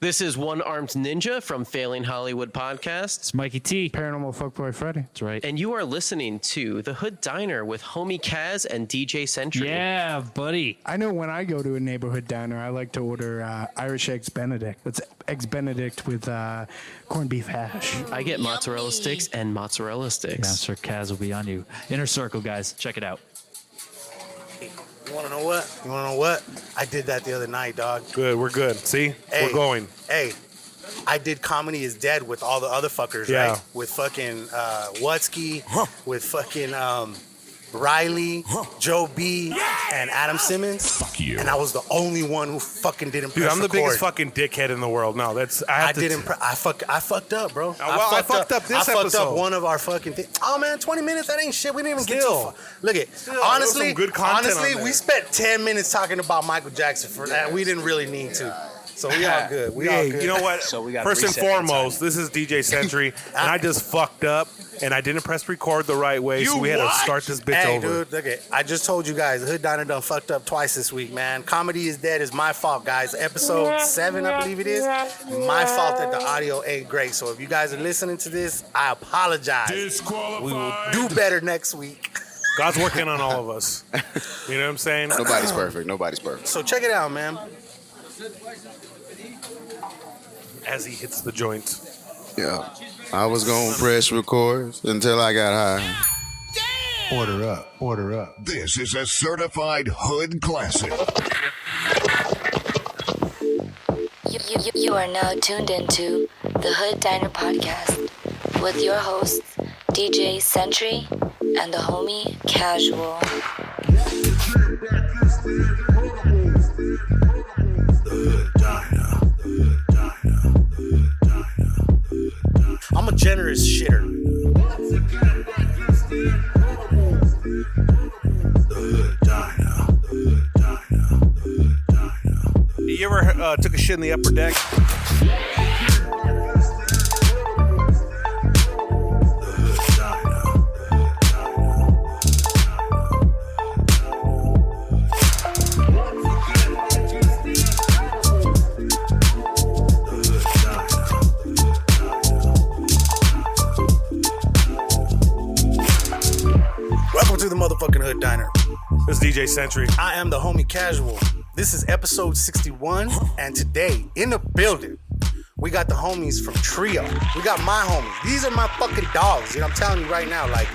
This is One Armed Ninja from Failing Hollywood Podcast. It's Mikey T. Paranormal Fuckboy Freddy. That's right. And you are listening to The Hood Diner with homie Kaz and DJ Sentry. Yeah, buddy. I know when I go to a neighborhood diner, I like to order Irish Eggs Benedict. That's Eggs Benedict with corned beef hash. I get mozzarella sticks and mozzarella sticks. Master Kaz will be on you. Inner Circle, guys. Check it out. You want to know what? I did that the other night, dog. Good, we're good. See? We're going. Hey, I did Comedy is Dead with all the other fuckers, Yeah. right? With fucking Wutsky, with fucking Riley, Joe B, and Adam Simmons. Fuck you. And I was the only one who fucking didn't press Dude, I'm the record. biggest fucking dickhead in the world. No, that's... I fucked up, bro. I fucked up this I fucked episode. up one of our fucking things. Oh, man, 20 minutes? That ain't shit. We didn't even get Still. to... Look at... there was Honestly, some good content on there. we spent 10 minutes talking about Michael Jackson for that. We didn't really need to. So we all good. We all good. You know what? So we gotta First and reset that foremost, this is DJ Sentry, and I just fucked up, and I didn't press record the right way, so we had to start this bitch Hey, over. dude, look at. I just told you guys, the Hood Diner done fucked up twice this week, man. Comedy is Dead is my fault, guys. Episode 7, I believe it is. My fault that the audio ain't great. So if you guys are listening to this, I apologize. We will do better next week. God's working on all of us. You know what I'm saying? Nobody's perfect. Nobody's perfect. So check it out, man. As he hits the joint. Yeah. I was going to press record until I got high. Order up, order up. This is a certified hood classic. You are now tuned into the Hood Diner Podcast with your hosts, DJ Sentry and the homie kAZual. I'm a generous shitter. You ever took a shit in the upper deck? Welcome to the motherfucking Hood Diner. This is DJ Sentry. I am the homie kAZual. This is episode 61, and today in the building, we got the homies from Trio. We got my homies. These are my fucking dogs. You know, I'm telling you right now, like,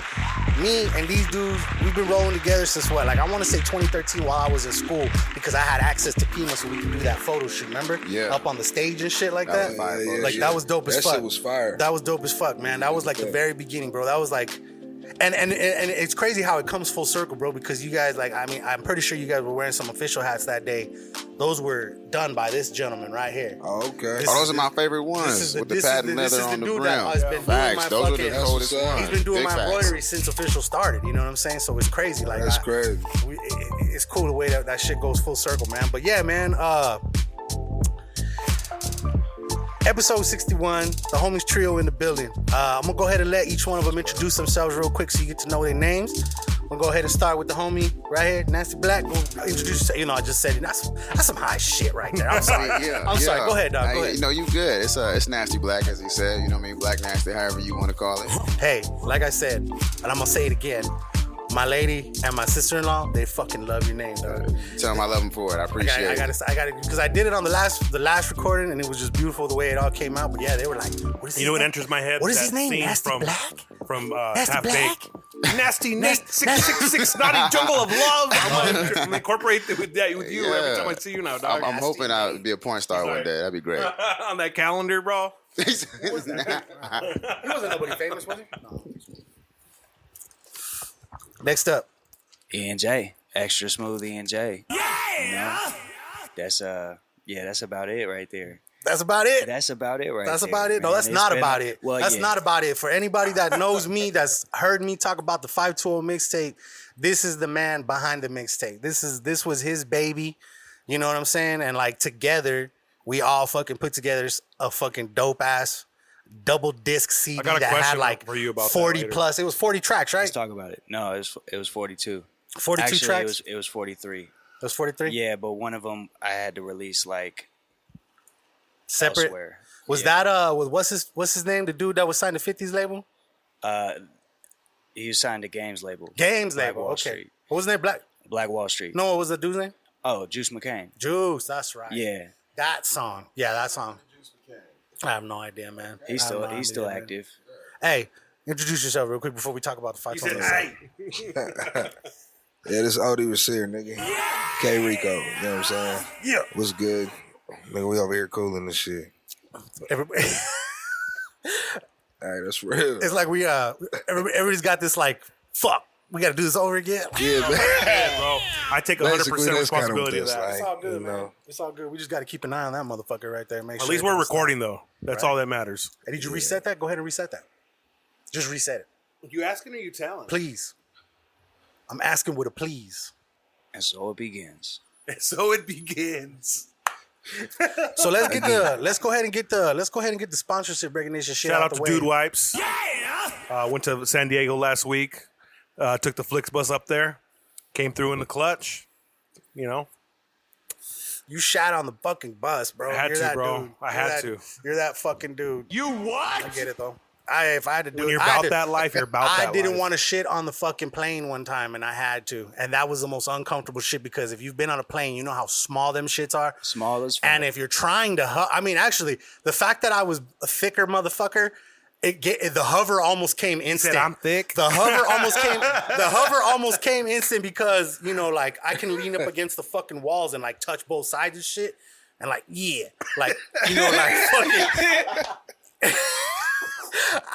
me and these dudes, we've been rolling together since what? Like, I want to say 2013 while I was in school, because I had access to Pima so we could do that photo shoot, remember? Yeah. Up on the stage and shit like that. was fire, bro. Like, that was dope as fuck. That shit was fire. That was dope as fuck, man. That was like the very beginning, bro. That was like... And it's crazy how it comes full circle, bro, because you guys, like, I mean, I'm pretty sure you guys were wearing some official hats that day. Those were done by this gentleman right here. Oh, okay. Those are my favorite ones with the patent leather on the brim. Facts. Those are the coldest ones. He's been doing Big my facts. embroidery since official started. You know what I'm saying? So it's crazy. Like That's crazy. It's cool the way that shit goes full circle, man. But yeah, man. Episode 61, the homies Trio in the building. I'm gonna go ahead and let each one of them introduce themselves real quick so you get to know their names. I'm gonna go ahead and start with the homie right here, Nasty Black. We'll introduce yourself. You know, I just said it. That's some high shit right there. I'm sorry. I'm sorry. Go ahead, dog. Go ahead. You know, you good. It's Nasty Black, as he said. You know what I mean? Black Nasty, however you want to call it. Hey, like I said, and I'm gonna say it again. My lady and my sister-in-law, they fucking love your name, dog. Tell them I love them for it. I appreciate it. I gotta, because I did it on the last recording, and it was just beautiful the way it all came out. But yeah, they were like, "What is You know what enters my head? What is That his name? scene Nasty from, Black? From Nasty Half Black? Baked. Nasty Nate 666 Naughty Jungle of Love. I'm gonna incorporate with you every time I see you now, dog. I'm hoping I'll be a porn star one day. That'd be great. On that calendar, bro. He wasn't nobody famous, was he? No. Next up. E&J, extra smooth E&J. Yeah. You know? That's that's about it right there. That's about it. That's about it right That's there. about it. No, man. that's It's not been- about it. Well, That's yeah. not about it. For anybody that knows me, that's heard me talk about the 520 mixtape, this is the man behind the mixtape. This was his baby. You know what I'm saying? And like together, we all fucking put together a fucking dope ass double disc CD got a that had question like for you about that 40 later. plus. It was 40 tracks, right? Let's talk about it. No, it was 42. 42 Actually, tracks. It was 43. It was 43. Yeah, but one of them I had to release like Separate. elsewhere. Was Yeah. that what's his name? The dude that was signed to 50's label? He was signed to Games label. Games Black label. Wall Okay. Street. What was his name? Black Wall Street. No, what was the dude's name? Oh, Juice McCain. Juice. That's right. Yeah. That song. Yeah, that song. I have no idea, man. He's I have no still idea, man. active. Hey, introduce yourself real quick before we talk about the fight. Yeah, this OD was here, nigga. K Rico, you know what I'm saying? Yeah. What's good? Nigga, we over here cooling this shit. Everybody, All right, that's real. it's like we everybody's got this like fuck. We got to do this over again. Yeah, man. Yeah, bro. I take 100% Basically, that's responsibility kinda of what that. that's It's all good, you man. know. It's all good. We just got to keep an eye on that motherfucker right there. Make At sure least we're it don't stop. recording, though. That's all that matters. Hey, did you reset that? Go ahead and reset that. Just reset it, You asking or you telling? please. I'm asking with a please. And so it begins. So it begins. So let's go ahead and get the sponsorship recognition shit Shout out out the to way. Dude Wipes. Went to San Diego last week. Took the Flix bus up there. Came through in the clutch. You know, You shot on the fucking bus, bro. I had You're to, that bro. dude. I You're had that- to. You're that fucking dude. You what? I get it though. If I had to do When it, you're I had about to- that life, you're about that I didn't life. want to shit on the fucking plane one time, and I had to, and that was the most uncomfortable shit because if you've been on a plane, you know how small them shits are. Small as fuck. And if you're trying to, I mean, actually, the fact that I was a thicker motherfucker, the hover almost came instant. Said I'm thick. The hover almost came. The hover almost came instant because like I can lean up against the fucking walls and like touch both sides and shit, and like like fucking.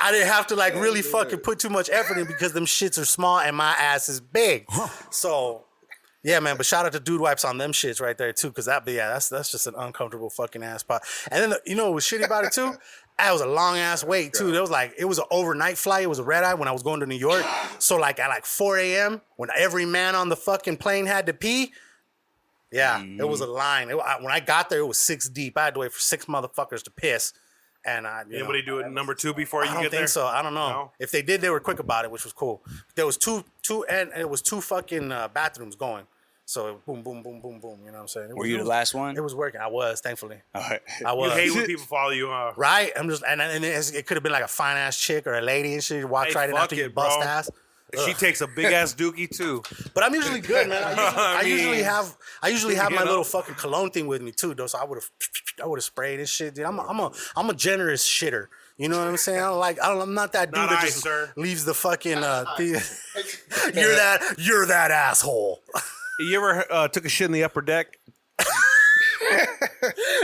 I didn't have to like really fucking put too much effort in because them shits are small and my ass is big. So yeah, man. But shout out to Dude Wipes on them shits right there too, because that's just an uncomfortable fucking ass spot. And then what was shitty about it too? That was a long ass wait too. It was an overnight flight. It was a red eye when I was going to New York. So like at 4 a.m. when every man on the fucking plane had to pee. Yeah, it was a line. When I got there, it was 6 deep. I had to wait for 6 motherfuckers to piss. And Anybody do it number 2 before you I don't get think there? so. I don't know. No? If they did, they were quick about it, which was cool. There was two, and it was 2 fucking bathrooms going. So boom, boom, boom, boom, boom. You know what I'm saying? Were you the last one? It was working. I was, thankfully. All right. I was. You hate when people follow you. Right? I'm just, and it could have been like a fine ass chick or a lady and shit. Walked Hey, right in fuck after you it, bust bro. ass. She takes a big ass dookie too. But I'm usually good, man. I usually have you my know. little fucking cologne thing with me too, though. So I would have sprayed and shit, dude. I'm a generous shitter. You know what I'm saying? I'm not that dude Not that I, just sir. leaves the fucking thing. You're that asshole. You ever took a shit in the upper deck?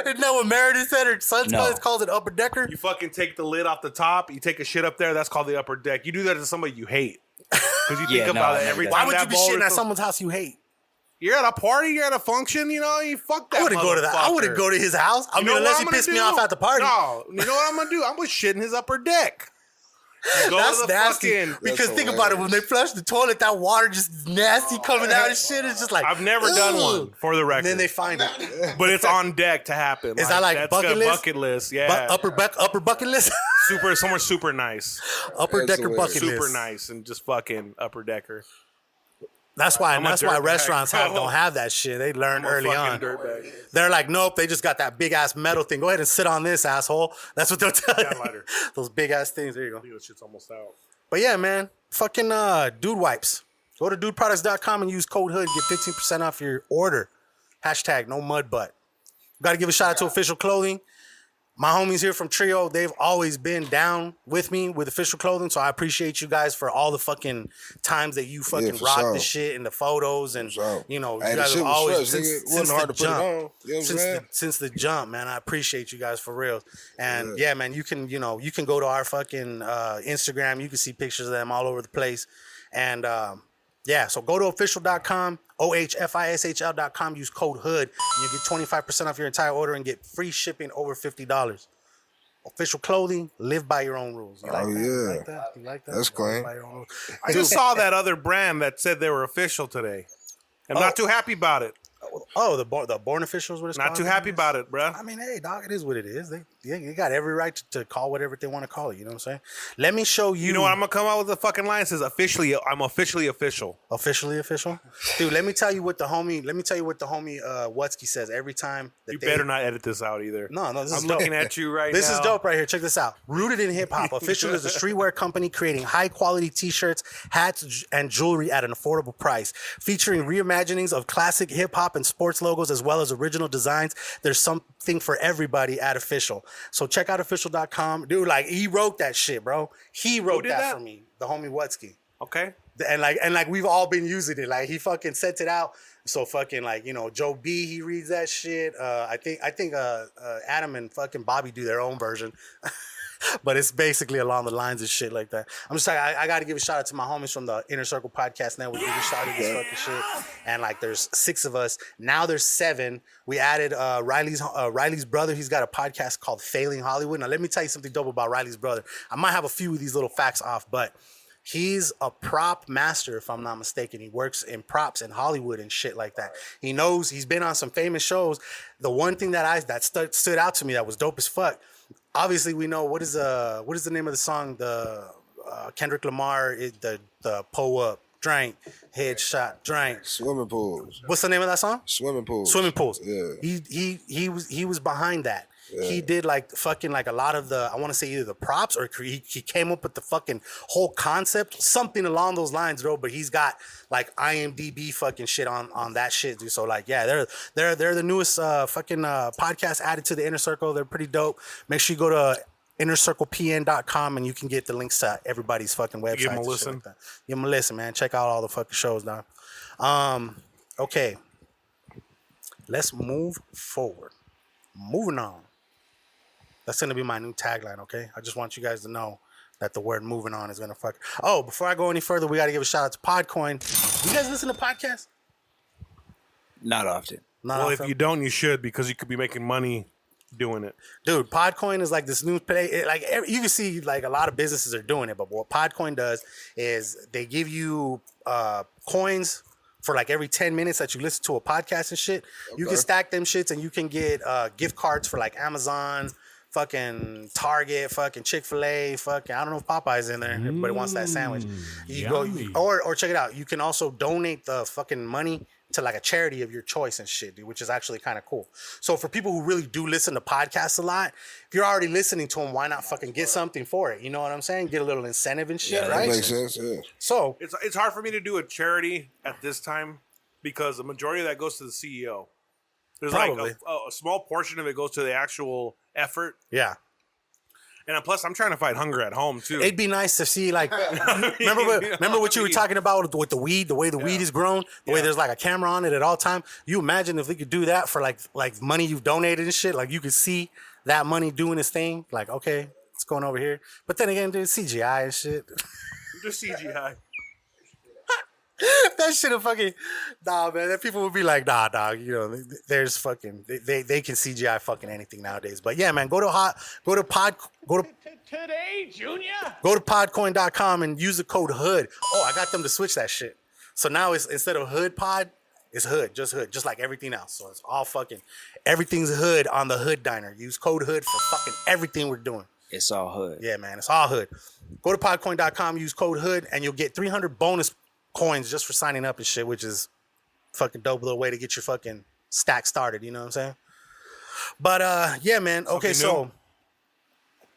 Isn't that what Meredith said? Her son's No. calls it upper decker. You fucking take the lid off the top. You take a shit up there. That's called the upper deck. You do that to somebody you hate. Because you think Yeah, about no, it I every never time. Why would you that be ball shitting at is- someone's house you hate? You're at a party. You're at a function. You fuck that. I wouldn't go to that. I wouldn't motherfucker. go to his house. I You mean, know unless what he I'm gonna pissed me do? off at the party. No, you know what I'm gonna do? I'm gonna shit in his upper deck. You go That's to the nasty. fucking- Because think about it, when they flush the toilet, that water just nasty coming out and shit. It's just like I've never done "Ugh." one, for the record. And then they find it. But it's on deck to happen. Is that like that's bucket a list? bucket list, yeah. Upper bucket list. Somewhere super nice, Upper That's decker the way. bucket super list. nice, and just fucking upper decker. That's why. I'm a That's why dirtbag. restaurants don't have that shit. They learn I'm a early on. fucking dirtbag. They're like, nope. They just got that big ass metal thing. Go ahead and sit on this, asshole. That's what they'll tell Yeah, you. lighter. Those big ass things. There you go. I think that shit's almost out. But yeah, man, fucking Dude Wipes. Go to dudeproducts.com and use code HOOD. Get 15% off your order. Hashtag no mud butt. Got to give a shout out to Official Clothing. My homies here from Trio, they've always been down with me with Official Clothing, so I appreciate you guys for all the fucking times that you fucking for rock sure. the shit and the photos and sure. you know Hey, you the guys shit have was always fresh, nigga. It wasn't hard to put it on. You know what I'm saying? since the jump, man. I appreciate you guys for real. And yeah, man, you can go to our fucking Instagram. You can see pictures of them all over the place. And yeah, so go to official.com, OHFISHL.com, use code HOOD. You get 25% off your entire order and get free shipping over $50. Official Clothing, live by your own rules. You like that? Oh, You yeah. like that? You like that? That's clean. Live by your own rules. I just saw that other brand that said they were official today. I'm not too happy about it. Oh, the Born Officials. What it's Not called? too happy about it, bruh. I mean, hey, dog, it is what it is. They got every right to call whatever they want to call it. You know what I'm saying? Let me show you. You know what? I'm gonna come out with a fucking line that says officially. I'm officially official. Officially official, dude. Let me tell you what the homie. Wutsky says every time. You better not edit this out either. No, this is I'm dope. looking at you right now. This is dope right here. Check this out. Rooted in hip hop, Official is a streetwear company creating high quality t-shirts, hats, and jewelry at an affordable price. Featuring reimaginings of classic hip hop and sports logos as well as original designs. There's something for everybody at Official. So check out official.com. Dude, like he wrote that shit, bro. He wrote that for me. The homie Wutsky. Okay. And like we've all been using it. Like he fucking sent it out. So fucking like, Joe B, he reads that shit. I think Adam and fucking Bobby do their own version. But it's basically along the lines of shit like that. I'm just like, I got to give a shout out to my homies from the Inner Circle Podcast Network. We started this fucking shit. And like, there's 6 of us. Now there's 7. We added Riley's brother. He's got a podcast called Failing Hollywood. Now, let me tell you something dope about Riley's brother. I might have a few of these little facts off, but he's a prop master, if I'm not mistaken. He works in props in Hollywood and shit like that. He knows, he's been on some famous shows. The one thing that stood out to me that was dope as fuck. Obviously, we know what is the name of the song? The Kendrick Lamar, the pull up, drank, headshot, drank. Swimming pools. What's the name of that song? Swimming pools. Swimming pools. Yeah. He was behind that. Yeah. He did like fucking like a lot of the, I want to say either the props or he came up with the fucking whole concept, something along those lines, bro. But he's got like IMDb fucking shit on that shit, dude. So like, yeah, they're the newest fucking podcast added to the Inner Circle. They're pretty dope. Make sure you go to innercirclepn.com and you can get the links to everybody's fucking website. Give them a listen. Like that. Give them a listen, man. Check out all the fucking shows now. Okay. Let's move forward. Moving on. That's going to be my new tagline, okay? I just want you guys to know that the word moving on is going to fuck. Oh, before I go any further, we got to give a shout out to Podcoin. You guys listen to podcasts? Not often. Well, if you don't, you should, because you could be making money doing it. Dude, Podcoin is like this new play. You can see like a lot of businesses are doing it, but what Podcoin does is they give you coins for like every 10 minutes that you listen to a podcast and shit. Okay. You can stack them shits and you can get gift cards for like Amazon, fucking Target, fucking Chick-fil-A, fucking, I don't know if Popeye's in there. Everybody wants that sandwich. You go, or check it out. You can also donate the fucking money to like a charity of your choice and shit, dude, which is actually kind of cool. So for people who really do listen to podcasts a lot, if you're already listening to them, why not fucking get something for it? You know what I'm saying? Get a little incentive and shit, right? That makes sense, yeah. So it's hard for me to do a charity at this time because the majority of that goes to the CEO. There's probably like a small portion of it goes to the actual effort. Yeah. And plus, I'm trying to fight hunger at home too. It'd be nice to see, like, remember what you were talking about with the weed, the way the weed is grown, the way there's like a camera on it at all time. You imagine if we could do that for like money you've donated and shit. Like you could see that money doing its thing. Like, okay, it's going over here. But then again, dude, CGI and shit. Just CGI. That shit will fucking man. That people would be like, nah, dog. You know, there's fucking they can CGI fucking anything nowadays. But yeah, man, go to podcoin.com and use the code HOOD. Oh, I got them to switch that shit. So now it's instead of Hood Pod, it's Hood, just like everything else. So it's all fucking everything's Hood on the Hood Diner. Use code HOOD for fucking everything we're doing. It's all Hood. Yeah, man, it's all Hood. Go to podcoin.com, use code HOOD, and you'll get 300 bonus coins just for signing up and shit, which is fucking dope little way to get your fucking stack started, you know what I'm saying? But yeah, man. Okay, so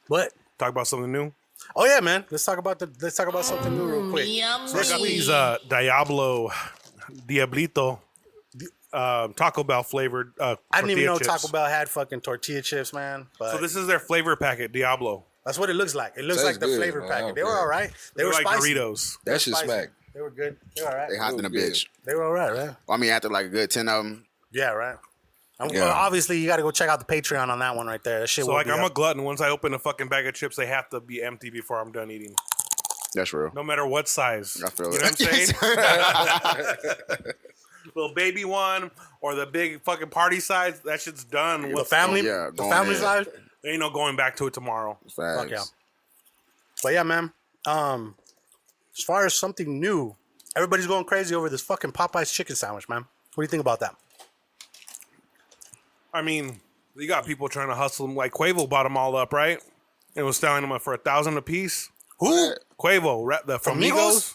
what? Talk about something new. Oh yeah, man. Let's talk about something new real quick. So I got these Diablito Taco Bell flavored I didn't even know chips. Taco Bell had fucking tortilla chips, man. But so this is their flavor packet, Diablo. that's what it looks like. It looks Sounds like the good. flavor packet. They Okay. were all right. They were like spicy. Doritos. That shit Spicy. smack. They were good. They were all right. They hopped in a bitch. They were all right, right? I mean, after like a good 10 of them. Yeah, right. And Yeah. well, obviously, you got to go check out the Patreon on that one right there. That shit So will like be I'm a up. glutton. Once I open a fucking bag of chips, they have to be empty before I'm done eating. That's real. No matter what size. I feel you it. know what I'm saying? Little baby one or the big fucking party size, that shit's done. The family, Yeah, the going family in. size. There ain't no going back to it tomorrow. Fuck yeah. Facts. But yeah, man. As far as something new, everybody's going crazy over this fucking Popeye's chicken sandwich, man. What do you think about that? I mean, you got people trying to hustle them. Like Quavo bought them all up, right? And was selling them for $1,000 a piece. Who? Quavo, from Migos?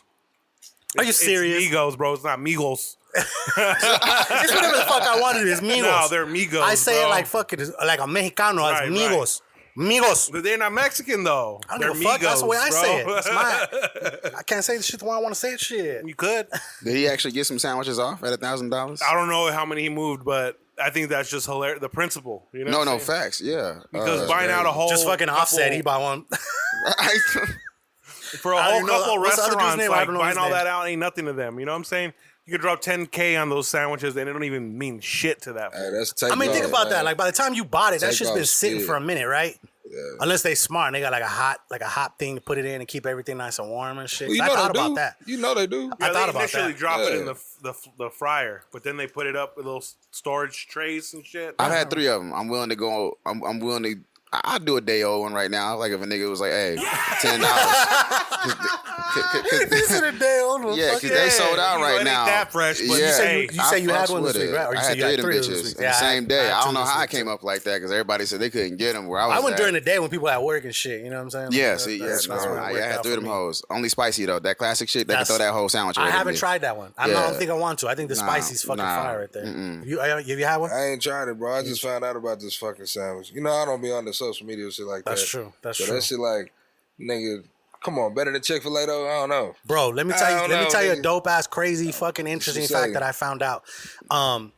Are you serious? It's Migos, bro. It's not Migos. It's whatever the fuck I wanted. It's Migos. No, they're Migos. I say bro. it like fuck it, like a Mexicano. Right, It's Migos. Migos. But they're not Mexican though. I They're don't give a fuck. That's the way I Migos, say it. bro. It's my, I can't say the shit the way I want to say it. Shit. You could. Did he actually get some sandwiches off at $1,000? I don't know how many he moved, but I think that's just hilarious. The principle, you know? No, what I'm no, saying? facts. Yeah, Because buying out a whole Just fucking Offset. He bought one. Right. for a I whole don't know. couple What's the other dude's restaurants, name? I like don't know buying his all name. that out ain't nothing to them. You know what I'm saying? You could drop $10K on those sandwiches, and it don't even mean shit to that. Hey, that's I mean, think about that. Like by the time you bought it, that Take shit's off been sitting speed. for a minute, right? Yeah. Unless they smart and they got like a hot thing to put it in and keep everything nice and warm and shit. Well, you I know thought they about do. that. You know they do. I thought they about initially that. drop it in Yeah. the fryer, but then they put it up with little storage trays and shit. I've had 3 of them. I'm willing to go. I'm willing to. I'd do a day old one right now. Like if a nigga was like, "Hey, $10." This is a day old one. Yeah, because they sold out you know, right it ain't now. that fresh, but yeah, you say you had fucks one this with week, it. right? Or you I said had you 3 had of them 3 this bitches week. the Yeah, same day. I had I don't 2 know this how I week, came too. up like that because everybody said they couldn't get them where I was. I went at. during the day when people at work and shit. You know what I'm saying? Yeah, Like, see, that's no, what I worked had out 3 for of them me. hoes. Only spicy though. That classic shit, they can That's- throw that whole sandwich away. I to haven't me. tried that one. I Yeah. don't think I want to. I think the spicy's fucking nah. fire right there. Have you had one? I ain't tried it, bro. I just found out about this fucking sandwich. You know, I don't be on the social media and shit like that. That's true. That's So true. that shit like, nigga, come on, better than Chick-fil-A though? I don't know. Bro, let me I tell you. don't Let me know, tell you a nigga. dope ass, crazy, fucking interesting say? fact that I found out.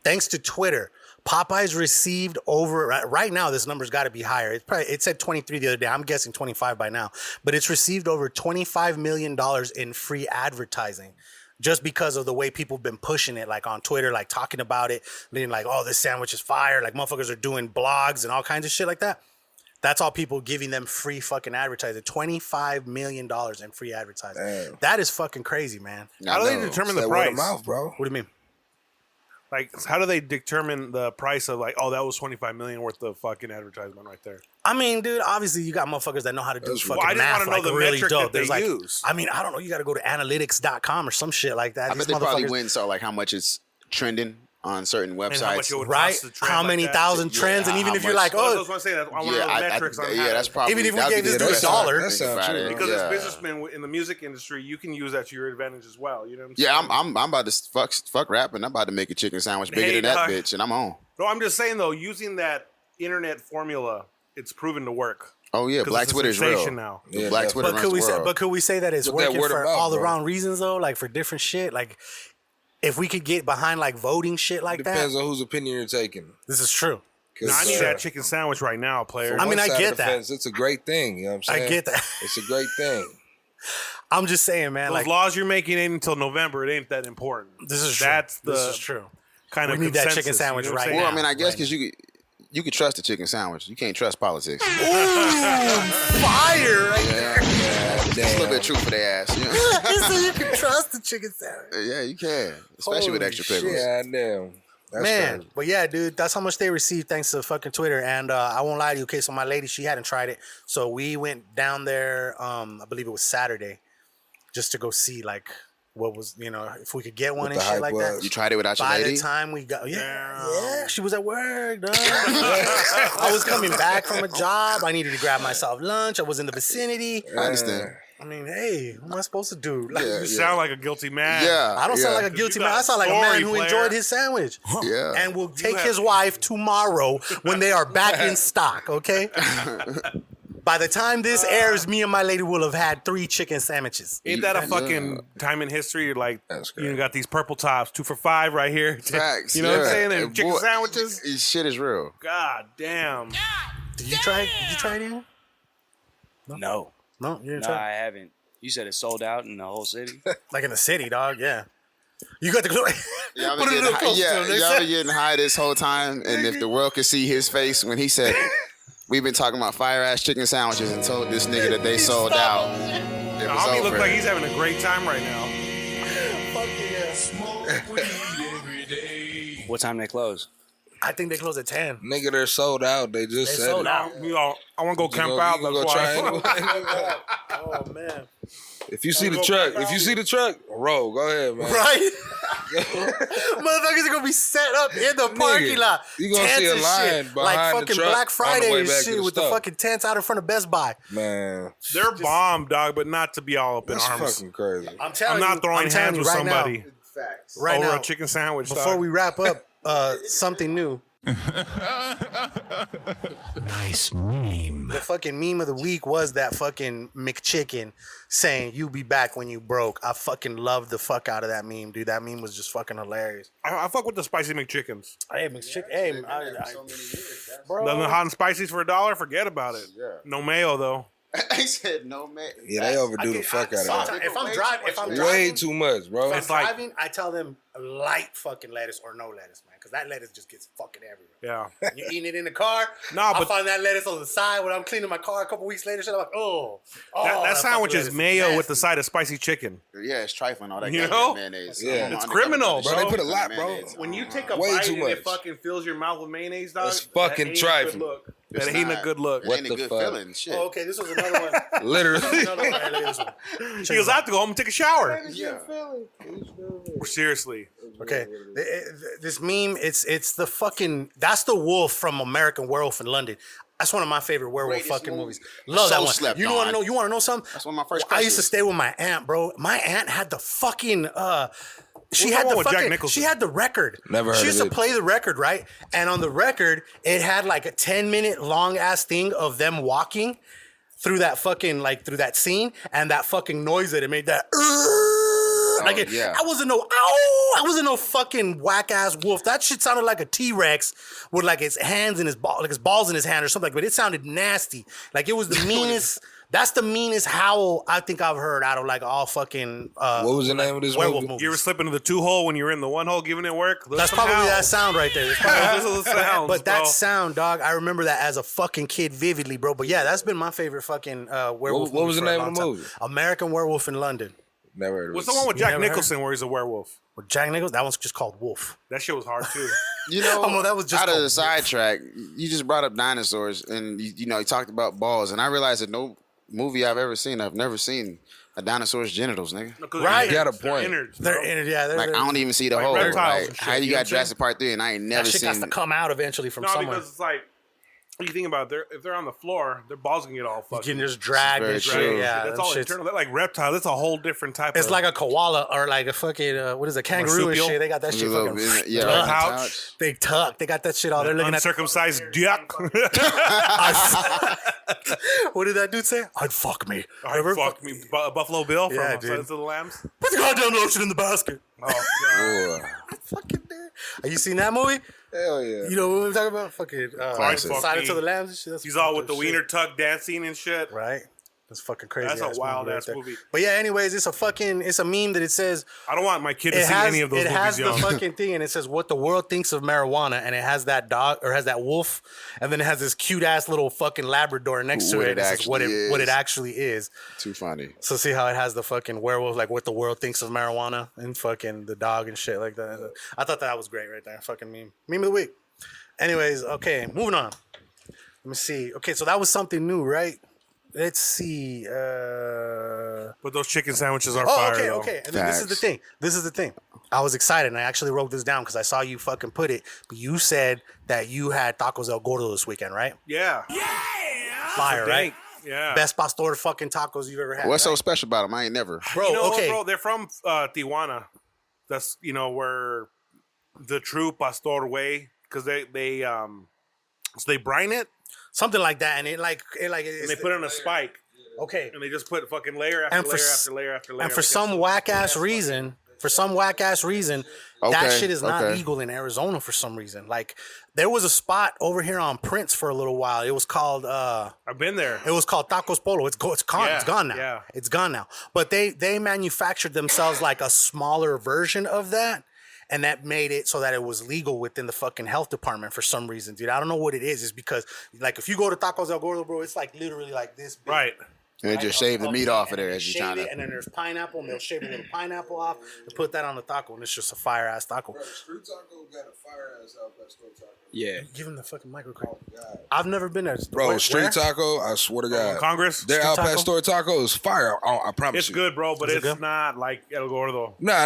Thanks to Twitter, Popeyes received over right now. This number's got to be higher. It said 23 the other day. I'm guessing 25 by now. But it's received over $25 million in free advertising. Just because of the way people have been pushing it, like on Twitter, like talking about it, being like, "Oh, this sandwich is fire!" Like motherfuckers are doing blogs and all kinds of shit like that. That's all people giving them free fucking advertising. $25 million in free advertising. Damn. That is fucking crazy, man. How do they know. determine That the word price? of mouth, bro. What do you mean? Like, how do they determine the price of like, oh, that was $25 million worth of fucking advertisement right there? I mean, dude, obviously you got motherfuckers that know how to do fucking I just math. wanna know like the really metric dope. that they There's use. I mean, I don't know. You got to go to analytics.com or some shit like that. I These bet they probably motherfuckers- went and saw like how much it's trending on certain And how much websites. it would Right? cost to trend How like many that? thousand trends? And even how if you're much- like, Well, oh, that's what I'm saying. I want to know the metrics on how that's to- probably. Even if we that'd gave be this the dude best $1, part. that sounds Friday. true. Because Yeah. as businessmen in the music industry, you can use that to your advantage as well. You know what I'm Yeah, saying? I'm about to fuck rapping. I'm about to make a chicken sandwich bigger Hey, than that dog. bitch, and I'm on. No, I'm just saying though, using that internet formula, it's proven to work. Oh yeah, 'Cause Black it's a Twitter's real. sensation now. Yeah, Black definitely. Twitter but could we say that it's With that working word of for mouth, all the bro. wrong reasons though? Like for different shit. Like if we could get behind like voting shit like Depends that. on whose opinion you're taking. This is true. 'Cause, Now, I need that chicken sandwich right now, player. from I mean, one I side get of the that. fence, it's a great thing. You know what I'm I saying? get that. It's a great thing. I'm just saying, man. Those Like laws you're making ain't until November. It ain't that important. this is true. That's the this is true. kind We of need that chicken consensus, sandwich you know what I'm right saying? Well, now. I mean, I guess because you could trust the chicken sandwich. You can't trust politics. Ooh, fire right there. It's a little bit true for their ass. You know? You say you can trust the chicken sandwich. Yeah, you can, especially with Holy extra pickles. Yeah, damn. That's Man, crazy. but yeah, dude, that's how much they received thanks to fucking Twitter. And I won't lie to you. Okay, so my lady, she hadn't tried it, so we went down there. I believe it was Saturday, just to go see like what was, if we could get one What and the shit hype like was. that. You tried it without your By lady? the time we got, yeah, she was at work. Dog. I was coming back from a job. I needed to grab myself lunch. I was in the vicinity. I understand. I mean, hey, what am I supposed to do? Like, Yeah, You sound like a guilty man. Yeah, I don't sound like a guilty man. I sound like a man who enjoyed his sandwich. Yeah. And will take his wife tomorrow when they are back in stock, okay? By the time this airs, me and my lady will have had 3 chicken sandwiches. Ain't that a fucking time in history? Like, That's you great. got these purple tops, 2 for $5 right here. Facts. You know what I'm yeah. saying? And And chicken boy, sandwiches. Shit is real. God damn. Did you try it, Ian? No, No, you didn't no, try I haven't. You said it's sold out in the whole city. it? Like in the city, dog, yeah. You got the clue. Y'all Put been it a getting little high, closer to him. y'all been getting high this whole time, and if the world could see his face when he said, "We've been talking about fire ass chicken sandwiches," and told this nigga that they sold out. It was Homie over. looks like he's having a great time right now. What time they close? I think they close at 10. Nigga, they're sold out. They just They said sold it. out. I want to go You camp gonna- out. you gonna That's go why. try anyway? Oh, man. If you see the truck, roll. Go ahead, man. Right? Motherfuckers are gonna be set up in the parking lot. You gonna Tents see a and line shit. behind like the fucking truck Black on the Friday way and back to shit the with the stuff. fucking tents out in front of Best Buy. Man, They're bomb, dog, but not to be all up in that's arms. fucking crazy. I'm not throwing hands with somebody Right over now, a chicken sandwich. before dog. we wrap up, something new. Nice meme. The fucking meme of the week was that fucking McChicken saying "You be back when you broke." I fucking loved the fuck out of that meme, dude. That meme was just fucking hilarious. I fuck with the spicy McChickens. Hey, McChicken. Hey, bro. The hot and spicy's for $1. Forget about it. No mayo though. He said no man. Yeah, they overdo the fuck out of that. If I'm driving, Way too much, bro. If I'm driving, I tell them light fucking lettuce or no lettuce, man, because that lettuce just gets fucking everywhere. Yeah. You're eating it in the car. I'll find that lettuce on the side when I'm cleaning my car a couple weeks later. Shit, I'm like, that sandwich fucking is lettuce mayo nasty. with the side of spicy chicken. Yeah, it's trifling. All that You goddamn know? mayonnaise. Yeah. It's criminal, Bro, bro. they put a lot, bro. Mayonnaise. When you take a Way bite too and much. it fucking fills your mouth with mayonnaise, dog. That's fucking that ain't a trifling. good look. It's That ain't a not. good look. It What ain't a the good fuck? feeling. Shit. Oh, okay, this was another one. Literally. No, hey, look at this one. He goes, I have to go home and take a shower. Yeah. Seriously. Okay, this meme, it's the fucking, that's the wolf from American Werewolf in London. That's one of my favorite werewolf Greatest fucking movie. movies. Love So that one. slept You want on. to know something? That's one of my first I used to crushes. stay with my aunt, bro. My aunt had the fucking she What's had the the one with Jack fucking Nicholson? she had the record. Never heard She used of to it. play the record, right? And on the record, it had like a 10-minute long ass thing of them walking through that fucking through that scene and that fucking noise that it made, that yeah. I wasn't no fucking whack ass wolf. That shit sounded like a T-Rex with like his hands in his balls in his hand or something, but it sounded nasty. Like it was the meanest. That's the meanest howl I think I've heard out of like all fucking What was the name of this werewolf movie? movies. You ever slip into the 2-hole when you were in the 1-hole giving it work? That's probably that sound right there. That's probably- Those are the sounds, but that bro. sound, dog, I remember that as a fucking kid vividly, bro. But yeah, that's been my favorite fucking werewolf. What was movie the for a name of the long movie? time. American Werewolf in London. Never heard of What's it. the one with You Jack never heard? Nicholson where he's a werewolf? With Jack Nicholson, that one's just called Wolf. That shit was hard too. You know, Oh, no, that was just out of called the sidetrack, you just brought up dinosaurs, and you talked about balls, and I realized that no movie I've ever seen, I've never seen a dinosaur's genitals, nigga. Right. You got a point. Innards, They're bro. in it, yeah. Like I don't even see the Like hole. reptiles Like and how shit, you you know what got I'm saying? Jurassic Park 3 and I ain't never That shit got seen. to come out eventually from No, somewhere. because it's like, you think about it, if they're on the floor, their balls can get all You fucking. can just drag very and true. shit. Yeah, That's that all shit's- internal. They're like reptile. That's a whole different type It's of. like a koala or like a fucking what is it, kangaroo and Marsupial. shit. They got that shit fucking. Yeah, tucked. right, Pouch. pouch. They tuck. They got that shit all. They're looking at. uncircumcised duck. What did that dude say? I'd fuck me. Fuck me, Buffalo Bill from Yeah, Silence dude. of the Lambs. Put the goddamn lotion in the basket. Oh, God. Ooh. Fucking dude. Have you seen that movie? Hell yeah. You know what I'm talking about? Fucking Classic. Silence of the Lambs and shit. That's He's all with fucking the shit. wiener tuck dancing and shit. Right. That's fucking crazy. That's a ass wild movie ass there. movie. But yeah, anyways, it's a meme that it says I don't want my kid to it see has any of those it movies, has young. the fucking thing, and it says what the world thinks of marijuana, and it has that dog or has that wolf, and then it has this cute ass little fucking Labrador next to What it. it And it says what actually it is. actually is. Too funny. So see how it has the fucking werewolf, like what the world thinks of marijuana, and fucking the dog and shit like that. I thought that was great right there. Fucking meme of the week. Anyways, okay, moving on. Let me see. Okay, so that was something new, right? Let's see. But those chicken sandwiches are Oh, fire. okay, though. okay. And then this is the thing. I was excited, and I actually wrote this down because I saw you fucking put it. But you said that you had tacos El Gordo this weekend, right? Yeah. Fire, right? Yeah. Best pastor fucking tacos you've ever had. What's right? so special about them? I ain't never. Bro, You know okay. what, bro? They're from Tijuana. That's where the true pastor way, because they so they brine it Something like that, and it and they put it on a spike, okay. and they just put fucking layer after And for layer s- after layer after layer. And for like some whack ass reason, that Okay, shit is not okay. legal in Arizona for some reason. Like there was a spot over here on Prince for a little while. It was called I've been there. It was called Tacos Polo. It's gone. Yeah, It's gone now. yeah. It's gone now. But they manufactured themselves like a smaller version of that, and that made it so that it was legal within the fucking health department for some reason, dude. I don't know what it is. It's because like if you go to Tacos El Gordo, bro, it's like literally like this big. Right. And they just shave the meat off of there as you shave trying it, to. and then there's pineapple, and they'll shave a little pineapple off and put that on the taco, and it's just a fire ass taco. Street taco got a fire ass al pastor taco. Yeah. Give him the fucking microcream. I've never been there. Bro, Where? street taco, I swear to God. Congress? Their Street Al taco? Pastor taco is fire. I promise It's you. good, bro, but Is it it's good? not like El Gordo. Nah,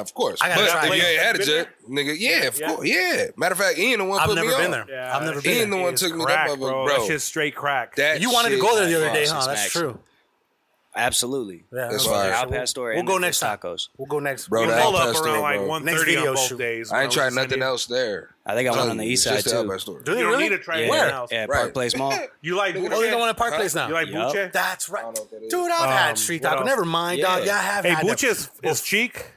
of course. I gotta But try if it. you ain't had it Been yet, nigga, yeah, of course, yeah. Matter of fact, Ian the one I've put never me been on. there. Yeah, I've never that been Ian there. the one It's took me crack, that motherfucker, bro. bro. That shit's straight crack. That You wanted to shit go there the is other day, fire. huh? That's Smacks. true. Absolutely. Yeah, That's well, fire. Al Pastor We'll and go the next fish time. tacos. We'll go next. Bro, You the pull Al up Pastor, around like bro. 1:30 Next video on both shoot. days. I ain't bro. tried Send nothing you- else there. I think I went on the east side Just the Al too. Pastor. Do You they don't really? need to try Yeah, anything else. at Right. Park Place Mall. You like Oh, Buche? they're going to Park Place now. You like Yup. Buche? That's right. know what that is. Dude, I've had street what taco. else? Never mind, Yeah. dog. Yeah, I have Hey, had Buche them. is cheek.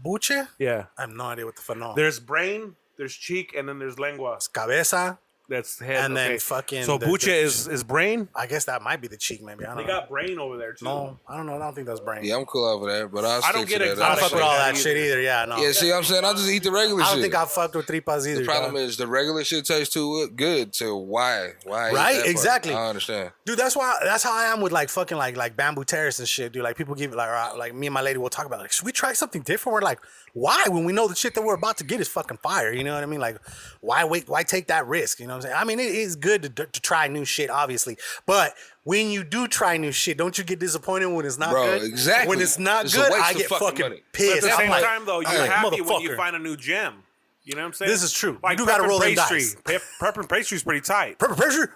Buche? Yeah. I have no idea what the fuck. No. There's brain, there's cheek, and then there's lengua. Cabeza. That's the head. And then okay. fucking So the- Buche the- is brain. I guess that might be the cheek, maybe. I They don't know. got brain over there too. No, I don't know. I don't think that's brain. Yeah, I'm cool over there, but I'll I don't stick get to that. I exotic don't fuck with all that either. shit either. Yeah, no. Yeah, see what I'm saying? I just eat the regular I shit. don't think I fucked with tripas either. The problem dog. is the regular shit tastes too good, so why? Eat Right? that part? Exactly. I understand. Dude, that's how I am with like fucking like Bamboo Terrace and shit, dude. Like people give like me and my lady will talk about like, should we try something different? We're like, why? When we know the shit that we're about to get is fucking fire. You know what I mean? Like, why wait? Why take that risk? You know what I'm saying? I mean, it is good to try new shit, obviously, but when you do try new shit, don't you get disappointed when it's not Bro, good? exactly. When it's not It's a good, waste I of get fucking fucking money. But at pissed. the I'm same like, time, though, you're hey, happy when you motherfucker. find a new gem. You know what I'm saying? This is true. Like You do gotta prep roll them and pastry. dice. Prep and pastry's pretty tight. Prep and pastry.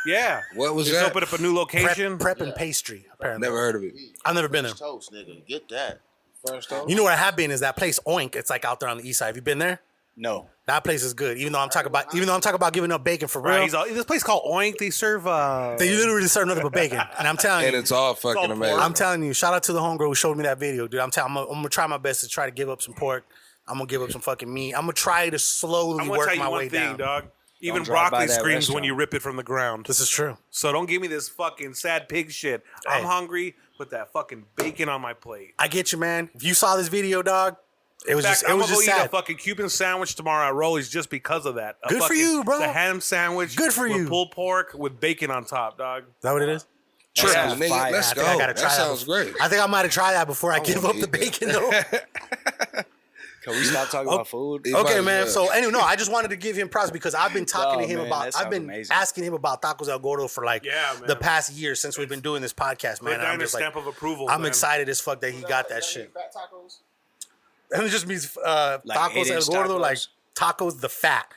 Yeah. What was Just that? open up a new location. Prep and pastry. Apparently, Never heard of it. I've never been there. Toast, nigga. Get that. First off, You know where I have been is that place Oink. It's like out there on the east side. Have you been there? No. That place is good. Even though I'm talking about giving up bacon for real. Right. This place called Oink. They serve. They literally serve nothing but bacon. And I'm telling and you, it's all fucking all amazing. I'm telling you, shout out to the homegirl who showed me that video, dude. I'm gonna try my best to try to give up some pork. I'm gonna give up some fucking meat. I'm gonna try to slowly I'm gonna work tell you my one way thing, down. dog. Even drive by broccoli that screams when restaurant. you rip it from the ground. This is true. So don't give me this fucking sad pig shit. I'm Hey. hungry. Put that fucking bacon on my plate. I get you, man. If you saw this video, dog, it was In fact, just I'm it was gonna go just eat a sad. fucking Cuban sandwich tomorrow at Rolly's just because of that. Good for you, bro. The ham sandwich. Good for with you. Pulled pork with bacon on top, dog. Is that what it is? Triple, Yeah, nigga. fire. Let's I go. think I gotta That try sounds before- great. I think I might have tried that before I give wanna up the eat that. bacon, though. Can we stop talking about food? Might Okay, as man. well. So anyway, no, I just wanted to give him props because I've been talking to him man, about. that I've sounds been amazing. asking him about tacos El Gordo for like Yeah, man. the past year since we've been doing this podcast, man. They've And I'm got a just like, stamp of approval. I'm man. excited as fuck that he got that shit. Fat tacos? And it just means Like tacos El 8-inch Gordo, tacos? like tacos the fat.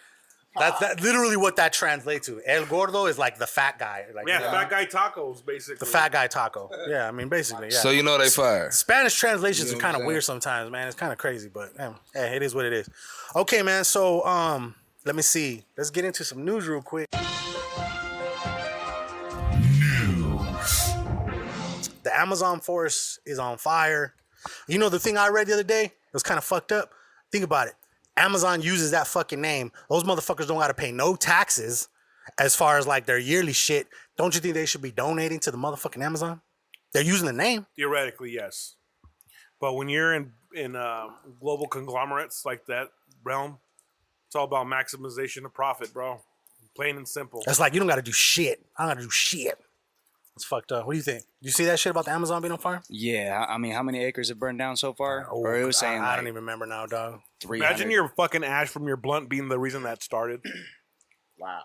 That's literally what that translates to. El Gordo is like the fat guy. Like, Yeah, you know, fat guy tacos, basically. the fat guy taco. Yeah, I mean, basically, yeah. So you know they fire. Spanish translations You know are what kind I'm of saying? weird sometimes, man. It's kind of crazy, but hey, it is what it is. Okay, man. So let me see. Let's get into some news real quick. The Amazon forest is on fire. You know the thing I read the other day? It was kind of fucked up. Think about it. Amazon uses that fucking name. Those motherfuckers don't got to pay no taxes as far as like their yearly shit. Don't you think they should be donating to the motherfucking Amazon? They're using the name. Theoretically, yes. But when you're in global conglomerates like that realm, it's all about maximization of profit, bro. Plain and simple. That's like you don't got to do shit. I don't got to do shit. It's fucked up. What do you think? You see that shit about the Amazon being on fire? Yeah, I mean, how many acres have burned down so far? Or it was saying I like don't even remember now, dog. 300. Imagine your fucking ash from your blunt being the reason that started. Wow.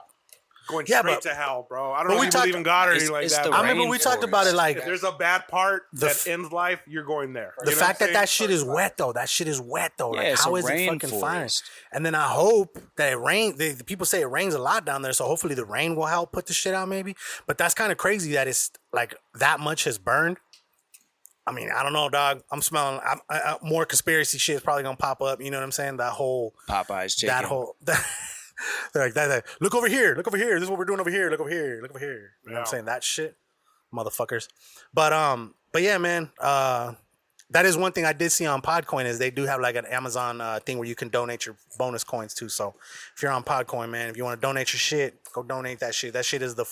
Going Yeah, straight but- to hell, bro. I don't but know we if you believe talked- in God or it's- anything like it's that. the but I remember we talked about it like if there's a bad part The that f- ends life, you're going there. the You know fact what I'm that saying? shit is wet though. That shit is wet though. Yeah, Like it's how a is it fucking fire? rainforest. And then I hope that it rains. The people say it rains a lot down there, so hopefully the rain will help put the shit out maybe. But that's kind of crazy that it's like that much has burned. I mean, I don't know, dog. I'm smelling more conspiracy shit is probably gonna pop up. You know what I'm saying? That whole Popeyes chicken. that whole. They're like that. Look over here. Look over here. This is what we're doing over here. Look over here. Look over here. You know what I'm Yeah. saying? That shit, motherfuckers. But yeah, man. That is one thing I did see on Podcoin is they do have like an Amazon thing where you can donate your bonus coins too. So if you're on Podcoin, man, if you want to donate your shit, go donate that shit. That shit is the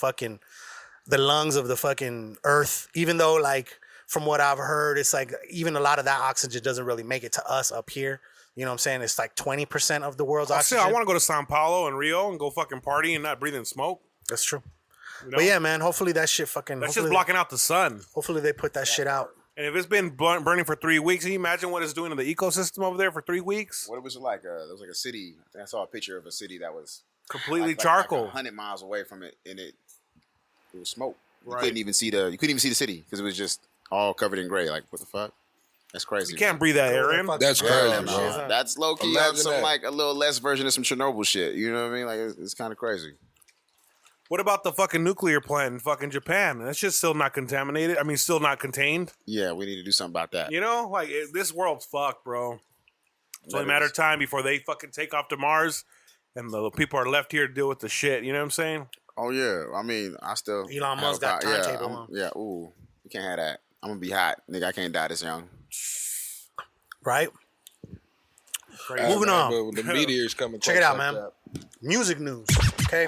lungs of the fucking earth. Even though like from what I've heard, it's like even a lot of that oxygen doesn't really make it to us up here. You know what I'm saying? It's like 20% of the world's Still, oxygen. I want to go to Sao Paulo and Rio and go fucking party and not breathe in smoke. That's true. You know? But yeah, man, hopefully that shit fucking... That's hopefully just blocking out the sun. Hopefully they put that shit out. And if it's been burning for 3 weeks, can you imagine what it's doing to the ecosystem over there for 3 weeks? What was it like? There was like a city. I think I saw a picture of a city that was completely charcoal, 100 miles away from it, and it was smoke. You Right. couldn't even see the city because it was just all covered in gray. Like, what the fuck? That's crazy. You can't breathe that air in. That's crazy, bro. Man. That's low key. Some like a little less version of some Chernobyl shit. You know what I mean? Like, it's kind of crazy. What about the fucking nuclear plant in fucking Japan? That shit's still not contaminated. I mean, still not contained. Yeah, we need to do something about that. You know, like this world's fucked, bro. It's only a That matter is. of time before they fucking take off to Mars, and the people are left here to deal with the shit. You know what I'm saying? Oh yeah, I mean, I still Elon Musk got timetable on. Yeah, ooh, you can't have that. I'm gonna be hot, nigga. I can't die this young. Right? Crazy. Moving on. But the meteors coming. Check it out, close man. like Music news. Okay.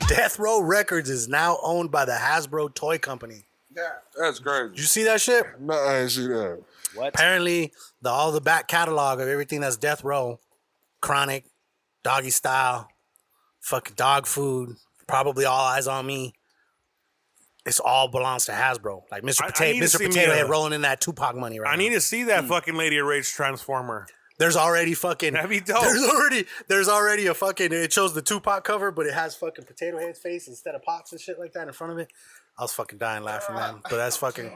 Death Row Records is now owned by the Hasbro toy company. that. That's crazy. Did you see that shit? No, I ain't see that. What? Apparently, all the back catalog of everything that's Death Row, Chronic, Doggy Style, fucking Dog Food, probably All Eyes on Me. It's all belongs to Hasbro. Like Mr. I need to see Potato me Head a- rolling in that Tupac money right I now. need to see that fucking Lady of Rage Transformer. There's already fucking. That'd be dope. There's already a fucking. It shows the Tupac cover, but it has fucking Potato Head's face instead of Pops and shit like that in front of it. I was fucking dying laughing, man. But that's fucking.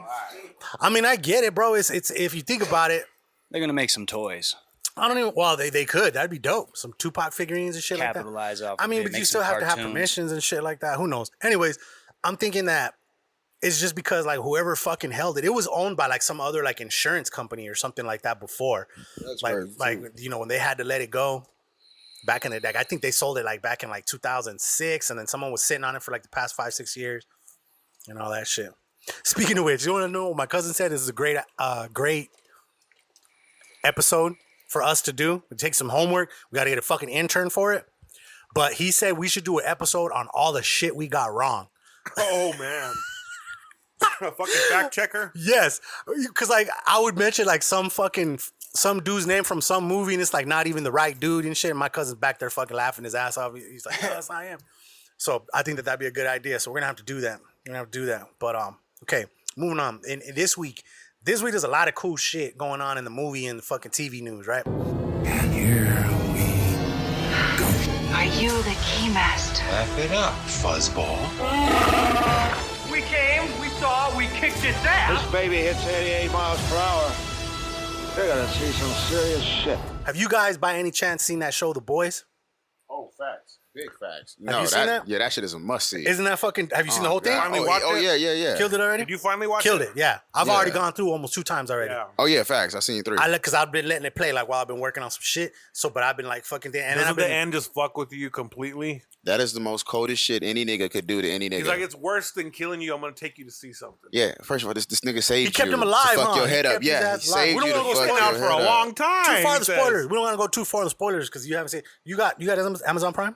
I mean, I get it, bro. It's if you think about it, They're gonna make some toys. I don't even. Well, they could. That'd be dope. Some Tupac figurines and shit like that. Capitalize off. I mean, of it, but make you some still have to have cartoons. permissions and shit like that. Who knows? Anyways, I'm thinking that it's just because like whoever fucking held it, it was owned by like some other like insurance company or something like that before. That's Like crazy. like you know when they had to let it go back in the day. I think they sold it like back in like 2006, and then someone was sitting on it for like the past 5-6 years and all that shit. Speaking of which, you want to know what my cousin said? This is a great episode for us to do. We take some homework. We got to get a fucking intern for it. But he said we should do an episode on all the shit we got wrong. Oh man. A fucking fact checker. Yes, because like I would mention like some dude's name from some movie, and it's like not even the right dude and shit. And my cousin's back there fucking laughing his ass off. He's like, "Yes, I am." So I think that'd be a good idea. So we're gonna have to do that. We're gonna have to do that. But okay, moving on. In this week, there's a lot of cool shit going on in the movie and the fucking TV news, right? And here we go. Are you the keymaster? Laugh it up, fuzzball. We came, we saw, we kicked its ass. This baby hits 88 miles per hour. They're gonna see some serious shit. Have you guys by any chance seen that show, The Boys? Oh, facts. Big facts. Have you seen that? Yeah, that shit is a must see. Isn't that fucking? Have you seen the whole thing? God. Yeah. Killed it already? Did you finally watch Killed it? it, yeah. I've Yeah. already gone through almost 2 times already. Yeah. Oh yeah, facts. I seen 3. Because I've been letting it play like while I've been working on some shit. So, but I've been like fucking. And then Doesn't I've been, the end just fuck with you completely? That is the most coldest shit any nigga could do to any nigga. He's like, it's worse than killing you. I'm gonna take you to see something. Yeah, first of all, this nigga saved you. He kept him alive, to fuck huh? your He head up. kept his Yeah, he ass alive. saved We you don't to wanna go fuck spin your out for head a up. long time. too far he the says. spoilers. We don't want to go too far the spoilers because you haven't seen. You got Amazon Prime?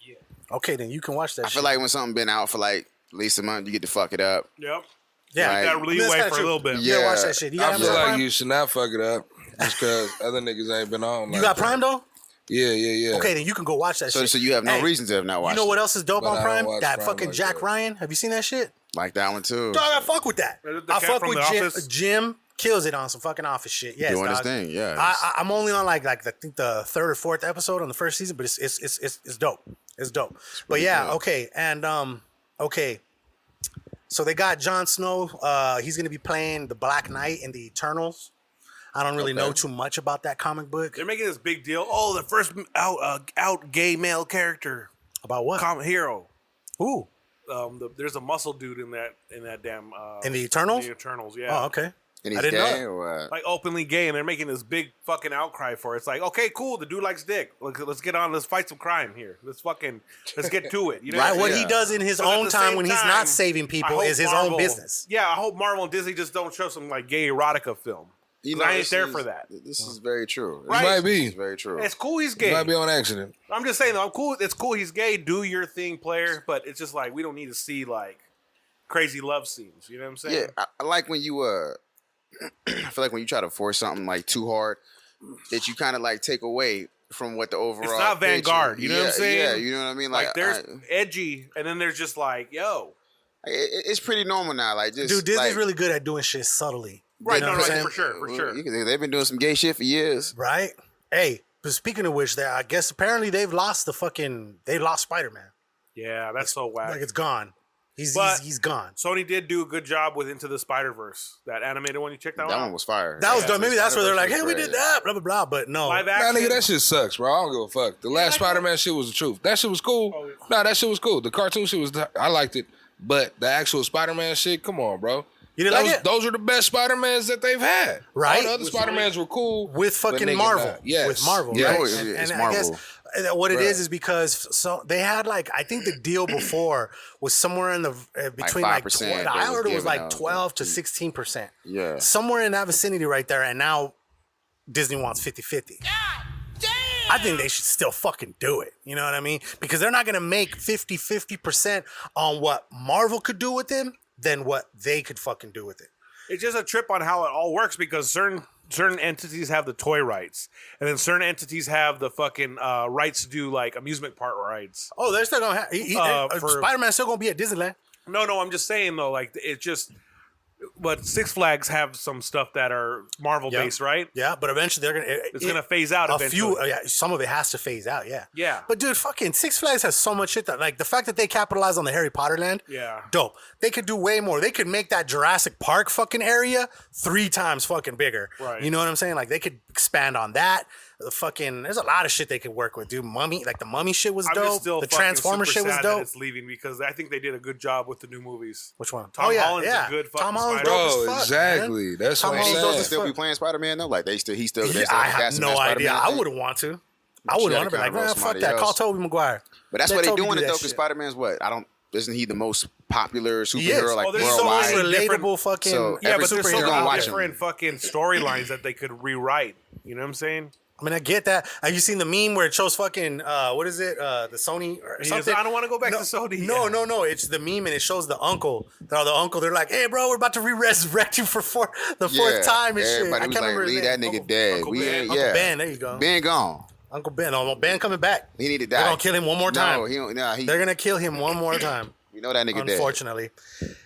Yeah. Okay, then you can watch that. I feel like when something been out for like at least a month, you get to fuck it up. Yep. Yeah, Like- You got leeway kinda for a true. little bit. You gotta watch that shit. You got I feel Amazon like Prime? you should not fuck it up just because other niggas ain't been on. You like got that. Prime though? Yeah. Okay, then you can go watch that So, shit. so you have no Hey, reason to have not watched. You know what else is dope But on I don't Prime? watch That Prime fucking like Jack that. Ryan. Have you seen that shit? Like that one too. Dog, I fuck with that. The I cat fuck from with The Jim. Office? Jim kills it on some fucking Office shit. Yes, Doing his dog. thing. Yeah. I'm only on like I think the 3rd or 4th episode on the first season, but it's dope. It's dope. But yeah, good. okay, and okay. So they got Jon Snow. He's gonna be playing the Black Knight in the Eternals. I don't really know too much about that comic book. They're making this big deal. Oh, the first out gay male character. About what? Comic hero. Who? There's a muscle dude in that damn In the Eternals? The Eternals, yeah. Oh, okay. And he's I didn't know gay that. or what? Like openly gay, and they're making this big fucking outcry for it. It's like, okay, cool, the dude likes dick. Let's get on. Let's fight some crime here. Let's get to it. You know, Right, what Yeah. he does in his But at own the time same when he's time, not saving I people hope is his Marvel- own business. Yeah, I hope Marvel and Disney just don't show some like gay erotica film. You 'Cause I ain't this there is- for that. This is very true. Right. Might be. It's very true. It's cool he's It gay. might be on accident. I'm just saying though, I'm cool. It's cool he's gay. Do your thing, player. But it's just like we don't need to see like crazy love scenes. You know what I'm saying? Yeah, I like when you I feel like when you try to force something like too hard, that you kind of like take away from what the overall. It's not picture- Vanguard. You know what I'm saying? Yeah, you know what I mean. Like there's I- edgy, and then there's just like, yo, It's pretty normal now. Like, just dude, Disney's like, really good at doing shit subtly. Right, You know no, what I'm no, saying? for sure. They've been doing some gay shit for years. Right? Hey, but speaking of which, I guess apparently they lost Spider-Man. Yeah, that's so whack. Like it's gone. He's gone. Sony did do a good job with Into the Spider-Verse. That animated one, you checked that one out? That one was fire. That was done. Maybe that's where they're like, hey, we did that, blah, blah, blah. But no. Live Nah, action. nigga, that shit sucks, bro. I don't give a fuck. The last Spider-Man shit was the truth. That shit was cool. Nah, that shit was cool. The cartoon shit was, I liked it. But the actual Spider-Man shit, come on, bro. You didn't like it? Those are the best Spider-Mans that they've had. Right? All the other Spider-Mans were cool. With fucking Marvel. Yes. With Marvel, Yes. right? It's And I Marvel. guess what it is because they had like, I think the deal before was somewhere in the between like 5% I heard it was giving like out. 12 to 16%. Yeah. Somewhere in that vicinity right there. And now Disney wants 50-50. I think they should still fucking do it. You know what I mean? Because they're not going to make 50% on what Marvel could do with them than what they could fucking do with it. It's just a trip on how it all works because certain entities have the toy rights, and then certain entities have the fucking rights to do like amusement park rides. Oh, they're still going to have... Spider-Man's still going to be at Disneyland. No, I'm just saying though, like it's just... But Six Flags have some stuff that are Marvel based, right? Yeah, but eventually they're gonna. It's gonna phase out. Eventually. Some of it has to phase out. Yeah. Yeah. But dude, fucking Six Flags has so much shit that, like, the fact that they capitalized on the Harry Potter land. Yeah. Dope. They could do way more. They could make that Jurassic Park fucking area 3 times fucking bigger. Right. You know what I'm saying? Like they could expand on that. The fucking there's a lot of shit they could work with, dude. Mummy, like the Mummy shit was I'm just dope. still The fucking Transformer super shit was sad that dope. it's leaving because I think they did a good job with the new movies. Which one? Tom yeah, Holland's yeah. a good fucking Tom Holland's Spider-Man. dope as Bro, fuck, exactly. man. That's Tom what I'm Holland's saying. dope as Still be fuck. playing Spider-Man though? Like they still Yeah, I have no idea. I wouldn't want to. I wouldn't want to be like, man, fuck that. Call Tobey Maguire. But that's Let why they're Tobey doing do it that though, because shit. Spider-Man's what? Isn't he the most popular He is. superhero like there's so worldwide? many Relatable fucking. So Yeah, every but there's so superhero gonna many watch him. different fucking storylines that they could rewrite. You know what I'm saying? I mean, I get that. Have you seen the meme where it shows fucking what is it? The Sony or He something? goes, I don't want to go back to Sony. No. It's the meme and it shows the uncle. They're like, hey, bro, we're about to re-resurrect you for the fourth time and shit. Everybody was like, leave that nigga dead. Uncle We Ben. ain't, Uncle yeah. Ben, there you go. Ben gone. Uncle Ben. Oh, Ben coming back. He need to die. They're gonna kill him one more time. No, he don't. Nah, They're gonna kill him one more time. We know that nigga dead. Unfortunately.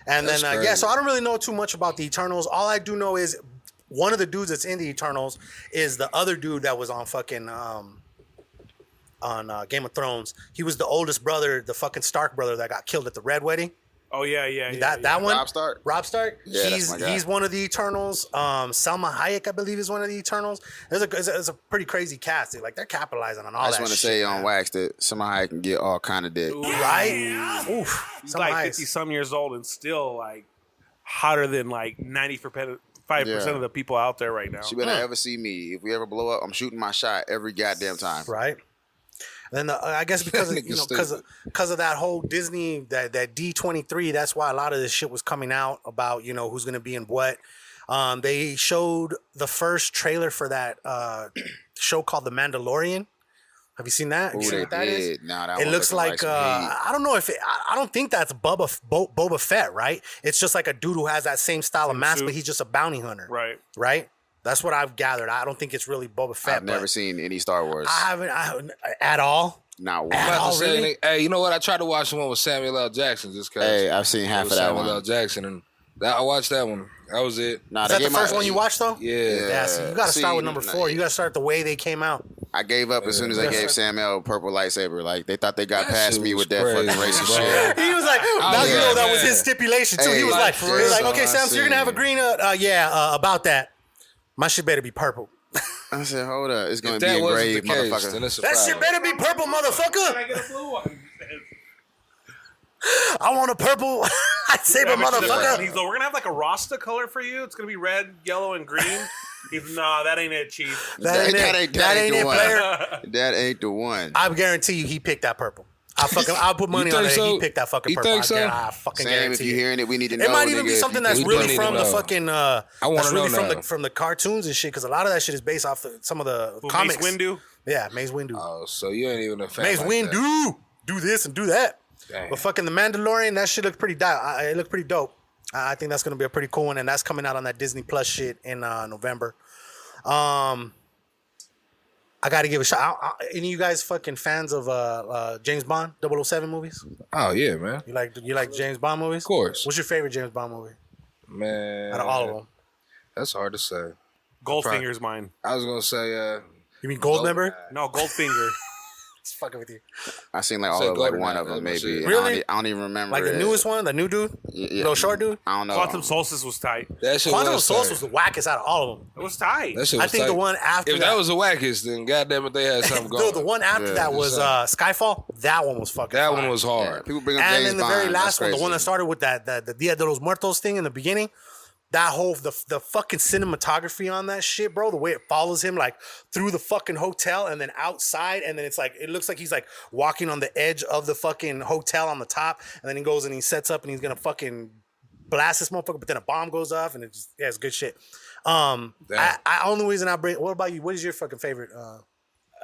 And That's then crazy. so I don't really know too much about the Eternals. All I do know is one of the dudes that's in the Eternals is the other dude that was on fucking on Game of Thrones. He was the oldest brother, the fucking Stark brother that got killed at the Red Wedding. Oh yeah. That one. Rob Stark? Rob Stark. Yeah, that's my guy. He's one of the Eternals. Salma Hayek, I believe, is one of the Eternals. There's a pretty crazy cast. Dude. Like they're capitalizing on all I that. just want to shit, say man. on wax that somebody can get all kind of dick. Right? Oof. He's Some like ice. 50 some years old and still like hotter than like 95% of the people out there right now. She better ever see me. If we ever blow up, I'm shooting my shot every goddamn time. Right. And then I guess because of, Nigga because of that whole Disney that D23, that's why a lot of this shit was coming out about who's going to be in what. They showed the first trailer for that show called The Mandalorian. Have you seen that? Have you Ooh, seen they what that is? did. Nah, that It one looks looking like some heat. I don't know if I don't think that's Boba Fett, right? It's just like a dude who has that same style of mask, but he's just a bounty hunter, Right. Right? That's what I've gathered. I don't think it's really Boba Fett. I've never seen any Star Wars. I haven't at all. Not one. I'm about to say, really? hey, you know what? I tried to watch the one with Samuel L. Jackson just because. Hey, I've seen half of that Samuel one. L. Jackson, and I watched that one. That was it. Nah, Is they that the gave first my- one you watched though? Yeah. Yeah, so you got to See, start with number 4. You got to start the way they came out. I gave up as soon as they gave Samuel a purple lightsaber. Like they thought they got That past shit me was with that crazy, fucking racist bro. shit. He was like, now you yeah, know that was man. his stipulation too. Hey, He was like, for real, okay, son, Sam, so you're gonna have a green. About that. My shit better be purple. I said, hold up, it's gonna If be that wasn't engraved, the case, motherfucker. then it's a That shit problem. better be purple, motherfucker. Can I get a blue one? I want a purple lightsaber, motherfucker. He's like, we're gonna have like a Rasta color for you. It's gonna be red, yellow, and green. Nah, that ain't it, Chief. That ain't it, the one. player. That ain't the one. I guarantee you, he picked that purple. I'll put money on think it. so? He picked that fucking You purple. think so? I fucking Sam, if guarantee you're it. hearing it, we need to know. It might even nigga, be if something you- that's we really need to from the know. fucking. I wanna That's really know now. from the cartoons and shit. Because a lot of that shit is based off some of the Who, comics. Mace Windu? Yeah, Mace Windu. Oh, so you ain't even a fan. Mace like Windu, that. do this and do that. Damn. But fucking the Mandalorian, that shit looked pretty dope. It looked pretty dope. I think that's gonna be a pretty cool one, and that's coming out on that Disney Plus shit in November. I got to give a shot. Any of you guys fucking fans of James Bond 007 movies? Oh yeah, man. You like James Bond movies? Of course. What's your favorite James Bond movie? Man, Out of all of them, that's hard to say. Goldfinger's mine. I was gonna say. You mean Goldmember? No, Goldfinger. It's fucking with you. I seen like all of like one of them maybe. Really? I don't even remember. Like the newest one, the new dude, little short dude. I don't know. Quantum Solace was tight. That shit Quantum was Solace tight. was the wackest out of all of them. It was tight. That shit I was think tight. the one after If that was the wackest, then goddamn it, they had something going. No, the one after that was Skyfall. That one was fucking. That fire. one was hard. People bring up And James then the Bond. very last That's one, the crazy. one that started with the Dia de los Muertos thing in the beginning, that whole the fucking cinematography on that shit, bro. The way it follows him like through the fucking hotel and then outside, and then it's like it looks like he's like walking on the edge of the fucking hotel on the top, and then he goes and he sets up and he's gonna fucking blast this motherfucker, but then a bomb goes off and it's good shit. I only reason I bring. What about you? What is your fucking favorite?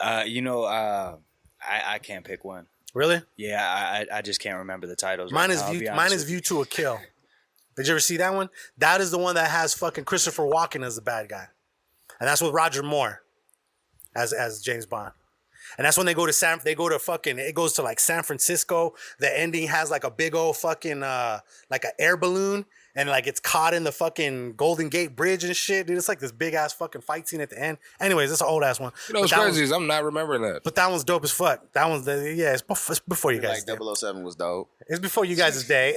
I can't pick one. Really? Yeah, I just can't remember the titles. Mine right is now, I'll View. be Mine honest is with View to a Kill. Did you ever see that one? That is the one that has fucking Christopher Walken as the bad guy, and that's with Roger Moore as James Bond. And that's when they go to fucking. It goes to like San Francisco. The ending has like a big old fucking like an air balloon, and like it's caught in the fucking Golden Gate Bridge and shit. Dude, it's like this big ass fucking fight scene at the end. Anyways, it's an old ass one. You know what's crazy is I'm not remembering that. But that one's dope as fuck. That one's it's before you guys. Like 007 was dope. It's before you guys' day.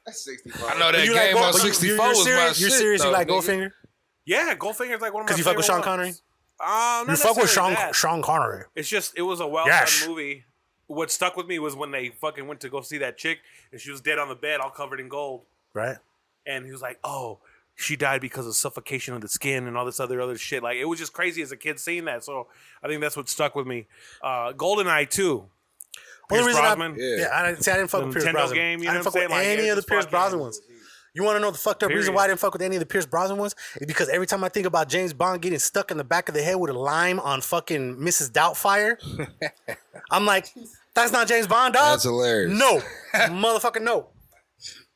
That's 65. I know that You game like on Gold- 64 you're was my serious? shit. You're serious? You though, like nigga. Goldfinger? Yeah, Goldfinger's like one of my Because you fuck with Sean favorite Connery? ones. Not You fuck with necessarily that. Sean Connery. It's just it was a well Yes. done movie. What stuck with me was when they fucking went to go see that chick and she was dead on the bed, all covered in gold. Right? And he was like, "Oh, she died because of suffocation of the skin and all this other shit." Like it was just crazy as a kid seeing that. So I think that's what stuck with me. GoldenEye too. Only Pierce reason Brosnan. I didn't fuck The with Pierce Nintendo Brosnan. game, you I know didn't what fuck I'm with saying? Like, any it of the just Pierce fucking- Brosnan ones. You want to know the fucked up reason Period. why I didn't fuck with any of the Pierce Brosnan ones? Is because every time I think about James Bond getting stuck in the back of the head with a lime on fucking Mrs. Doubtfire, I'm like, that's not James Bond, dog. That's hilarious. No, motherfucker, no.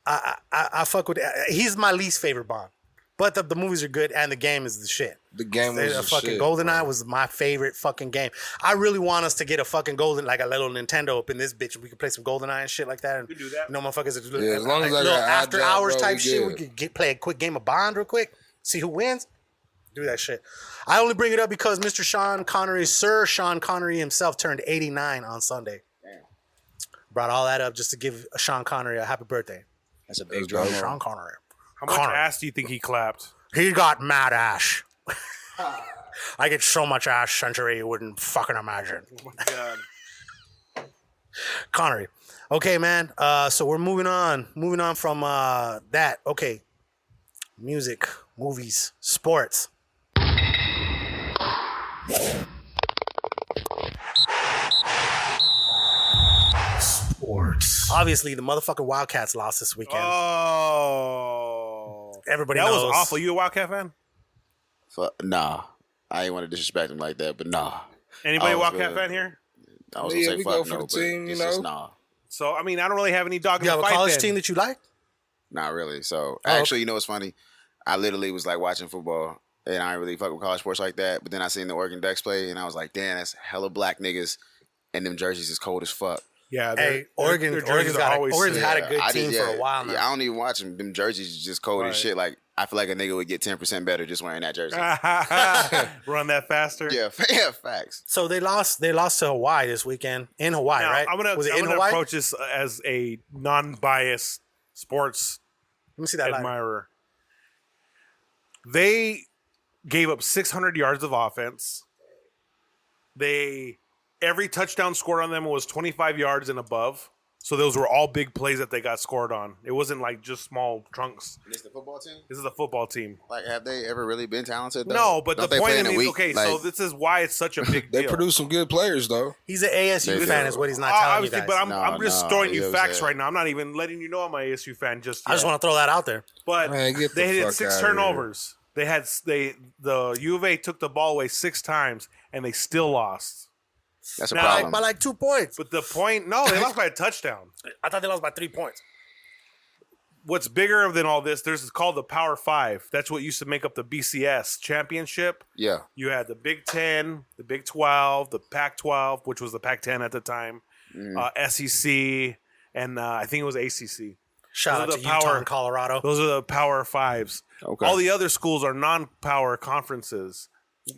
I fuck with. He's my least favorite Bond, but the movies are good and the game is the shit. The game was the fucking shit, GoldenEye was my favorite fucking game. I really want us to get a fucking like a little Nintendo up in this bitch. We could play some GoldenEye and shit like that. And, We could do that. You know, motherfuckers. Yeah, as long as I little got after iJob, hours bro, type we shit. good. We could play a quick game of Bond real quick. See who wins. Do that shit. I only bring it up because Mr. Sean Connery, Sir Sean Connery himself, turned 89 on Sunday. Damn. Brought all that up just to give Sean Connery a happy birthday. That's a big drum roll. Sean Connery. How much Connery. ass do you think he clapped? He got mad ass. I get so much ass, Century, you wouldn't fucking imagine. Oh my god. Connery. Okay, man. So we're moving on. Moving on from that. Okay. Music, movies, sports. Sports. Obviously, the motherfucking Wildcats lost this weekend. Oh. Everybody That knows. was awful. You a Wildcat fan? Nah. I ain't want to disrespect him like that, but nah. Anybody I a was Wildcat good. fan here? I was Yeah, gonna we say go fuck for no, the but team, you it's just know? nah. So I mean, I don't really have any dog in You the have a fight. college then. team that you like? Not really. So Oh, actually, you know what's funny? I literally was like watching football, and I didn't really fuck with college sports like that. But then I seen the Oregon Ducks play, and I was like, damn, that's hella black niggas, and them jerseys is cold as fuck. Yeah, Hey, Oregon's jerseys are had always Oregon's sick. had a good I team just- for a while now. Yeah, I don't even watch them. Them jerseys is just cold as Right. shit. Like I feel like a nigga would get 10% better just wearing that jersey. Run that faster. yeah, facts. So they lost to Hawaii this weekend in Hawaii, Now, right? I'm gonna Was it in gonna Hawaii? approach this as a non-biased sports Let me see that live. admirer. They gave up 600 yards of offense. Every touchdown scored on them was 25 yards and above. So those were all big plays that they got scored on. It wasn't like just small chunks. This the football team? This is a football team. Like, have they ever really been talented? Though? No, but Don't the they play point in I a mean, week? okay, Like, so this is why it's such a big They deal. produce some good players though. He's an ASU They fan, do. is what he's not telling you Obviously, guys. but I'm No, just no, throwing you he was facts a- right now. I'm not even letting you know I'm an ASU fan just yet. I just want to throw that out there. But Man, get the they had fuck 6 outta turnovers. The U of A took the ball away 6 times and they still lost. That's a Now, problem. By like 2 points. But the point, no, they lost by a touchdown. I thought they lost by 3 points. what's bigger than all this, there's called the Power Five. That's what used to make up the BCS championship. Yeah. You had the Big 10, the Big 12, the Pac-12, which was the Pac-10 at the time, SEC, and I think it was ACC. Shout out to Utah and Colorado. Those are the Power Fives. Okay. All the other schools are non-power conferences,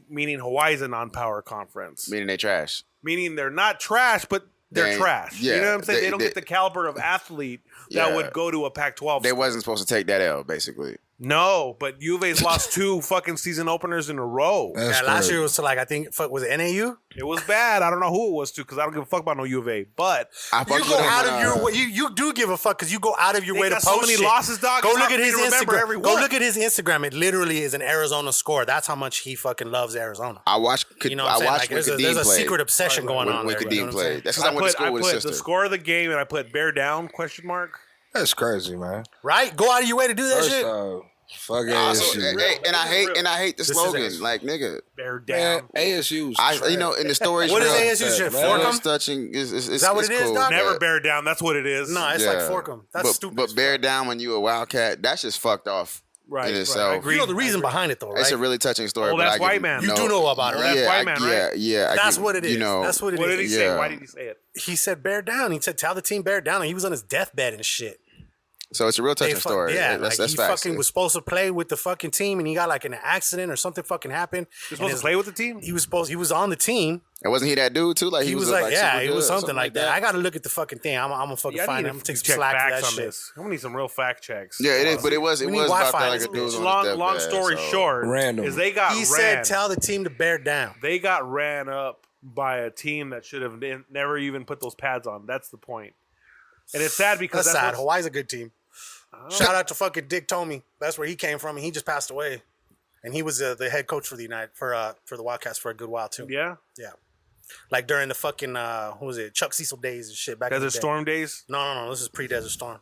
meaning Hawaii's a non-power conference. Meaning they trash. Meaning they're not trash, but they're trash. Yeah, you know what I'm saying? They don't get the caliber of athlete that would go to a Pac-12. They wasn't supposed to take that L, basically. No, but UVA's lost 2 fucking season openers in a row. Last year was to like, I think, was it NAU? It was bad. I don't know who it was to because I don't give a fuck about no UVA. But you go out of your way. You do give a fuck because you go out of your way to post so many shit. losses, dog. Go It's look hard at for his me to remember every Instagram. Go one. look at his Instagram. It literally is an Arizona score. That's how much he fucking loves Arizona. I watched. You know what I'm saying? Like, there's a play. secret obsession going on there. Wicked You Dean know what I'm saying? played. That's because I went to school with his I sister. put the score of the game and I put bear down ? That's crazy, man. Right? Go out of your way to do that First shit. off, fuck Also, ASU. and I hate the slogan. Like, nigga. Bear Man, down. ASU's You know, in the stories. What is ASU shit? Forkum? Touching is that what it is, cool, dog? Never but- bear down. That's what it is. No, it's like Forkum. That's stupid. But bear down when you a Wildcat, that's just fucked off. Right, in right. itself. I agree. You know the reason behind it, though, right? It's a really touching story. Oh, but that's I White give- Man. You do know about it, right? That's White Man, right? Yeah. That's what it is. You know, That's what it is. What did he say? Yeah. Why did he say it? He said bear down. He said tell the team bear down, and he was on his deathbed and shit. So it's a real touching They story. Yeah, that's like he facts. fucking was supposed to play with the fucking team, and he got like in an accident or something fucking happened. You're supposed to play with the team? He was on the team. And wasn't he that dude too? Like He was super like, yeah, it good was or something like that. I got to look at the fucking thing. I'm gonna fucking Yeah, I find need it. I'm to gonna take some check slack for facts that on shit. this. I'm gonna need some real fact checks. Yeah, it is, but it was We need about Wi-Fi that in like this a dude was bitch. on his Long deathbed, story so- short, Random. is they got He ran. said tell the team to bear down. They got ran up by a team that should have never even put those pads on. That's the point. And it's sad because That's sad. what's- Hawaii's a good team. Shout out to fucking Dick Tomey. That's where he came from, and he just passed away. And he was the head coach for the for the Wildcats for a good while too. Yeah. Yeah. Like during the fucking what was it, Chuck Cecil days and shit back in the Desert day. Storm days. No. This is pre-Desert Storm.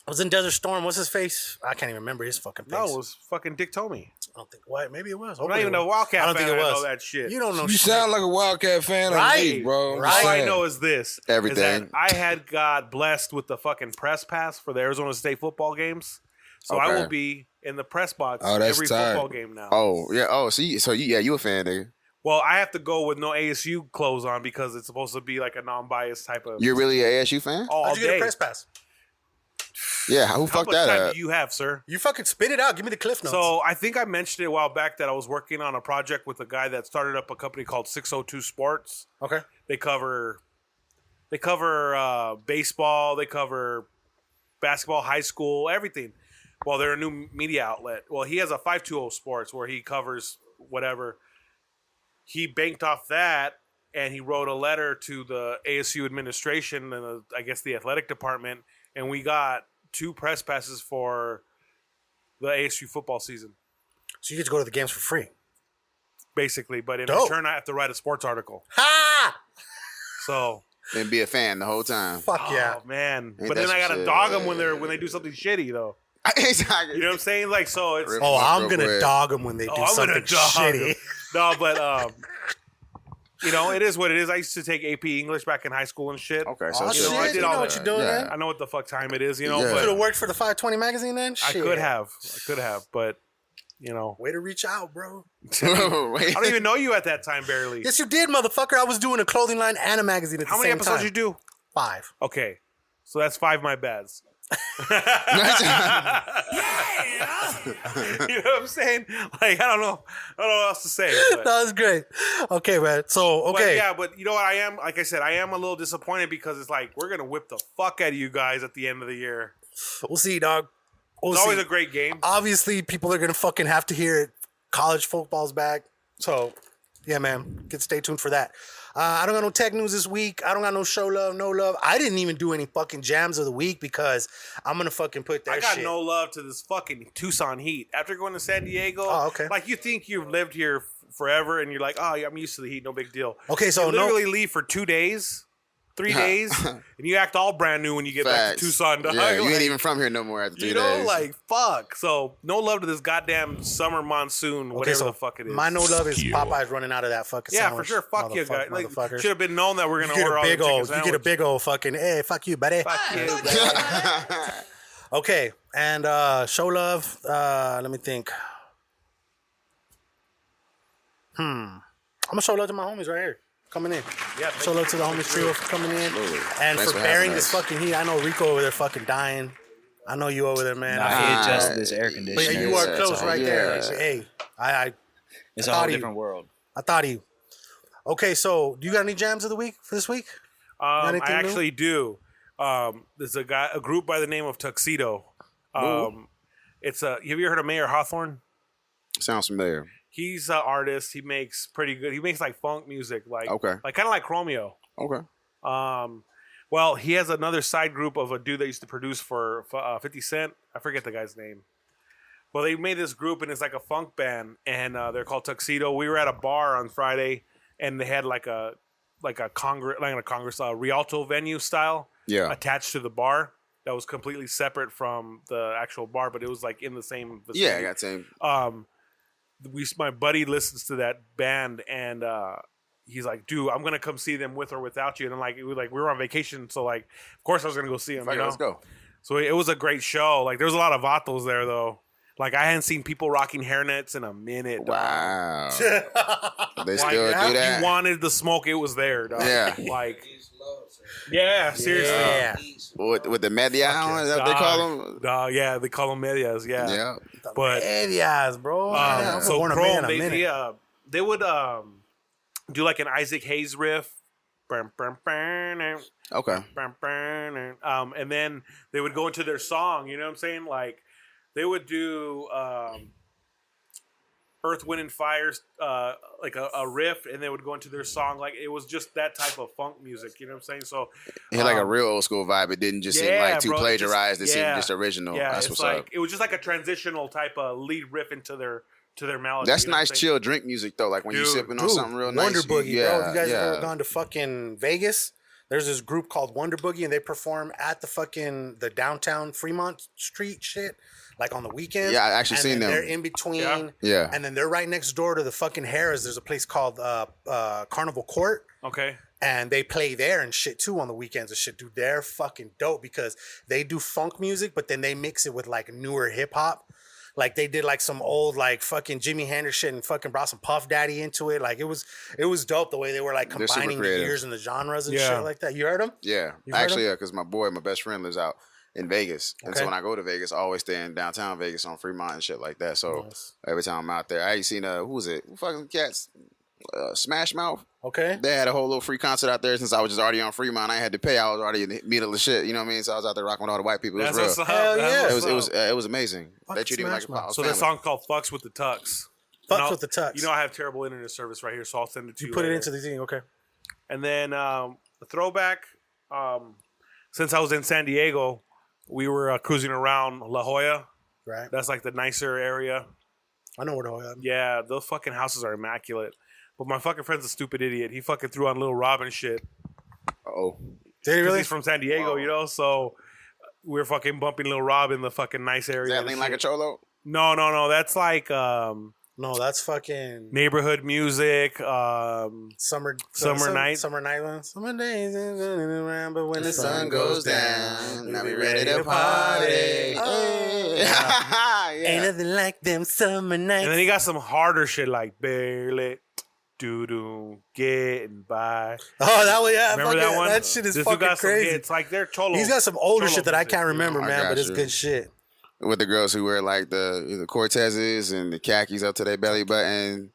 I was in Desert Storm. What's his face? I can't even remember his fucking face. No, it was fucking Dick Tomey. I don't think. What? Maybe it was. I'm not even a Wildcat I don't fan. think it I was. know that shit. You don't know. You shit. sound like a Wildcat fan, Right, on me, bro. I'm All just I saying. know is this: Everything. is that I had got blessed with the fucking press pass for the Arizona State football games, so I Okay. will be in the press box Oh, that's every tight. football game now. Oh yeah. Oh, so you a fan, nigga? Well, I have to go with no ASU clothes on because it's supposed to be like a non-biased type of. You're really a ASU fan? all How'd you get day. a press pass? Yeah. Who How fucked much that time up? do you have, sir? You fucking spit it out. Give me the cliff notes. So I think I mentioned it a while back that I was working on a project with a guy that started up a company called 602 Sports. okay. They cover baseball, they cover basketball, high school, everything. Well, they're a new media outlet. Well, he has a 520 Sports where he covers whatever. He banked off that and he wrote a letter to the ASU administration and I guess the athletic department, and we got 2 press passes for the ASU football season, So you get to go to the games for free. basically. But in Dope. return, I have to write a sports article. Ha! So, And be a fan the whole time. Fuck yeah. oh man! Ain't But that then I some gotta shit? dog them when they do something shitty though. Exactly. You know what I'm saying? Like, so it's. Rip Oh, them up I'm real gonna quick. dog them when they do I'm something gonna dog shitty. 'em. No, but you know, it is what it is. I used to take AP English back in high school and shit. Okay, so Oh, it's you know, shit. I just- did You all know that. what you're doing, Yeah. man? I know what the fuck time it is. You know, Yeah. Could have but worked for the 520 magazine then? I Shit. could have, but you know, Way to reach out, bro. Wait. I don't even know you at that time, barely. Yes, you did, motherfucker. I was doing a clothing line and a magazine at How the many same episodes time. you do? 5. Okay, so that's 5 my bads. You know what I'm saying? Like, I don't know what else to say. But. That was great. Okay, man. So, But okay. yeah, but you know what? I am, like I said, I am a little disappointed because it's like we're gonna whip the fuck out of you guys at the end of the year. We'll see, dog. We'll It's always see. a great game. Obviously, people are going to fucking have to hear it. College football's back. So, yeah, man. Stay tuned for that. I don't got no tech news this week. I don't got no show love, no love. I didn't even do any fucking jams of the week because I'm going to fucking put that I got shit. no love to this fucking Tucson heat. After going to San Diego, Oh, okay. like you think you've lived here forever and you're like, oh, yeah, I'm used to the heat, no big deal. Okay, so you no- literally leave for 2 days, 3 days, and you act all brand new when you get back to Facts. Tucson. Dog. Yeah, you Like, ain't even from here no more after 3 you days. know, like, fuck. So, no love to this goddamn summer monsoon, whatever so the fuck it is. My no love is Popeye's running out of that fucking Yeah, sandwich. for sure. Fuck you, guys. Like, Motherfuckers. should have been known that we're You gonna get order a all the big chicken old, you get a sandwich. big old fucking, hey, fuck you, buddy. Fuck you, Okay, and show love. Let me think. I'm gonna show love to my homies right here coming in. Yeah, show love to the homies trio for coming in and Thanks for for bearing having this us. fucking heat. I know Rico over there fucking dying. I know you over there, man. Nah, he adjusted this air conditioner. But yeah, you are Yeah, close it's all- right there. yeah. Hey, I It's I a whole thought of you. different world. I thought of you. Okay, so do you got any jams of the week for this week? I anything new? actually do. There's a group by the name of Tuxedo. It's a. Have you heard of Mayor Hawthorne? Sounds familiar. He's an artist. He makes pretty good. He makes like funk music, like Okay. like kind of like Chromeo. Okay. Well, he has another side group of a dude that used to produce for 50 Cent. I forget the guy's name. Well, they made this group and it's like a funk band, and they're called Tuxedo. We were at a bar on Friday, and they had like a Congress Rialto venue style attached to the bar that was completely separate from the actual bar, but it was like in the same vicinity. Yeah, I got same. My buddy listens to that band, and he's like, "Dude, I'm gonna come see them with or without you." And I'm like, we were on vacation, so like, of course I was gonna go see them. Fuck it, let's go. So it was a great show. Like, there was a lot of vatos there, though. Like, I hadn't seen people rocking hairnets in a minute. Wow. They Like, still do if that? you wanted the smoke, it was there, dog. Yeah. Like, yeah, seriously. Yeah. With the media on, is that what they call them? Yeah, they call them medias. Yeah. Yeah. But Medias, bro. Yeah, so worn a Chrome, man a minute. they would do like an Isaac Hayes riff. Okay. And then they would go into their song. You know what I'm saying? Like, they would do Earth, Wind, and Fire's like a riff, and they would go into their song. Like, it was just that type of funk music. You know what I'm saying? So It had like a real old school vibe. It didn't just seem like too bro, plagiarized. It seemed just original. Yeah, That's it's what's like up. it was just like a transitional type of lead riff into their melody. That's you know what nice, I'm saying? chill drink music though. Like when you're sipping on something real Wonder nice. Boogie, yeah, bro. If you guys yeah. ever gone to fucking Vegas, there's this group called Wonder Boogie, and they perform at the downtown Fremont Street shit, like on the weekends. Yeah, I actually and seen then them. They're in between. Yeah. And then they're right next door to the fucking Harrah's. There's a place called Carnival Court. Okay. And they play there and shit too on the weekends and shit, dude. They're fucking dope because they do funk music, but then they mix it with like newer hip hop. Like they did like some old like fucking Jimi Hendrix shit and fucking brought some Puff Daddy into it. Like it was dope the way they were like They're super combining the creative. years and the genres and Yeah. shit like that. You heard them? Yeah, You heard actually, him? yeah, because my best friend lives out in Vegas, and so Okay. when I go to Vegas, I always stay in downtown Vegas on Fremont and shit like that. So every time I'm out there, I ain't seen who was it? Who fucking cats? Smash Mouth. Okay. They had a whole little free concert out there since I was just already on Fremont. I ain't had to pay. I was already in the middle of shit. You know what I mean? So I was out there rocking with all the white people. It was That's real. what's up. Hell yeah. It was amazing. They treated me like a family. So the song's called "Fucks with the Tux." Fucks And with the Tux. You know I have terrible internet service right here, so I'll send it to you. You put it later. into the thing, okay. And then the throwback. Since I was in San Diego, we were cruising around La Jolla. Right. That's like the nicer area. I know where the hell I am. Yeah, those fucking houses are immaculate. But my fucking friend's a stupid idiot. He fucking threw on Little Robin shit. Oh. Did he really? He's from San Diego, you know, so we're fucking bumping Little Rob in the fucking nice area. Is that and lean like a shit. cholo? No. That's like no, that's fucking neighborhood music. Summer night. Summer night one. Summer days is running around, but when the sun goes down, now we ready to party. Yeah. Ain't nothing like them summer nights. And then he got some harder shit like barely doo getting by. Oh, that one, yeah. Remember fucking, that one? That shit is This dude fucking got some crazy. hits. Like they're cholo. He's got some older cholo shit that I music. can't remember, I man, got but it's you. good shit. With the girls who wear like the Cortezes and the khakis up to their belly button.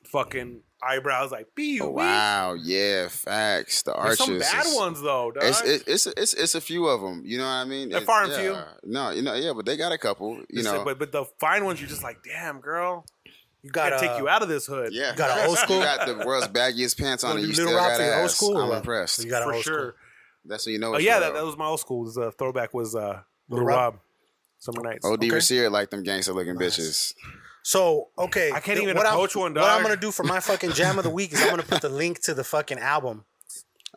Fucking eyebrows like Oh, wow, yeah, facts. The There's arches. some bad is- ones though, dog. It's a few of them. You know what I mean? They're far and few. No, yeah, but they got a couple. You know, but the fine ones, you're just like, damn, girl, you gotta take you out of this hood. Yeah, You got an old school? You got the world's baggiest pants on, Wanna and you do still Little Rock got for your old ass. school or I'm what? impressed. You got an for old sure. school. That's when you know. Oh It's yeah, real. that was my old school. The throwback was Little Rob? Rob, Summer Nights. OD Rasier like them gangster looking bitches. So, okay. I can't even what approach I'm, one, What dog. I'm going to do for my fucking jam of the week is I'm going to put the link to the fucking album.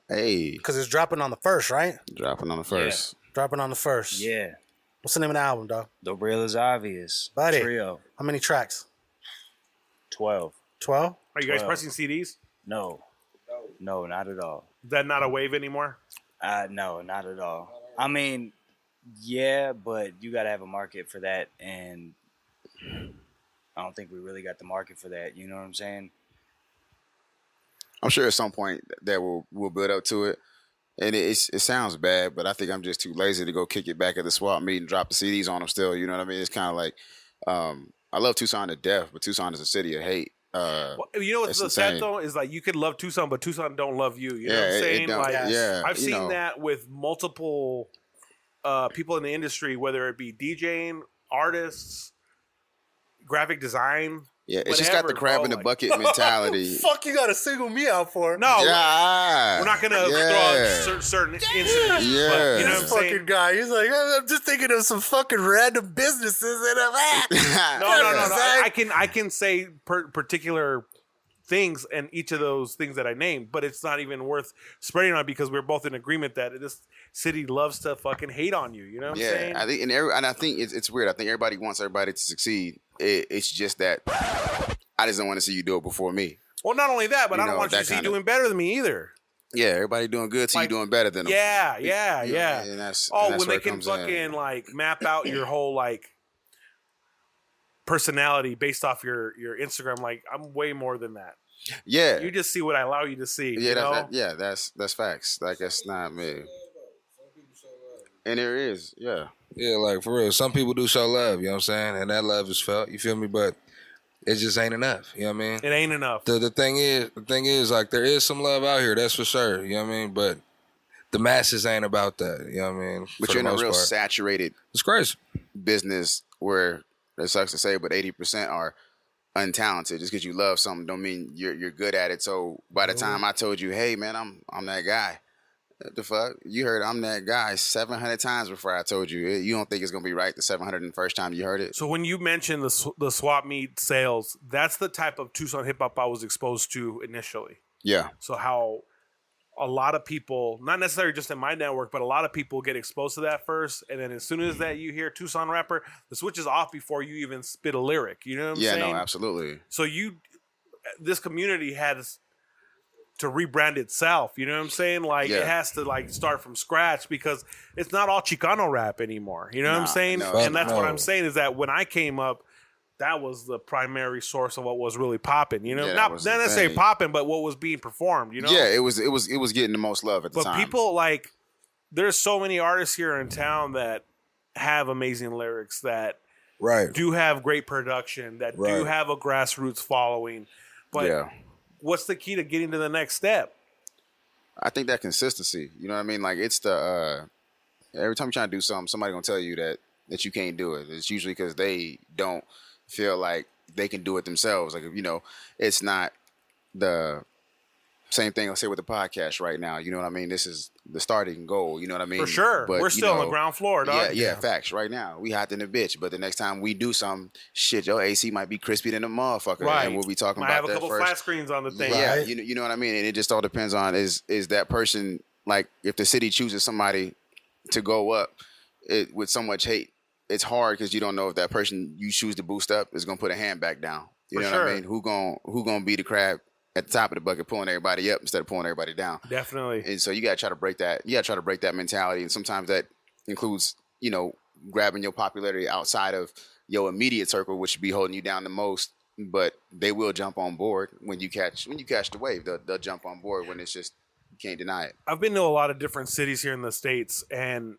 Hey, Because it's dropping on the 1st, right? dropping on the first. Dropping on the 1st. Yeah. What's the name of the album, dog? The real is obvious. Buddy. Trio. How many tracks? 12. 12? Are you guys 12. pressing CDs? No. No, not at all. Is that not a wave anymore? No, not at all. I mean, Yeah, but you got to have a market for that, and I don't think we really got the market for that. You know what I'm saying? I'm sure at some point that we'll build up to it. And it sounds bad, but I think I'm just too lazy to go kick it back at the swap meet and drop the CDs on them still. You know what I mean? It's kind of like, I love Tucson to death, but Tucson is a city of hate. Well, you know what's the sad though is like you could love Tucson, but Tucson don't love you. You know what I'm saying? I've seen that with multiple people in the industry, whether it be DJing, artists, graphic design. Yeah, it's just got the crab in the bucket mentality. Fuck, you gotta single me out for? No, we're not gonna throw out certain incidents. Yeah, but, you know this fucking guy. He's like, I'm just thinking of some fucking random businesses and I'm No. I can say particular things and each of those things that I named, but it's not even worth spreading on because we're both in agreement that this city loves to fucking hate on you. You know what I'm saying? I think, and I think it's weird. I think everybody wants everybody to succeed. It's just that I just don't want to see you do it before me. Well, not only that, but I don't want you to see you doing better than me either. Yeah, everybody doing good, so you doing better than them. Yeah. And that's when they can fucking like map out your whole like personality based off your Instagram. Like I'm way more than that. Yeah, you just see what I allow you to see. Yeah, you know? That's facts. Like that's not me. And there is, yeah. Yeah, like for real. Some people do show love, you know what I'm saying? And that love is felt, you feel me? But it just ain't enough, you know what I mean? It ain't enough. The thing is, like there is some love out here, that's for sure, you know what I mean? But the masses ain't about that, you know what I mean? But you're in a real saturated it's crazy business where it sucks to say, but 80% are untalented. Just because you love something don't mean you're good at it. So by the time I told you, hey man, I'm that guy. What the fuck? You heard I'm that guy 700 times before I told you. You don't think it's going to be right the 701st time you heard it? So when you mentioned the swap meet sales, that's the type of Tucson hip-hop I was exposed to initially. Yeah. So how a lot of people, not necessarily just in my network, but a lot of people get exposed to that first. And then as soon as that you hear Tucson rapper, the switch is off before you even spit a lyric. You know what I'm saying? Yeah, no, absolutely. So this community has to rebrand itself, you know what I'm saying? Like it has to like start from scratch because it's not all Chicano rap anymore. You know what I'm saying? And that's what I'm saying is that when I came up, that was the primary source of what was really popping. You know, not necessarily popping, but what was being performed. You know? Yeah, it was getting the most love at the time. But people like, there's so many artists here in town that have amazing lyrics that do have great production that do have a grassroots following, but. What's the key to getting to the next step? I think that consistency. You know what I mean? Like it's the every time you're trying to do something, somebody's gonna tell you that you can't do it. It's usually because they don't feel like they can do it themselves. Like it's not the same thing I'll say with the podcast right now. You know what I mean? This is the starting goal. You know what I mean? For sure. But, we're still on the ground floor, dog. Yeah, facts. Right now, we hot in the bitch. But the next time we do some shit, your AC might be crispy than a motherfucker. Right. And we'll be talking might about have that a couple first. flat screens on the thing. Yeah, right? you know what I mean? And it just all depends on is that person, like if the city chooses somebody to go up with so much hate, it's hard because you don't know if that person you choose to boost up is going to put a hand back down. You know what I mean? Who gonna be the crab at the top of the bucket, pulling everybody up instead of pulling everybody down. Definitely. And so you gotta try to break that. You gotta try to break that mentality. And sometimes that includes, grabbing your popularity outside of your immediate circle, which should be holding you down the most. But they will jump on board when you catch the wave. They'll jump on board when it's just you can't deny it. I've been to a lot of different cities here in the States, and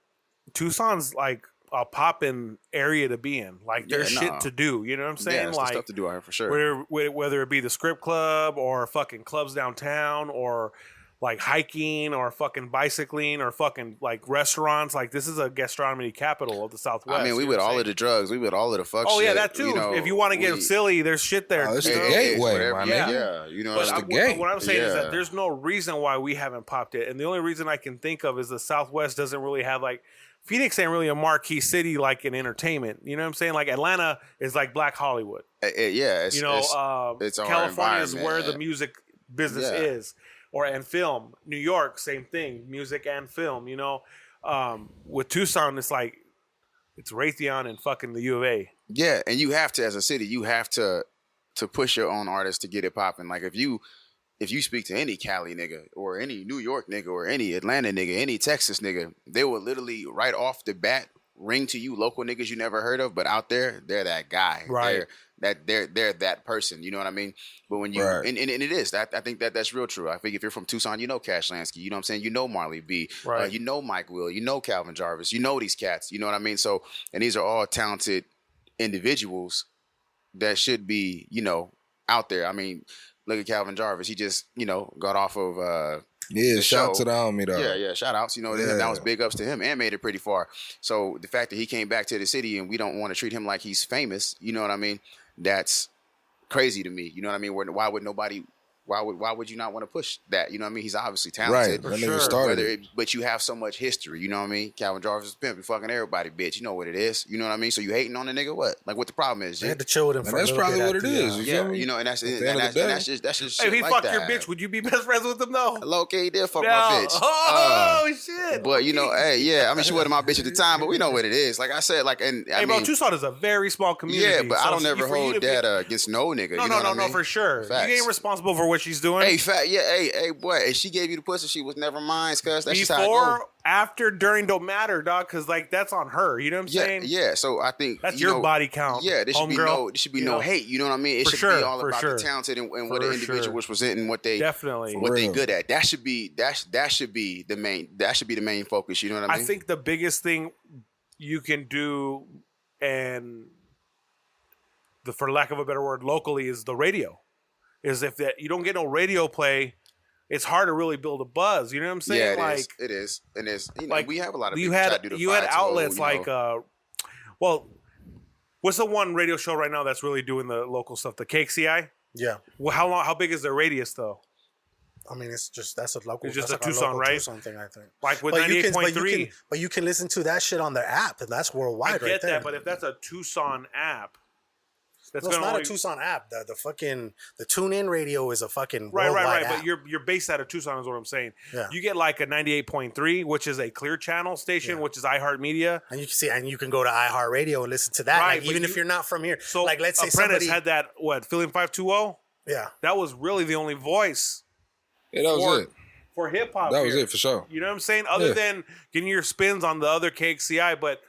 Tucson's like a poppin' area to be in. Like there's shit to do. You know what I'm saying? Yeah, there's like stuff to do out here for sure. Whether it be the Script Club or fucking clubs downtown or like hiking or fucking bicycling or fucking like restaurants. Like this is a gastronomy capital of the Southwest. I mean, we with all of the drugs, we with all of the fuck shit. Oh yeah, that too. If you want to get silly, there's shit there. It's the gateway, my nigga. Yeah, it's the gate. What I'm saying is that there's no reason why we haven't popped it, and the only reason I can think of is the Southwest doesn't really have like. Phoenix ain't really a marquee city like in entertainment. You know what I'm saying? Like Atlanta is like Black Hollywood. It's California is where the music business is, and film. New York, same thing, music and film. With Tucson, it's like it's Raytheon and fucking the U of A. Yeah, and you have to, as a city, you have to push your own artists to get it popping. Like if you if you speak to any Cali nigga or any New York nigga or any Atlanta nigga, any Texas nigga, they will literally right off the bat ring to you local niggas you never heard of, but out there, they're that guy. Right. They're that person. You know what I mean? But when you and it is that I think that's real true. I think if you're from Tucson, you know Cash Lansky. You know what I'm saying? You know Marley B. Right. You know Mike Will. You know Calvin Jarvis. You know these cats. You know what I mean? So and these are all talented individuals that should be, you know, out there. I mean, look at Calvin Jarvis. He just, you know, got off of the shout show. to the homie though. Yeah, shout outs. You know, that was big ups to him and made it pretty far. So the fact that he came back to the city and we don't want to treat him like he's famous, you know what I mean? That's crazy to me. You know what I mean? Why would you not want to push that? You know what I mean? He's obviously talented. Right. That nigga started. But you have so much history. You know what I mean? Calvin Jarvis is pimp. You fucking everybody, bitch. You know what it is. You know what I mean? So you hating on the nigga? What? Like what the problem is? They had to chill with him. And that's probably what it is. Yeah, you know, and that's just Hey, shit if he like fucked that. your bitch, would you be best friends with him though? Low key, he did fuck my bitch. Oh shit! But you know, hey, yeah. I mean, she wasn't my bitch at the time, but we know what it is. Like I said, like, and I bro, mean, Tucson is a very small community. yeah, but I don't so ever for you hold to that against no nigga. No, you know what I no, mean? for sure. Facts. You ain't responsible for what she's doing. Hey, hey, boy, if she gave you the pussy, she was never mine, cuz that's just how it Before, go. after, during don't matter, dog, because like that's on her. You know what I'm saying? Yeah. So I think that's you your know, body count. Yeah, there should be no hate. You know what I mean? It should be all about the talented and what the individual was presenting, what they good at. That should be the main focus. You know what I mean? I think the biggest thing you can do, and for lack of a better word, locally, is the radio. Is if that you don't get no radio play, it's hard to really build a buzz. You know what I'm saying? Yeah, like it is. And it's you know, like we have a lot of you people had try to do the you had 520, outlets you like know. well, what's the one radio show right now that's really doing the local stuff? The kAZual? Yeah. Well, how big is their radius though? I mean, that's a local. It's just that's a Tucson, local right? Tucson thing, I think. Like with 98.3. But you can listen to that shit on their app, and that's worldwide. I get right there. that, but if that's a Tucson app, that's no, it's not only... a Tucson app. The fucking TuneIn radio is a fucking right. app. But you're based out of Tucson, is what I'm saying. Yeah. You get like a 98.3, which is a clear channel station, which is iHeartMedia, and you can see, and you can go to iHeartRadio and listen to that, right, like, even if you're not from here. So, like, let's say Apprentice somebody had that Feeling 520. Yeah, that was really the only voice. Yeah, that was it for hip hop. That was it for sure. You know what I'm saying? Other than getting your spins on the other kAZual, but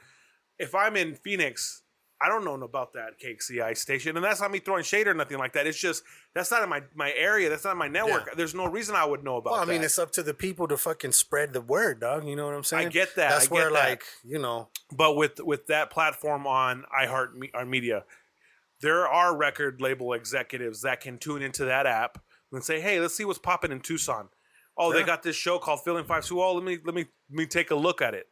if I'm in Phoenix, I don't know about that kAZual station, and that's not me throwing shade or nothing like that. It's just that's not in my area. That's not in my network. Yeah. There's no reason I would know about. Well, I mean, that. it's up to the people to fucking spread the word, dog. You know what I'm saying? I get that. That's where, like, you know. But with that platform on iHeartMedia, there are record label executives that can tune into that app and say, "Hey, let's see what's popping in Tucson." Oh, they got this show called Feeling 520. Oh, let me take a look at it.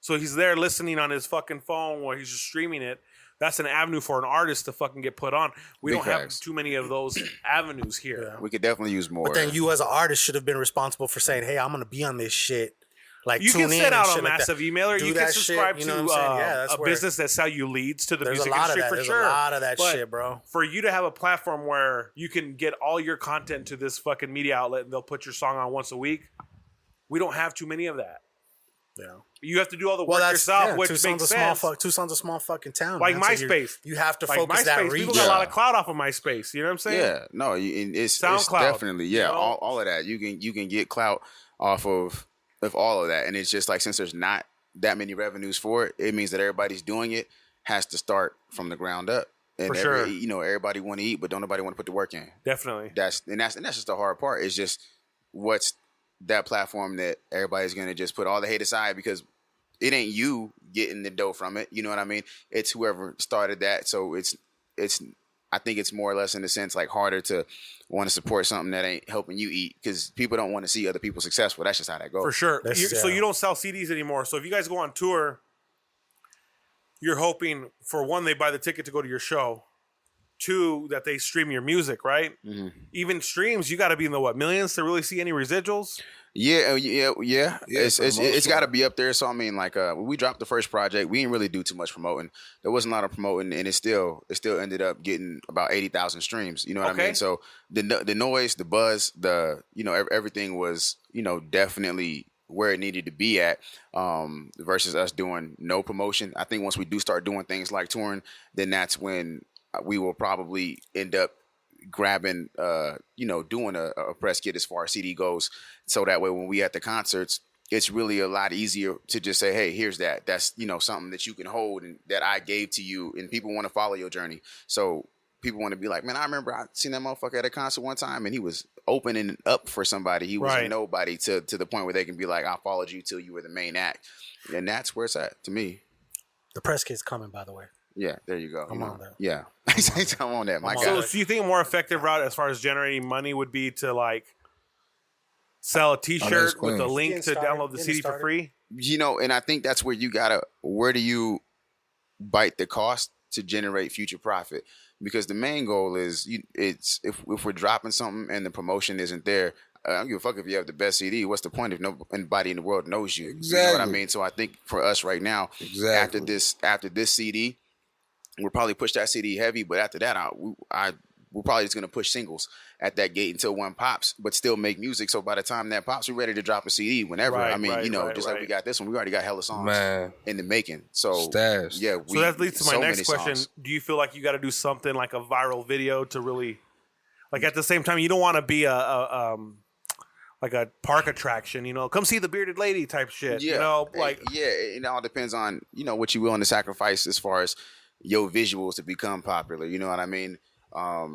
So he's there listening on his fucking phone or he's just streaming it. That's an avenue for an artist to fucking get put on. We don't have too many of those avenues here. Yeah. We could definitely use more. But then you as an artist should have been responsible for saying, "Hey, I'm going to be on this shit." Like, you can send out a massive emailer. Do you can subscribe shit, you know to a business that sell you leads to the music industry for sure. There's a lot of that but shit, bro. For you to have a platform where you can get all your content to this fucking media outlet and they'll put your song on once a week, we don't have too many of that. Yeah. You have to do all the work yourself, which Tucson's makes sense. Tucson's a small fucking town. Like man. MySpace. So you have to like focus MySpace, that reach. People got a lot of clout off of MySpace. You know what I'm saying? Yeah. No, it's SoundCloud. definitely, yeah, you know? all of that. You can get clout off of all of that. And it's just like, since there's not that many revenues for it, it means that everybody's doing it has to start from the ground up. And for sure. You know, everybody want to eat, but don't nobody want to put the work in. Definitely. That's just the hard part. It's just what's that platform that everybody's gonna just put all the hate aside, because it ain't you getting the dough from it. You know what I mean? It's whoever started that. So it's I think it's more or less, in a sense, like harder to want to support something that ain't helping you eat, because people don't want to see other people successful. That's just how that goes. For sure. So you don't sell CDs anymore. So if you guys go on tour, you're hoping, for one, they buy the ticket to go to your show. Two, that they stream your music, right? Mm-hmm. Even streams, you got to be in the millions to really see any residuals. Yeah. It's got to be up there. So I mean, like, when we dropped the first project, we didn't really do too much promoting. There wasn't a lot of promoting, and it still ended up getting about 80,000 streams. You know what I mean? So the noise, the buzz, everything was, definitely where it needed to be at, versus us doing no promotion. I think once we do start doing things like touring, then that's when we will probably end up grabbing, doing a press kit as far as CD goes. So that way, when we at the concerts, it's really a lot easier to just say, hey, here's that. That's, something that you can hold and that I gave to you, and people want to follow your journey. So people want to be like, man, I remember I seen that motherfucker at a concert one time, and he was opening up for somebody. He was a nobody to the point where they can be like, I followed you till you were the main act. And that's where it's at to me. The press kit's coming, by the way. Yeah, there you go. I'm on that. Yeah. I'm on that. My So God. do you think a more effective route as far as generating money would be to like sell a T-shirt with the link to download the CD for free? And I think that's where where do you bite the cost to generate future profit? Because the main goal is, if we're dropping something and the promotion isn't there, I don't give a fuck if you have the best CD. What's the point if nobody in the world knows you? Exactly. You know what I mean? So I think for us right now, after this CD, we'll probably push that CD heavy. But after that, we're probably just going to push singles at that gate until one pops, but still make music. So by the time that pops, we're ready to drop a CD whenever. Like we got this one, we already got hella songs in the making. So Stash. Yeah. So that leads to my next question. Songs. Do you feel like you got to do something like a viral video to really, like at the same time, you don't want to be like a park attraction, come see the bearded lady type shit, Yeah. It all depends on, what you're willing to sacrifice as far as your visuals to become popular. You know what I mean? I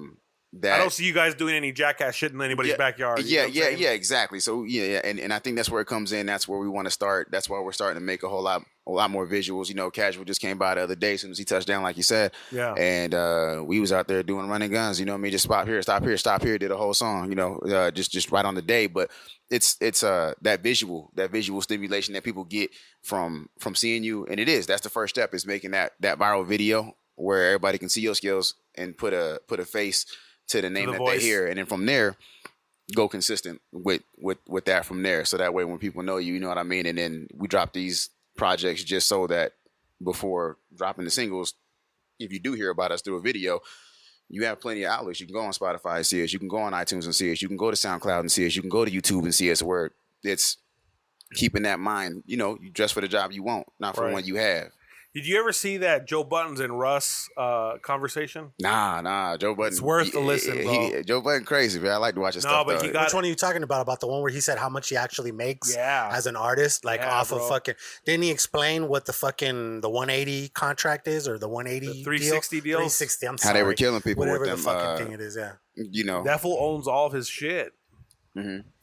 don't see you guys doing any jackass shit in anybody's backyard. Yeah, exactly. So and I think that's where it comes in. That's where we want to start. That's why we're starting to make a lot more visuals. kAZual just came by the other day as soon as he touched down, like you said. Yeah. And we was out there doing running guns. Just stop here, did a whole song. Just right on the day. But it's that visual stimulation that people get from seeing you, and that's the first step, is making that viral video where everybody can see your skills and put a face to the name that they hear, and then from there, go consistent with that from there. So that way, when people know you, you know what I mean. And then we drop these projects just so that before dropping the singles, if you do hear about us through a video, you have plenty of outlets. You can go on Spotify and see us. You can go on iTunes and see us. You can go to SoundCloud and see us. You can go to YouTube and see us. Where it's keeping that mind, you dress for the job you want, not for the one you have. Did you ever see that Joe Buttons and Russ conversation? Nah. Joe Budden. It's worth the listen, bro. Joe Budden crazy, man. I like to watch his stuff. But which one are you talking about? About the one where he said how much he actually makes as an artist? Off of fucking... Didn't he explain what the 180 contract is, or the 180 the 360 deal? 360, I'm sorry. How they were killing people Whatever with the them, fucking thing it is, That fool owns all of his shit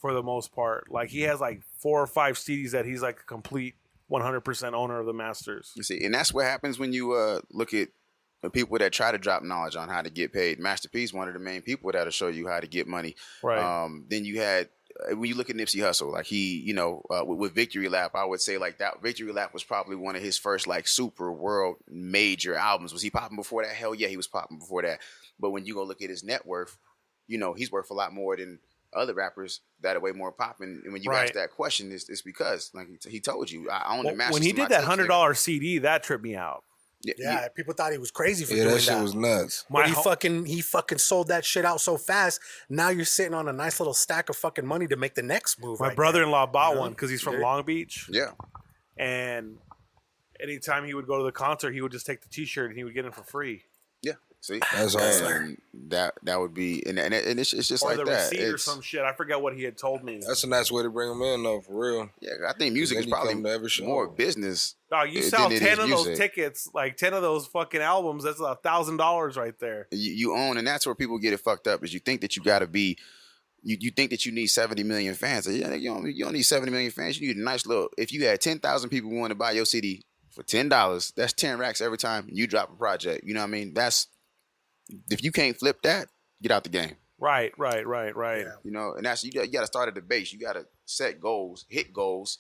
for the most part. Like, he has 4 or 5 CDs that he's like a complete 100% owner of the masters. You see, and that's what happens when you look at the people that try to drop knowledge on how to get paid. Master P's one of the main people that'll show you how to get money. Right. Then you had, when you look at Nipsey Hussle, like he, with Victory Lap, I would say that Victory Lap was probably one of his first super world major albums. Was he popping before that? Hell yeah, he was popping before that. But when you go look at his net worth, he's worth a lot more than other rappers that are way more popping. And when you ask that question, it's because, like he told you, I own the masters. When he did that $100 CD, that tripped me out. Yeah, people thought he was crazy for doing that shit was nuts. But he fucking sold that shit out so fast. Now you're sitting on a nice little stack of fucking money to make the next move. My brother-in-law bought one because he's from Long Beach. Yeah. And anytime he would go to the concert, he would just take the T-shirt and he would get it for free. Yeah. See, that's awesome. That would be, and it's just or like the that. receipt or some shit. I forget what he had told me. That's a nice way to bring them in, though, for real. Yeah, I think music is probably more business. Dog, you sell 10 of those tickets, 10 of those fucking albums. That's $1,000 right there. You own, and that's where people get it fucked up. Is you think that you got to be. You think that you need 70 million fans. You don't need 70 million fans. You need a nice little. If you had 10,000 people who want to buy your CD for $10, that's 10 racks every time you drop a project. You know what I mean? That's. If you can't flip that, get out the game. Right. Yeah. And that's you got to start at the base. You got to set goals, hit goals,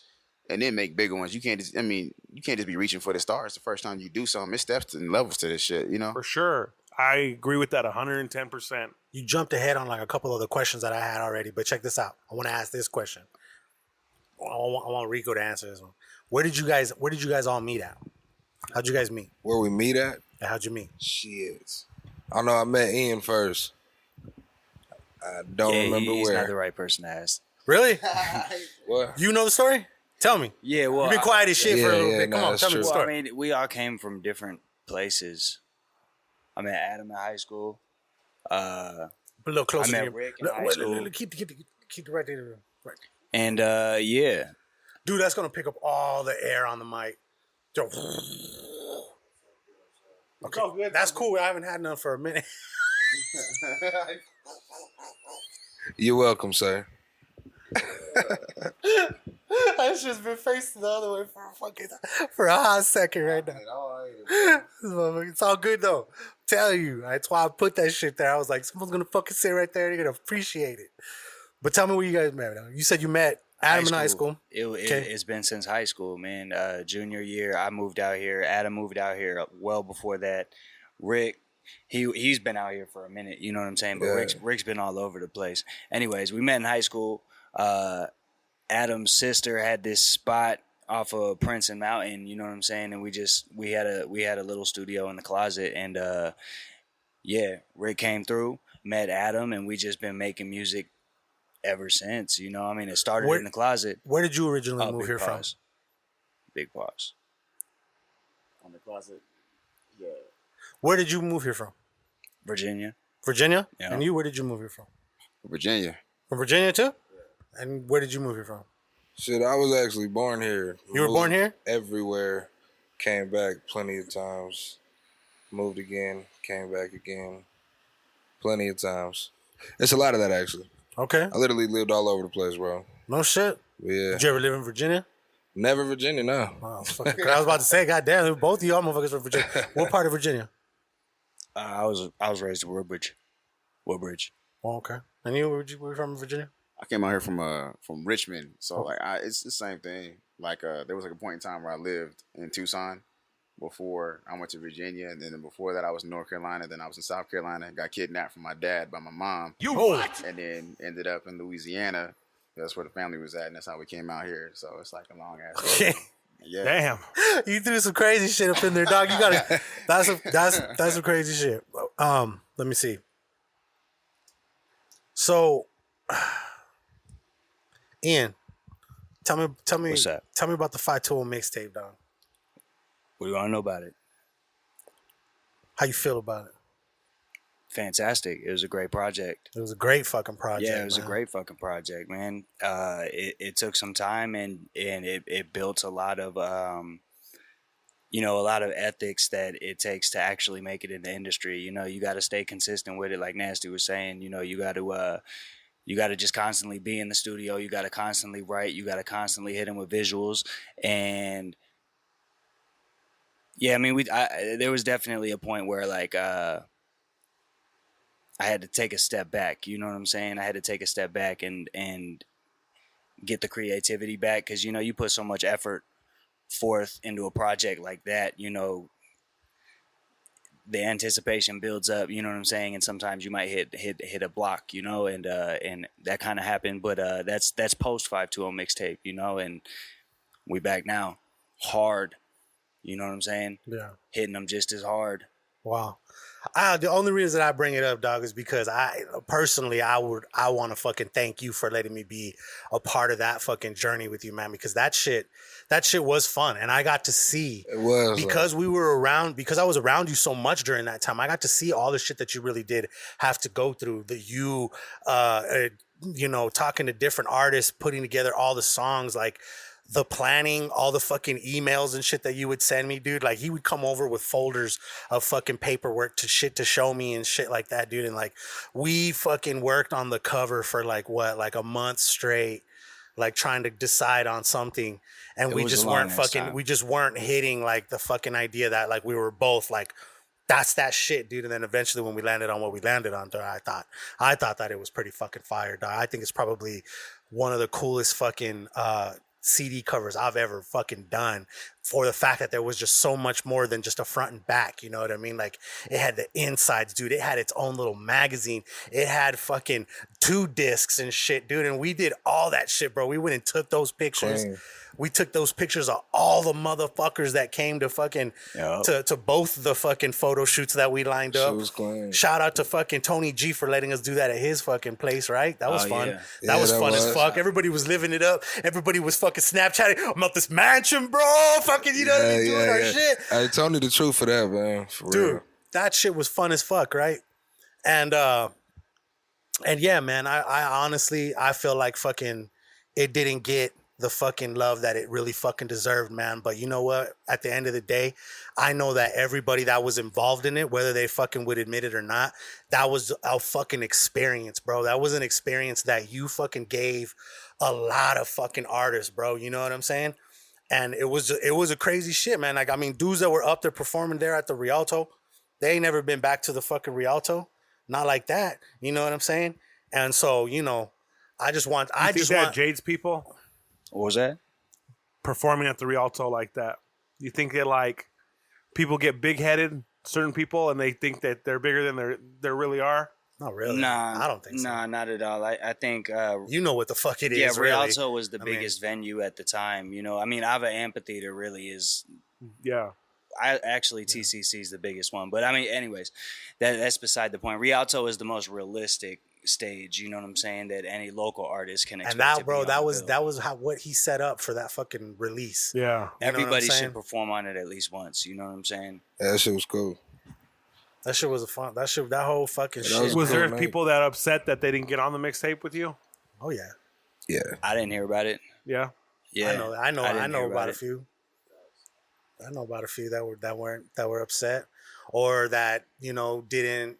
and then make bigger ones. You can't just be reaching for the stars the first time you do something. It's steps and levels to this shit, For sure. I agree with that 110%. You jumped ahead on a couple of the questions that I had already, but check this out. I want to ask this question. I want Rico to answer this one. Where did you guys all meet at? How'd you guys meet? Where we meet at? Yeah, how'd you meet? Shit. I know I met Ian first. I don't remember he's where. Not the right person to ask. Really? What? You know the story? Tell me. Yeah, well, you've been quiet as shit for a little bit. Come on, tell me the story. Well, I mean, we all came from different places. I met Adam in high school. A little closer. I met to you. Rick in high school. Keep it right there. Right. And yeah. Dude, that's gonna pick up all the air on the mic. Okay, that's cool. I haven't had none for a minute. You're welcome, sir. I just been facing the other way for a hot second right now. It's all good though. I'm telling you, that's why I put that shit there. I was like, someone's gonna fucking sit right there. They're gonna appreciate it. But tell me where you guys met. You said you met Adam in high school. It's been since high school, man. Junior year, I moved out here. Adam moved out here well before that. Rick, he's been out here for a minute. You know what I'm saying? But Rick's been all over the place. Anyways, we met in high school. Adam's sister had this spot off of Prince and Mountain. You know what I'm saying? And we had a little studio in the closet. And Rick came through, met Adam, and we just been making music ever since. You know, I mean, it started in the closet. Where did you originally move here from? Big pause. On the closet. Yeah. Where did you move here from? Virginia. Virginia? Yeah. And you, where did you move here from? Virginia. From Virginia too? And where did you move here from? Shit, I was actually born here. You were born here? Everywhere. Came back plenty of times. Moved again. Came back again. Plenty of times. It's a lot of that, actually. Okay. I literally lived all over the place, bro. No shit? Yeah. Did you ever live in Virginia? Never Virginia, no. Oh, fuck. I was about to say, goddamn, both of y'all motherfuckers from Virginia. What part of Virginia? I was raised in Woodbridge. Oh, okay. And you, where you from in Virginia? I came out here from Richmond, so like it's the same thing. Like there was like a point in time where I lived in Tucson before I went to Virginia, and then before that I was in North Carolina. Then I was in South Carolina. Got kidnapped from my dad by my mom. You what? And then ended up in Louisiana. That's where the family was at, and that's how we came out here. So it's like a long ass. Okay. Yeah. Damn. You threw some crazy shit up in there, dog. You gotta. That's some crazy shit. Let me see. So, Ian, tell me What's that? Tell me about the 520 mixtape, dog. What do you want to know about it? How you feel about it? Fantastic. It was a great project. It was a great fucking project. Yeah, it was man. a great fucking project, man. It took some time and it built a lot of a lot of ethics that it takes to actually make it in the industry. You know, you got to stay consistent with it, like Nasty was saying. You know, you got to just constantly be in the studio. You got to constantly write. You got to constantly hit them with visuals. And yeah, I mean, there was definitely a point where like I had to take a step back. You know what I'm saying? I had to take a step back and get the creativity back, because you know you put so much effort forth into a project like that. You know, the anticipation builds up. You know what I'm saying? And sometimes you might hit a block. You know, and that kind of happened. But that's post 520 mixtape. You know, and we back now, hard. You know what I'm saying? Yeah, hitting them just as hard. Wow. The only reason I bring it up, dog, is because I want to fucking thank you for letting me be a part of that fucking journey with you, man. Because that shit was fun, and I got to see because I was around you so much during that time. I got to see all the shit that you really did have to go through. Talking to different artists, putting together all the songs, like the planning, all the fucking emails and shit that you would send me, dude. Like, he would come over with folders of fucking paperwork to show me and shit like that, dude. And like, we fucking worked on the cover for like a month straight, like trying to decide on something. And we just weren't hitting like the fucking idea that like we were both like, that's that shit, dude. And then eventually when we landed on what we landed on, dude, I thought that it was pretty fucking fire, dog. I think it's probably one of the coolest fucking CD covers I've ever fucking done, for the fact that there was just so much more than just a front and back. You know what I mean? Like, it had the insides, dude. It had its own little magazine. It had fucking 2 discs and shit, dude. And we did all that shit, bro. We went and took those pictures. Clean. We took those pictures of all the motherfuckers that came to fucking to both the fucking photo shoots that we lined up. Shout out to fucking Tony G for letting us do that at his fucking place, right? That was fun. Yeah. That was fun as fuck. Everybody was living it up. Everybody was fucking Snapchatting. I'm at this mansion, bro. Fucking, you know what I mean? Doing our shit. Hey, Tony, the truth for that, man. For dude, real. that shit was fun as fuck, right? And And yeah, man, I honestly, I feel like fucking it didn't get the fucking love that it really fucking deserved, man. But you know what? At the end of the day, I know that everybody that was involved in it, whether they fucking would admit it or not, that was a fucking experience, bro. That was an experience that you fucking gave a lot of fucking artists, bro. You know what I'm saying? And it was a crazy shit, man. Like, I mean, dudes that were up there performing there at the Rialto, they ain't never been back to the fucking Rialto. Not like that. You know what I'm saying? And so, you know, I just want Jade's people. What was that? Performing at the Rialto like that. You think that like people get big headed, certain people, and they think that they're bigger than they really are? Not really. Nah, I don't think so. Nah, not at all. I think you know what the fuck it is. Yeah, really. Rialto was the biggest venue at the time. You know, I mean, Ava Amphitheater really is. Yeah. TCC is the biggest one, but I mean, anyways, that's beside the point. Rialto is the most realistic stage. You know what I'm saying? That any local artist can expect. And that, to bro, be that on was the that was what he set up for that fucking release. Yeah, you know everybody what I'm saying? should perform on it at least once. You know what I'm saying? Yeah, that shit was cool. That shit was a fun. That whole fucking shit. Was cool, there man. people that upset that they didn't get on the mixtape with you? Oh yeah. Yeah. I didn't hear about it. Yeah. Yeah. I know didn't hear about a it. few. I know about a few that were upset, or that, you know, didn't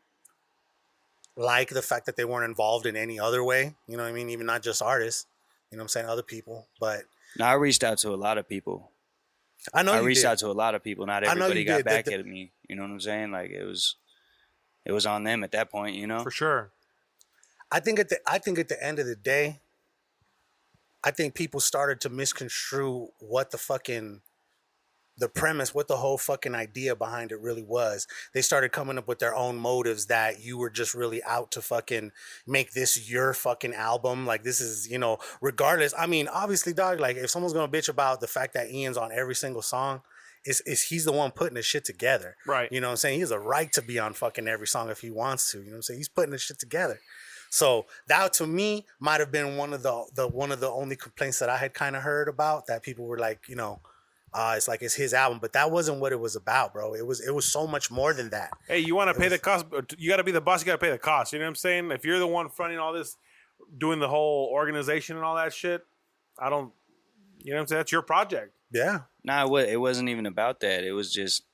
like the fact that they weren't involved in any other way. You know what I mean? Even not just artists. You know what I'm saying? Other people. But No, I reached out to a lot of people. I know I you reached did. out to a lot of people. Not I know everybody you got did. back at me. You know what I'm saying? Like it was on them at that point. You know, For sure. I think at the end of the day, I think people started to misconstrue what the premise, what the whole fucking idea behind it really was. They started coming up with their own motives that you were just really out to fucking make this your fucking album. Like, this is, you know, regardless. I mean, obviously, dog, like, if someone's gonna bitch about the fact that Ian's on every single song, he's the one putting the shit together. Right. You know what I'm saying? He has a right to be on fucking every song if he wants to. You know what I'm saying? He's putting the shit together. So that, to me, might have been one of the only complaints that I had kind of heard about, that people were like, you know, it's like it's his album, but that wasn't what it was about, bro. It was so much more than that. Hey, you want to pay the cost? You got to be the boss. You got to pay the cost. You know what I'm saying? If you're the one fronting all this, doing the whole organization and all that shit, I don't. You know what I'm saying? That's your project. Yeah. Nah, it wasn't even about that. It was just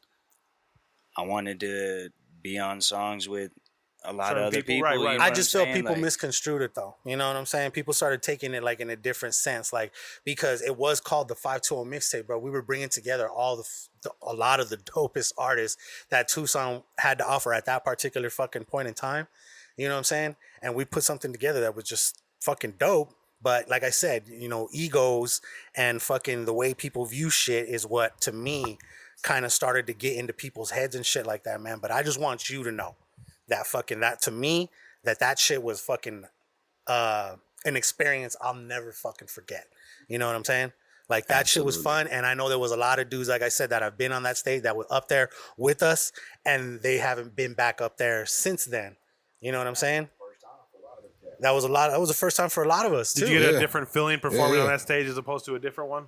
I wanted to be on songs with a lot of other people. Right. You know I what just I'm feel saying? people Like, misconstrued it, though. You know what I'm saying? People started taking it like in a different sense, like, because it was called the 520 mixtape, bro. We were bringing together a lot of the dopest artists that Tucson had to offer at that particular fucking point in time. You know what I'm saying? And we put something together that was just fucking dope. But like I said, you know, egos and fucking the way people view shit is what, to me, kind of started to get into people's heads and shit like that, man. But I just want you to know that to me, that shit was fucking an experience I'll never fucking forget. You know what I'm saying? Like, that shit was fun. And I know there was a lot of dudes, like I said, that have been on that stage that were up there with us, and they haven't been back up there since then. You know what I'm saying? That was the first time for a lot of us, too. Did you get a different feeling performing Yeah. on that stage as opposed to a different one?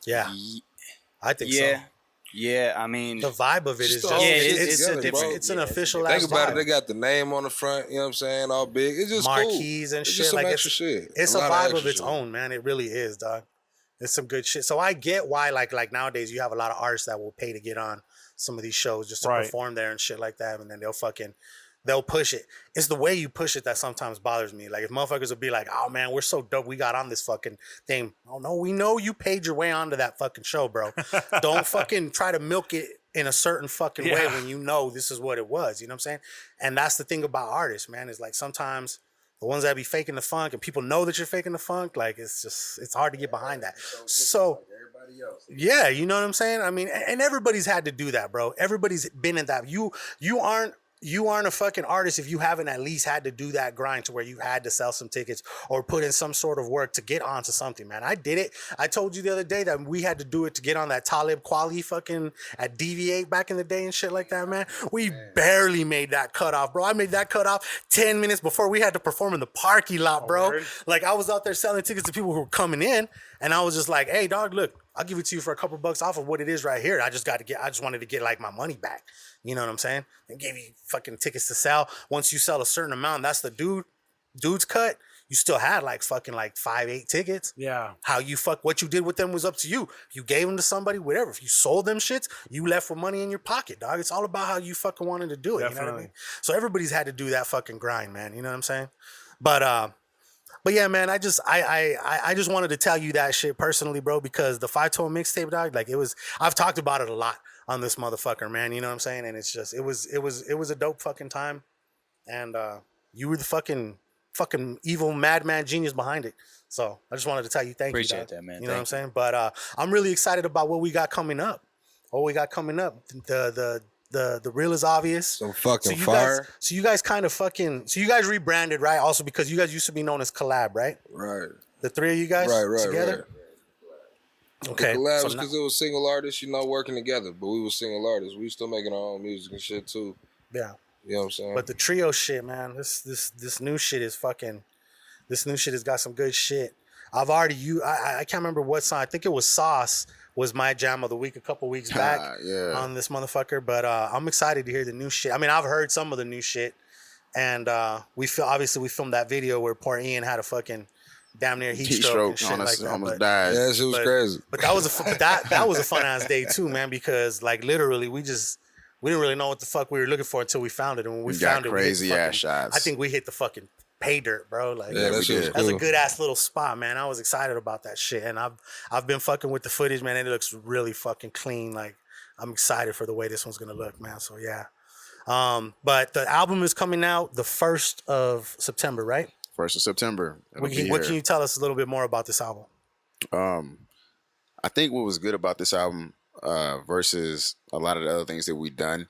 Yeah. I think so. Yeah, I mean, The vibe of it is Just just, the whole shit it's together, a different, bro. it's an official Think ass about vibe. it. They got the name on the front. You know what I'm saying? All big. It's just Marquees cool. and It's shit. just some Like, extra shit. it's a lot vibe of extra its shit. own, man. It really is, dog. It's some good shit. So I get why, like nowadays, you have a lot of artists that will pay to get on some of these shows just to Right. perform there and shit like that, and then they'll push it. It's the way you push it that sometimes bothers me. Like, if motherfuckers will be like, "Oh man, we're so dope, we got on this fucking thing." Oh no, we know you paid your way onto that fucking show, bro. Don't fucking try to milk it in a certain fucking way Yeah. when you know this is what it was. You know what I'm saying? And that's the thing about artists, man. Is like, sometimes the ones that be faking the funk, and people know that you're faking the funk, like, it's hard to get behind that. So yeah, you know what I'm saying? I mean, and everybody's had to do that, bro. Everybody's been in that. You aren't a fucking artist if you haven't at least had to do that grind to where you had to sell some tickets or put in some sort of work to get onto something, man. I did it. I told you the other day that we had to do it to get on that Talib Kweli fucking at Deviate back in the day and shit like that, man. We barely made that cutoff, bro. I made that cutoff 10 minutes before we had to perform in the parking lot, bro. Word. Like, I was out there selling tickets to people who were coming in. And I was just like, hey, dog, look, I'll give it to you for a couple bucks off of what it is right here. I just wanted to get like my money back. You know what I'm saying? They gave you fucking tickets to sell. Once you sell a certain amount, that's the dude's cut. You still had like fucking like 5-8 tickets. Yeah. What you did with them was up to you. If you gave them to somebody, whatever. If you sold them shits, you left with money in your pocket, dog. It's all about how you fucking wanted to do it. Definitely. You know what I mean? So everybody's had to do that fucking grind, man. You know what I'm saying? But yeah, man, I just wanted to tell you that shit personally, bro, because the 512 mixtape, dog, like I've talked about it a lot on this motherfucker, man. You know what I'm saying? And it's just it was a dope fucking time. And you were the fucking evil madman genius behind it. So I just wanted to tell you thank you. Appreciate that, man. You know what I'm saying? But I'm really excited about what we got coming up. The real is obvious. Some fucking fire. You guys rebranded, right? Also because you guys used to be known as Collab, right? Right. The three of you guys together? Right. Okay. The collabs because it was single artists, working together. But we were single artists. We still making our own music and shit too. Yeah. You know what I'm saying? But the trio shit, man, this new shit is this new shit has got some good shit. I can't remember what song. I think it was Sauce was my jam of the week a couple weeks back on this motherfucker. But I'm excited to hear the new shit. I mean, I've heard some of the new shit, and we filmed that video where poor Ian had a fucking damn near heat stroke and shit like that. Almost died. Yeah, shit was crazy. But that was a fun ass day too, man, because like literally we didn't really know what the fuck we were looking for until we found it. And when we found it, crazy ass shots. I think we hit the fucking pay dirt, bro. Like that's a good ass little spot, man. I was excited about that shit. And I've been fucking with the footage, man. It looks really fucking clean. Like I'm excited for the way this one's gonna look, man. So yeah. But the album is coming out the 1st of September, right? 1st of September. What can you tell us a little bit more about this album? I think what was good about this album versus a lot of the other things that we've done,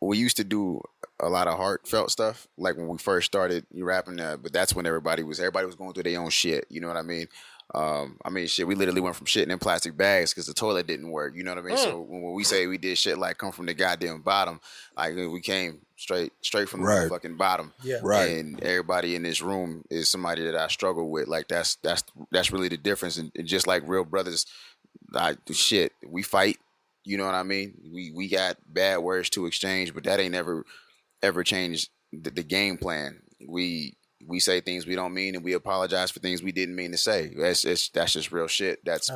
we used to do a lot of heartfelt stuff, like when we first started rapping, but that's when everybody was going through their own shit. You know what I mean? Shit, we literally went from shitting in plastic bags because the toilet didn't work. You know what I mean? So when we say we did shit like come from the goddamn bottom, like we came straight from the fucking bottom. Yeah. Right. And everybody in this room is somebody that I struggle with. Like that's really the difference. And just like real brothers, we fight. You know what I mean? We got bad words to exchange, but that ain't ever changed the game plan. We say things we don't mean, and we apologize for things we didn't mean to say. That's just real shit. That's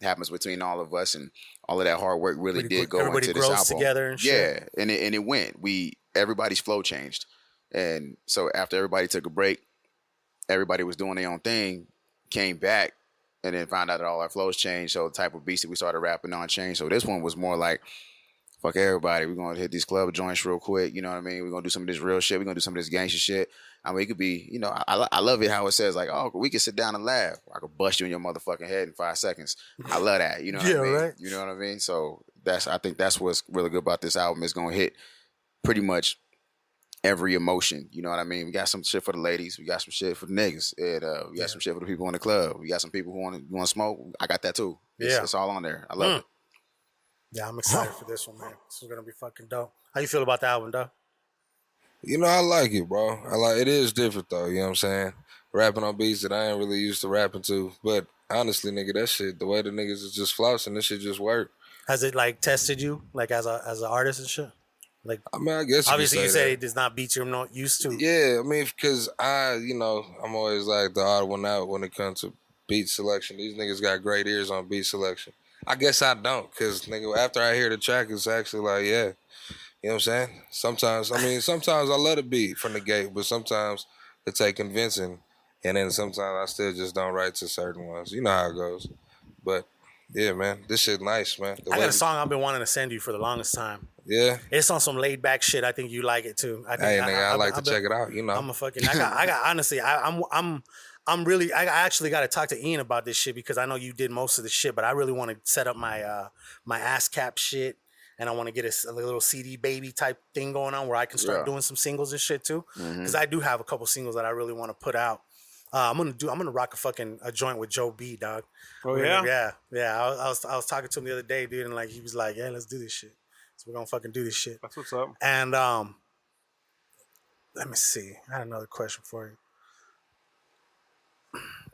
happens between all of us, and all of that hard work really did go into this album. Together and shit. Yeah, and it went. Everybody's flow changed, and so after everybody took a break, everybody was doing their own thing, came back, and then found out that all our flows changed. So the type of beats that we started rapping on changed. So this one was more like, fuck everybody. We're going to hit these club joints real quick. You know what I mean? We're going to do some of this real shit. We're going to do some of this gangster shit. I mean, it could be, I love it how it says like, oh, we can sit down and laugh. I could bust you in your motherfucking head in 5 seconds. I love that. You know what I mean? Right. You know what I mean? So I think that's what's really good about this album. It's going to hit pretty much every emotion. You know what I mean? We got some shit for the ladies. We got some shit for the niggas. And we got some shit for the people in the club. We got some people who want to smoke. I got that too. It's all on there. I love it. Yeah, I'm excited for this one, man. This is gonna be fucking dope. How you feel about the album, dog? I like it, bro. It is different though, you know what I'm saying? Rapping on beats that I ain't really used to rapping to. But honestly, nigga, that shit, the way the niggas is just flossing, this shit just work. Has it like tested you, like as an artist and shit? Like, I mean, I guess obviously you say that. it does not beat you're not used to. Yeah, I mean, because I'm always like the odd one out when it comes to beat selection. These niggas got great ears on beat selection. I guess I don't, because nigga, after I hear the track, it's actually like, yeah. You know what I'm saying? Sometimes I love the beat from the gate, but sometimes it take convincing, and then sometimes I still just don't write to certain ones. You know how it goes. But yeah, man, this shit nice, man. I got a song I've been wanting to send you for the longest time. Yeah, it's on some laid back shit. I think you like it too. I like to check it out. I'm a fucking. I got honestly. I'm really. I actually got to talk to Ian about this shit because I know you did most of the shit, but I really want to set up my my ASCAP shit, and I want to get a little CD baby type thing going on where I can start doing some singles and shit too. Because I do have a couple singles that I really want to put out. I'm gonna rock a joint with Joe B, dog. Oh yeah, yeah. I was talking to him the other day, dude, and like he was like, "Yeah, let's do this shit." So we're gonna fucking do this shit. That's what's up. And let me see. I had another question for you.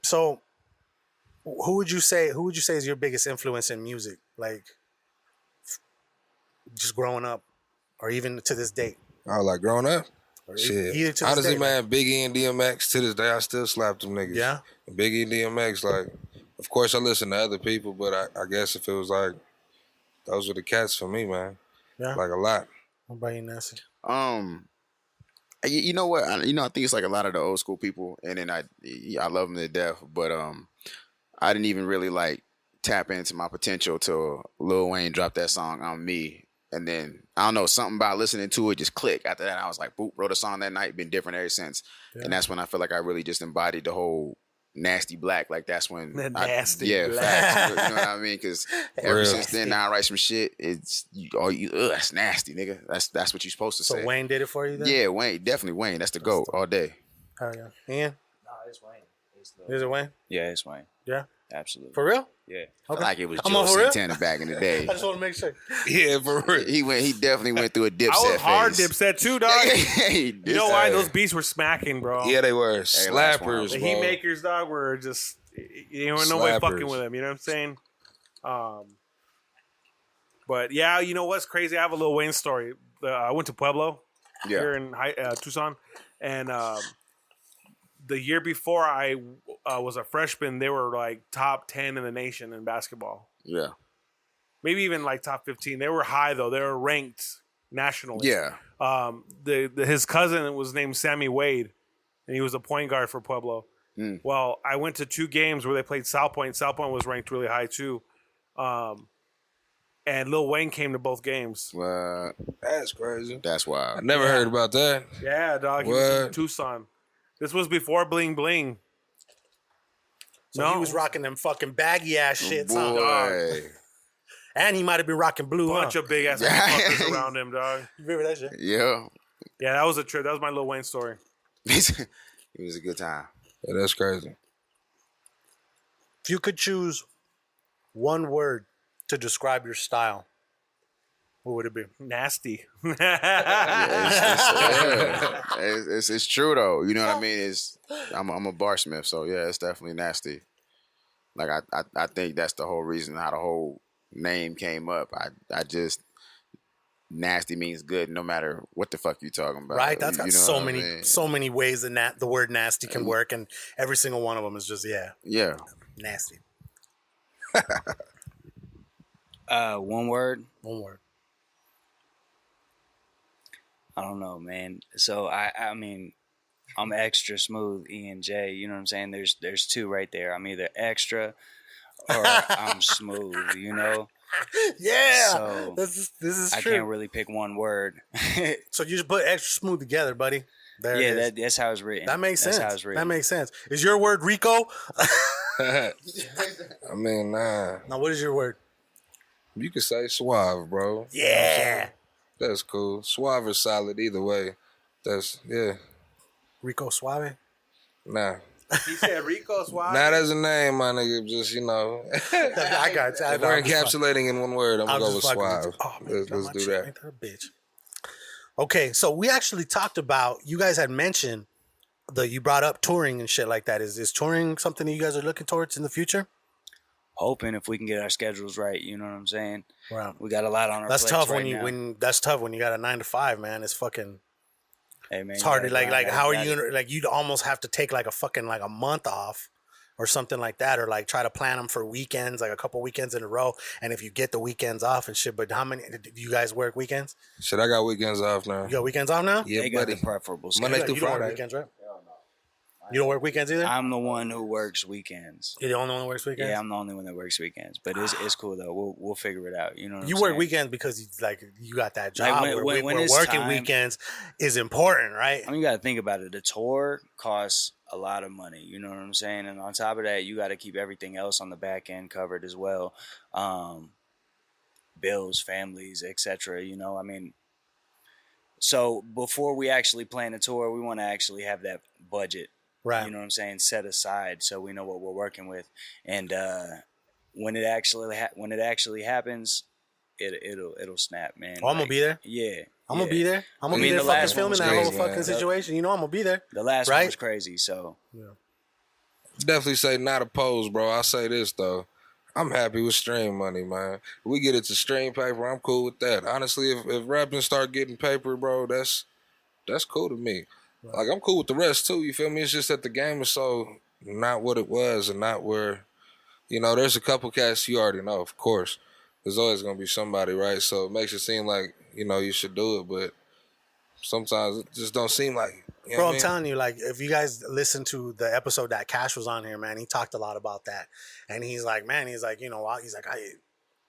So Who would you say is your biggest influence in music? Like, just growing up, or even to this day? Oh, like growing up? Or Shit. either to this Honestly, day, man, Biggie and DMX, to this day, I still slap them niggas. Yeah? Biggie and DMX, like, of course I listen to other people, but I guess if it was like, those were the cats for me, man. Yeah. Like a lot. What about you, Nancy? You know what? I think it's like a lot of the old school people, and then I love them to death. But I didn't even really like tap into my potential till Lil Wayne dropped that song on Me, and then I don't know, something about listening to it just clicked. After that, I was like, boop, wrote a song that night, been different ever since, and that's when I feel like I really just embodied the whole nasty black. Like that's when facts. You know what I mean? Because ever since then, now I write some shit. It's that's nasty, nigga. That's what you're supposed to say. So Wayne did it for you then? Yeah, Wayne, definitely Wayne. That's the GOAT all day. Oh yeah, Ian. No, it's Wayne. Is it Wayne? Yeah, it's Wayne. Yeah, absolutely. For real? Yeah. Okay. Like it was I'm Joe on for real? Santana back in the day. I just want to make sure. Yeah, for real. He definitely went through a Dipset I was hard phase. Dipset too, dog. You know why? Those beats were smacking, bro. Yeah, they were. Slappers, The bro. Heat Makers, dog, were just, you know, nobody fucking Slappers. with them. You know what I'm saying? But yeah, you know what's crazy? I have a Lil Wayne story. I went to Pueblo here in Tucson, and the year before I was a freshman, they were like top 10 in the nation in basketball. Yeah. Maybe even like top 15. They were high though. They were ranked nationally. Yeah. His cousin was named Sammy Wade, and he was a point guard for Pueblo. Mm. Well, I went to 2 games where they played South Point. South Point was ranked really high too. And Lil Wayne came to both games. That's crazy. That's wild. I never heard about that. Yeah, dog. He was in Tucson. This was before Bling Bling. So he was rocking them fucking baggy ass shits, huh? Boy. And he might have been rocking blue, Bunch of big ass motherfuckers around him, dog. You remember that shit? Yeah. Yeah, that was a trip. That was my Lil Wayne story. It was a good time. Yeah, that's crazy. If you could choose one word to describe your style, what would it be? Nasty. It's true though. You know what I mean? I'm a barsmith, so yeah, it's definitely nasty. Like I think that's the whole reason how the whole name came up. I just nasty means good no matter what the fuck you talking about. Right? That's got You know so what I many mean? so many ways that the word nasty can work, and every single one of them is just Yeah. nasty. One word. One word. I don't know, man. So I mean, I'm extra smooth, E&J. You know what I'm saying? There's 2 right there. I'm either extra or I'm smooth. You know? Yeah. So this is I true. can't really pick one word. So you just put extra smooth together, buddy. There it is. That's how it's written. That makes That's sense. how it's written. That makes sense. Is your word Rico? I mean, nah. Now, what is your word? You could say suave, bro. Yeah. That's cool. Suave or solid, either way. That's, yeah. Rico Suave? Nah. He said Rico Suave. Not as a name, my nigga. Just, you know. I got you. If we're encapsulating in one word, I'm going to go with suave. Oh, man, Let's do that. Ain't that a bitch? Okay, so we actually talked about, you guys had mentioned, you brought up touring and shit like that. Is touring something that you guys are looking towards in the future? Hoping if we can get our schedules right, you know what I'm saying? Wow. We got a lot on our That's plates tough right now. that's tough when you got a 9 to 5, man. It's fucking. Hey, man, It's hard to how are you gonna? gonna, like, you'd almost have to take like a fucking like a month off or something like that, or like try to plan them for weekends, like a couple weekends in a row. And if you get the weekends off and shit, but how many do you guys work weekends? Shit, I got weekends off now. You got weekends off now? Yeah, They got buddy. the preferable Monday schedule. through You don't work Friday. weekends, right? You don't work weekends either? I'm the one who works weekends. You're the only one that works weekends? Yeah, I'm the only one that works weekends. But it's cool though. We'll figure it out. You know what You I'm work saying? weekends because you got that Like, job when where it's working time- weekends is important, right? I mean, you got to think about it. The tour costs a lot of money. You know what I'm saying? And on top of that, you got to keep everything else on the back end covered as well. Bills, families, etc. You know, I mean, so before we actually plan a tour, we want to actually have that budget. Right. You know what I'm saying? Set aside so we know what we're working with. And when it actually happens, it'll snap, man. Oh, I'm gonna be there. Yeah. I'm gonna be there. I'm gonna be there fucking filming that whole fucking situation. You know I'm gonna be there. The last one was crazy, so definitely say not opposed, bro. I'll say this though. I'm happy with stream money, man. If we get it to stream paper, I'm cool with that. Honestly, if rapping start getting paper, bro, that's cool to me. Right. Like I'm cool with the rest too. You feel me? It's just that the game is so not what it was and not where, there's a couple cats you already know, of course. There's always gonna be somebody, right? So it makes it seem like, you should do it, but sometimes it just don't seem like it. Bro, I'm telling you, like, if you guys listen to the episode that Cash was on here, man, he talked a lot about that. And he's like, man, he's like,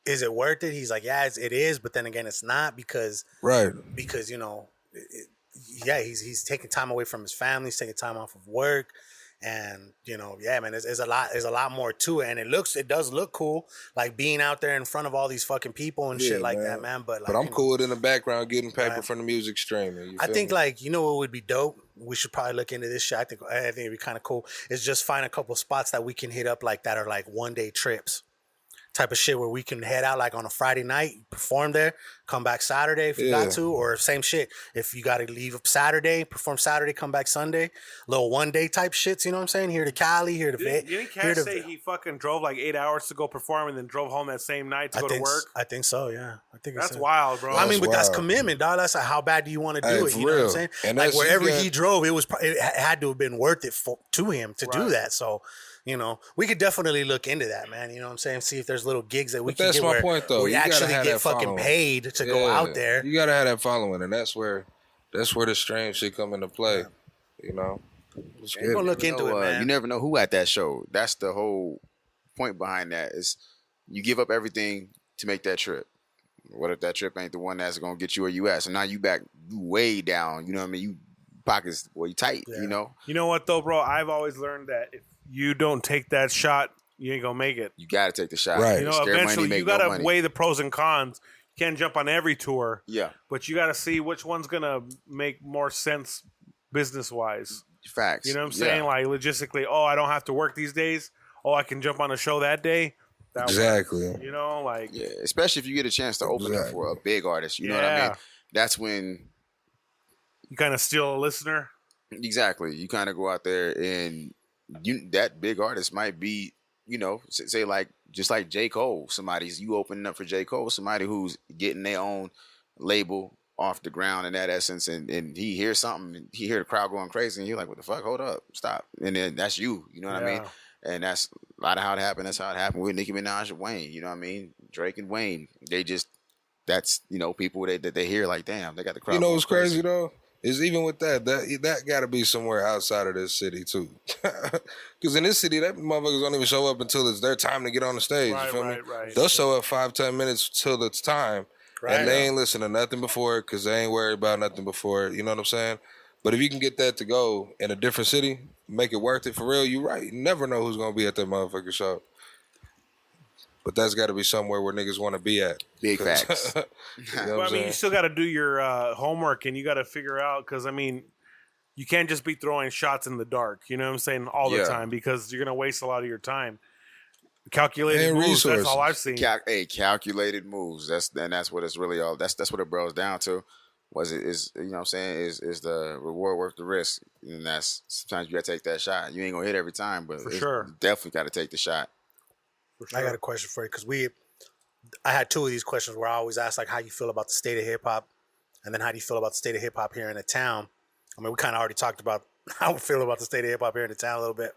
is it worth it? He's like, yeah, it is, but then again, it's not because he's taking time away from his family, he's taking time off of work. And man, there's a lot more to it, and it does look cool, like being out there in front of all these fucking people and shit like that, man. But I'm cool with in the background getting paper from the music streaming. I think what would be dope. We should probably look into this shit. I think it'd be kind of cool. Is just find a couple spots that we can hit up like that are like 1-day trips. Type of shit where we can head out like on a Friday night, perform there, come back Saturday if you got to, or same shit. If you got to leave up Saturday, perform Saturday, come back Sunday. Little 1-day type shits, you know what I'm saying? Here to Cali, here to Didn't Cash say he fucking drove like 8 hours to go perform and then drove home that same night to go to work? I think so, yeah. I think that's wild, bro. I mean, but that's commitment, dog. That's like, how bad do you want to do it? You know what I'm saying? And like wherever he drove, it had to have been worth it to him to do that. So. We could definitely look into that, man. You know what I'm saying? See if there's little gigs that we can get where point, though. we actually get fucking paid to go out there. You gotta have that following, and that's where the strange shit come into play. We're gonna look into it, man. You never know who at that show. That's the whole point behind that. Is you give up everything to make that trip. What if that trip ain't the one that's gonna get you where you at? So now you back way down. You know what I mean? You pockets way tight. Yeah. You know what though, bro? I've always learned that if you don't take that shot, you ain't gonna make it. You gotta take the shot. Right. Eventually you gotta weigh the pros and cons. You can't jump on every tour. Yeah. But you gotta see which one's gonna make more sense business wise. Facts. You know what I'm saying? Like logistically, I don't have to work these days. I can jump on a show that day. Exactly. Works. Especially if you get a chance to open up for a big artist. You know what I mean? That's when you kind of steal a listener. Exactly. You kind of go out there and that big artist might be, say like just like J. Cole. You opening up for J. Cole, somebody who's getting their own label off the ground in that essence, and he hears something, he hear the crowd going crazy, and you're like, what the fuck? Hold up, stop. And then that's you know what I mean? And that's a lot of how it happened. That's how it happened with Nicki Minaj and Wayne. You know what I mean? Drake and Wayne. That's people that they hear like, damn, they got the crowd. You know what's crazy though? Is even with that got to be somewhere outside of this city too, because in this city, that motherfuckers don't even show up until it's their time to get on the stage. You feel me? They'll show up 5-10 minutes till it's time, and they ain't listen to nothing before it because they ain't worried about nothing before it. You know what I'm saying? But if you can get that to go in a different city, make it worth it for real. You right. You never know who's gonna be at that motherfucking show. But that's got to be somewhere where niggas want to be at. Big facts. You still got to do your homework, and you got to figure out, because, you can't just be throwing shots in the dark, you know what I'm saying, all the time, because you're going to waste a lot of your time. Calculated moves, resources. That's all I've seen. Calculated moves. That's what it's really all. That's what it boils down to. Is you know what I'm saying? Is the reward worth the risk? And that's sometimes you got to take that shot. You ain't going to hit every time, but for sure, you definitely got to take the shot. Sure. I got a question for you because I had 2 of these questions where I always ask like how you feel about the state of hip hop, and then how do you feel about the state of hip hop here in the town? I mean, we kind of already talked about how we feel about the state of hip hop here in the town a little bit,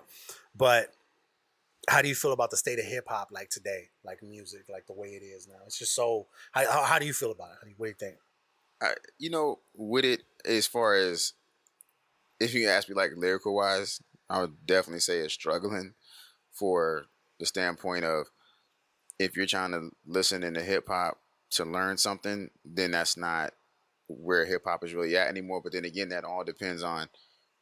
but how do you feel about the state of hip hop like today, like music, like the way it is now? It's just so. How do you feel about it? What do you think? With it as far as if you ask me like lyrical wise, I would definitely say it's struggling for the standpoint of if you're trying to listen into hip hop to learn something, then that's not where hip hop is really at anymore. But then again, that all depends on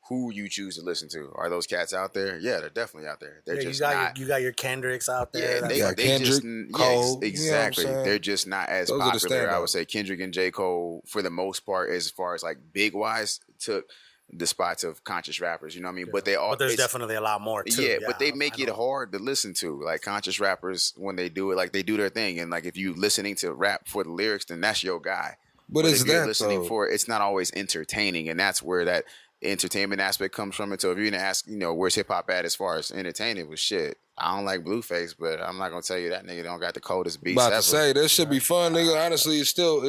who you choose to listen to. Are those cats out there? Yeah, they're definitely out there. They're just you got your Kendricks out there. Yeah, they Kendrick, just Cole, exactly. You know they're just not as those popular. I would say Kendrick and J. Cole, for the most part, as far as like big wise, took the spots of conscious rappers, you know what I mean? Yeah. But there's definitely a lot more too. Yeah, but they make it hard to listen to. Like conscious rappers, when they do it, like they do their thing. And like if you listening to rap for the lyrics, then that's your guy. But if you're that listening though? for it, it's not always entertaining. And that's where that entertainment aspect comes from it. So if you're gonna ask, where's hip hop at as far as entertaining, was shit. I don't like Blueface, but I'm not gonna tell you that nigga don't got the coldest beats About ever. to say that should be fun, nigga. Honestly, it's still,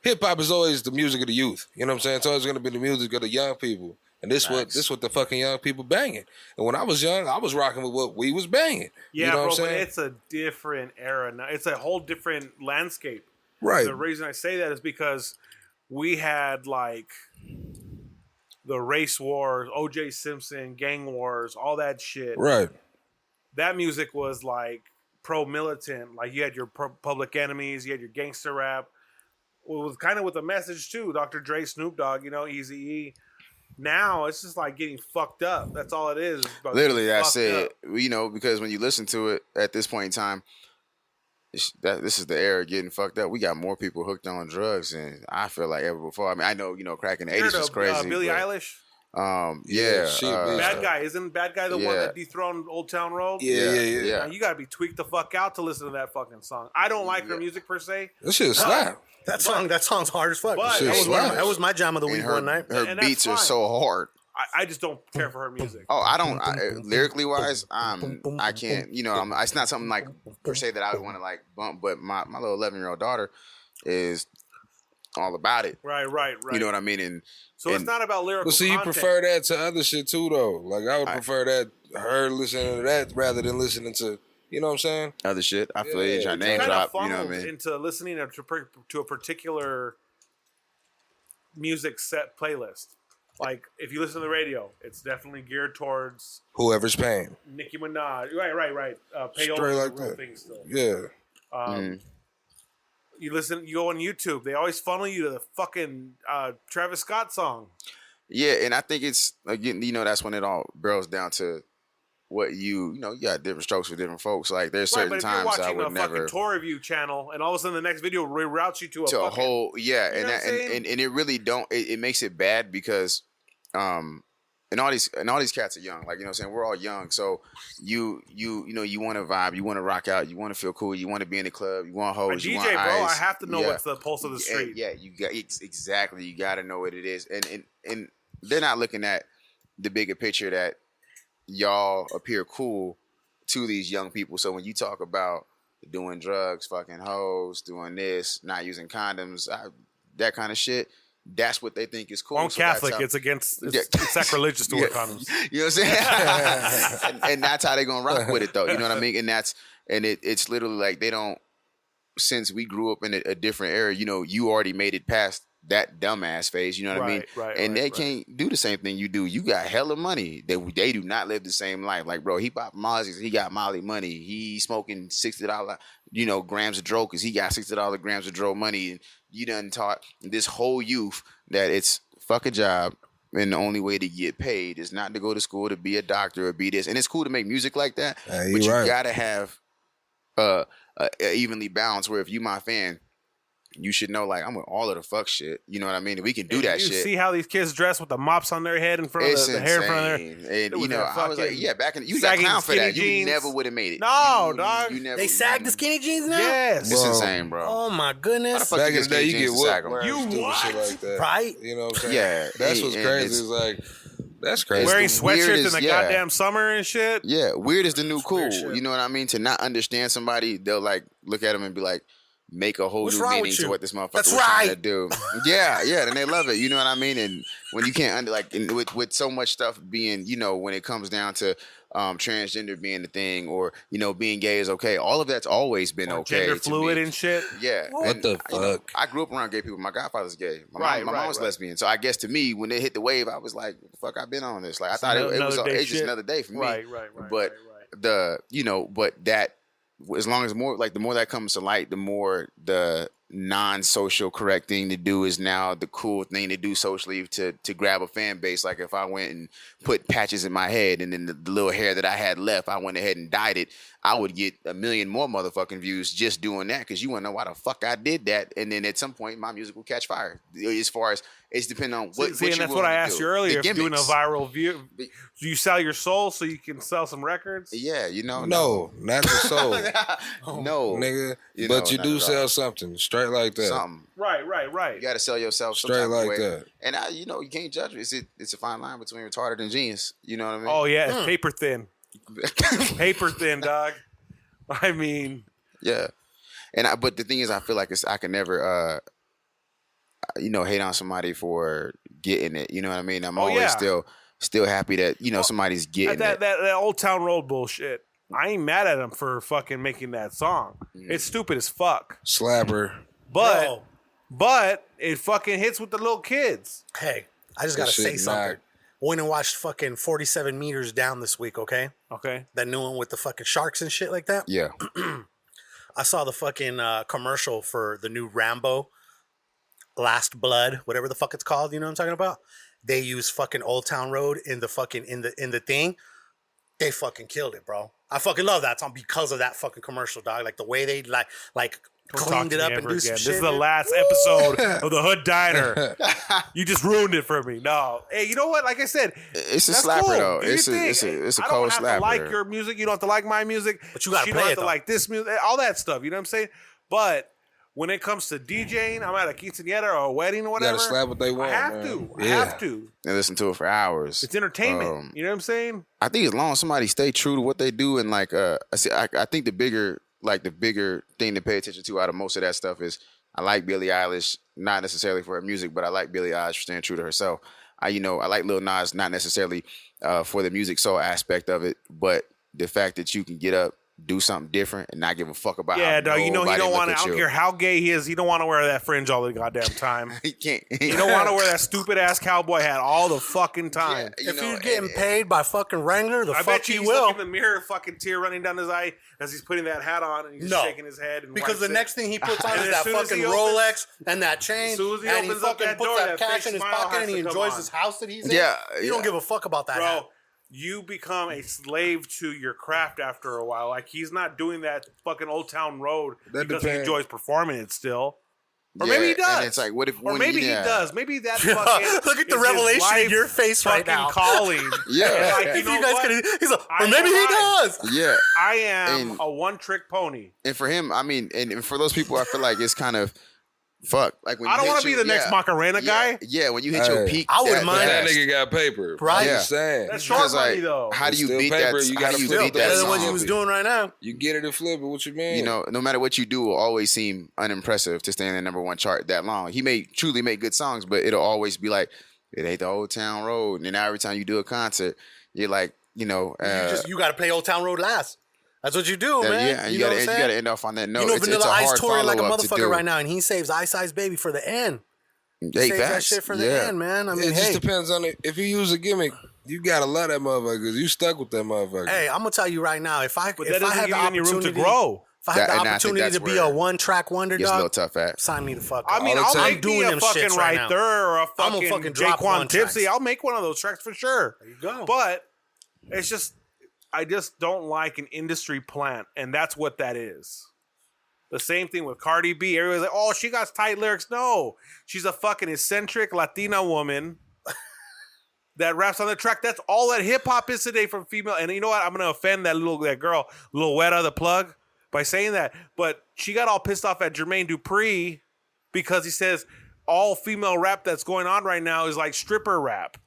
hip hop is always the music of the youth. You know what I'm saying? It's always gonna be the music of the young people. And this what the fucking young people banging. And when I was young, I was rocking with what we was banging. Yeah, you know bro, what I'm but saying? it's a different era now. It's a whole different landscape. Right. The reason I say that is because we had like the race wars, O.J. Simpson, gang wars, all that shit. Right. That music was like pro-militant. Like you had your Public Enemies, you had your gangster rap. It was kind of with a message too. Dr. Dre, Snoop Dogg, Eazy-E. Now it's just like getting fucked up. That's all it is. Literally, that's it. Because when you listen to it at this point in time, this is the era of getting fucked up. We got more people hooked on drugs than I feel like ever before. I mean, I know, crack in the 80s was crazy. Billie Eilish? Bad Guy. Isn't Bad Guy the one that dethroned Old Town Road? Yeah. Now, you gotta be tweaked the fuck out to listen to that fucking song. I don't like her music per se. That shit slap. That song's hard as fuck. But That was my jam of the week one night. Her beats are so hard. I just don't care for her music. Oh, I don't. Lyrically wise, I can't. It's not something like per se that I would want to like bump. But my little 11-year-old daughter is all about it. Right. You know what I mean? And it's not about lyrical. But see, you prefer that to other shit too, though. Like I would prefer that her listening to that rather than listening to. You know what I'm saying? Other shit. I feel you. Trying to name drop. You know what I mean? Into listening to a particular music set playlist. Like if you listen to the radio, it's definitely geared towards whoever's paying. Nicki Minaj. Right. Payola Straight like that. Thing still. Yeah. You go on YouTube. They always funnel you to the fucking Travis Scott song. Yeah, and I think it's again, that's when it all boils down to what you got different strokes for different folks. Like there's certain times I would never. If you're watching a fucking tour review channel, and all of a sudden the next video reroutes you to a whole and it really don't. It makes it bad because, and all these cats are young. Like you know what I'm saying, we're all young. So you want to vibe, you want to rock out, you want to feel cool, you want to be in the club, you want hoes, you want DJ, bro, eyes. I have to know what's the pulse of the street. Yeah, you got exactly. You got to know what it is, and they're not looking at the bigger picture that y'all appear cool to these young people. So when you talk about doing drugs, fucking hoes, doing this, not using condoms, that kind of shit, that's what they think is cool. I'm Catholic. It's sacrilegious to wear condoms. You know what I'm saying? and that's how they're gonna rock with it, though. You know what I mean? And it's literally like they don't. Since we grew up in a different era, you already made it past that dumbass phase. You know what I mean? And they can't do the same thing you do. You got hella money. They do not live the same life. Like, bro, he popped Molly. He got Molly money. He smoking $60, grams of dro because he got $60 grams of dro money. And you done taught this whole youth that it's fuck a job. And the only way to get paid is not to go to school to be a doctor or be this. And it's cool to make music like that, but you gotta have evenly balanced. Where if you my fan, you should know, like, I'm with all of the fuck shit. You know what I mean? We can do that shit. You see how these kids dress with the mops on their head in front of the hair in front of their... And, I was like, back in... You got clown for that. You never would have made it. No, dog. They sag the skinny jeans now? Yes. It's insane, bro. Oh, my goodness. Back in the day, you get whooped. You what? Shit like that. Right? You know what I'm saying? Yeah. That's what's crazy. It's like... That's crazy. Wearing sweatshirts in the goddamn summer and shit. Yeah. Weird is the new cool. You know what I mean? To not understand somebody, they'll, like, look at them and be like, make a whole new meaning to what this motherfucker was trying to do. Yeah, then they love it. You know what I mean? And when you can't with so much stuff being, when it comes down to transgender being the thing, or being gay is okay. All of that's always been okay. Gender fluid and shit. Yeah. What the fuck? I grew up around gay people. My godfather's gay. My mom was lesbian. So I guess to me, when they hit the wave, I was like, "Fuck, I've been on this." Like I thought it was just another day for me. Right. But but that. As long as more, like the more that comes to light, the more the non-social correct thing to do is now the cool thing to do socially to grab a fan base. Like if I went and put patches in my head and then the little hair that I had left, I went ahead and dyed it. I would get a million more motherfucking views just doing that because you want to know why the fuck I did that, and then at some point my music will catch fire. As far as it's depending on what. See, and that's what I asked you earlier. If doing a viral view, do you sell your soul so you can sell some records? Yeah, No, not your soul. No, nigga. But you do sell something straight like that. Something. Right. You got to sell yourself some straight type like of way. that. And you can't judge it. It's a fine line between retarded and genius. You know what I mean? Oh yeah, it's paper thin. Paper thin, dog. I mean, yeah. But the thing is, I feel like I can never, hate on somebody for getting it. You know what I mean? I'm always still happy that somebody's getting that Old Town Road bullshit. I ain't mad at him for fucking making that song. It's stupid as fuck. Slapper. But it fucking hits with the little kids. Hey, I just gotta say something. Went and watched fucking 47 meters down this week, okay? Okay. That new one with the fucking sharks and shit like that? Yeah. I saw the fucking commercial for the new Rambo, Last Blood, whatever the fuck it's called. You know what I'm talking about? They use fucking Old Town Road in the fucking in the thing. They fucking killed it, bro. I fucking love that song because of that fucking commercial, dog. Like the way they like cleaned it up and do some shit. This is the last episode of the Hood Diner. You just ruined it for me. No, hey, you know what? Like I said, it's a slapper cool. though. It's a cold slapper. I don't have to like your music. You don't have to like my music. But you gotta don't play have it, to though. like this music. All that stuff. You know what I'm saying? But when it comes to DJing, I'm at a quinceañera or a wedding or whatever. You gotta slap what they want. I have to. And listen to it for hours. It's entertainment. You know what I'm saying? I think as long as somebody stay true to what they do, and like I think the bigger thing to pay attention to out of most of that stuff is I like Billie Eilish, not necessarily for her music, but I like Billie Eilish for staying true to herself. I like Lil Nas, not necessarily for the music soul aspect of it, but the fact that you can get up, do something different, and not give a fuck about Yeah, how dog. You know he don't want to. I don't care how gay he is. He don't want to wear that fringe all the goddamn time. He can't. You don't want to wear that stupid ass cowboy hat all the fucking time. If you're getting paid by fucking Wrangler, I fuck bet you you he's will. looking in the mirror, fucking tear running down his eye as he's putting that hat on and he's shaking his head. And Because the next thing he puts on And is as that soon as fucking he opens- Rolex and that chain, as soon as he and he opens up fucking that puts door, that that cash fake in his smile pocket has and he to come enjoys on. his house that he's in. Yeah, You don't give a fuck about that hat. Bro, you become a slave to your craft after a while. Like he's not doing that fucking Old Town Road That because he depends. enjoys performing it still. Or Yeah, maybe he does. and it's like, what if Or when maybe he does. Maybe that fucking Look at the is his revelation in life your face right fucking now. calling. Yeah. And like, you If know you guys what? could, he's like, I or maybe he know does. Yeah. I am And- a one-trick pony. And for him, I mean, and for those people, I feel like it's kind of fuck. Like when I don't want to be the next Macarena guy. Yeah, when you hit your Hey, peak, I wouldn't mind That fast. nigga got paper. Right. I'm Yeah. just saying. That's short Because, money like, though. how do It's you still beat paper, that? you How gotta do you flip beat it. that Better than what song? he was doing right now. You get it and flip it. What you mean? You know, no matter what you do, will always seem unimpressive to stay in the number one chart that long. He may truly make good songs, but it'll always be like, it ain't the Old Town Road. And now every time you do a concert, you're like, you You got to play Old Town Road last. That's what you do, man. yeah, and you know what I'm gotta saying? end off on that note. You know, it's Vanilla a Ice hard touring like a follow-up to motherfucker do. right now, and he saves Ice Ice Baby for the end. He Hey, saves that facts. shit for the Yeah. end, man. I mean, It just hey, depends on it. If you use a gimmick, you gotta love that motherfucker because you stuck with that motherfucker. hey, I'm gonna tell you right now, if I But if that I doesn't had give the you any room to opportunity, grow. if I had the And I think opportunity that's to be a where one-track wonder, Gets a little dog, tough at. sign me the fuck I up. mean, All it I'll takes- make I'm doing me a them fucking shits right now. Ryther or a I'm gonna fucking fucking drop one Jaquan Tipsy. track. I'll make one of those tracks for sure. There you go. But it's just, I just don't like an industry plant, and that's what that is. The same thing with Cardi B. Everybody's like, oh, she got tight lyrics. No, she's a fucking eccentric Latina woman that raps on the track. That's all that hip hop is today from female. And you know what? I'm gonna offend that girl, Lil Weta, the plug, by saying that. But she got all pissed off at Jermaine Dupri because he says all female rap that's going on right now is like stripper rap.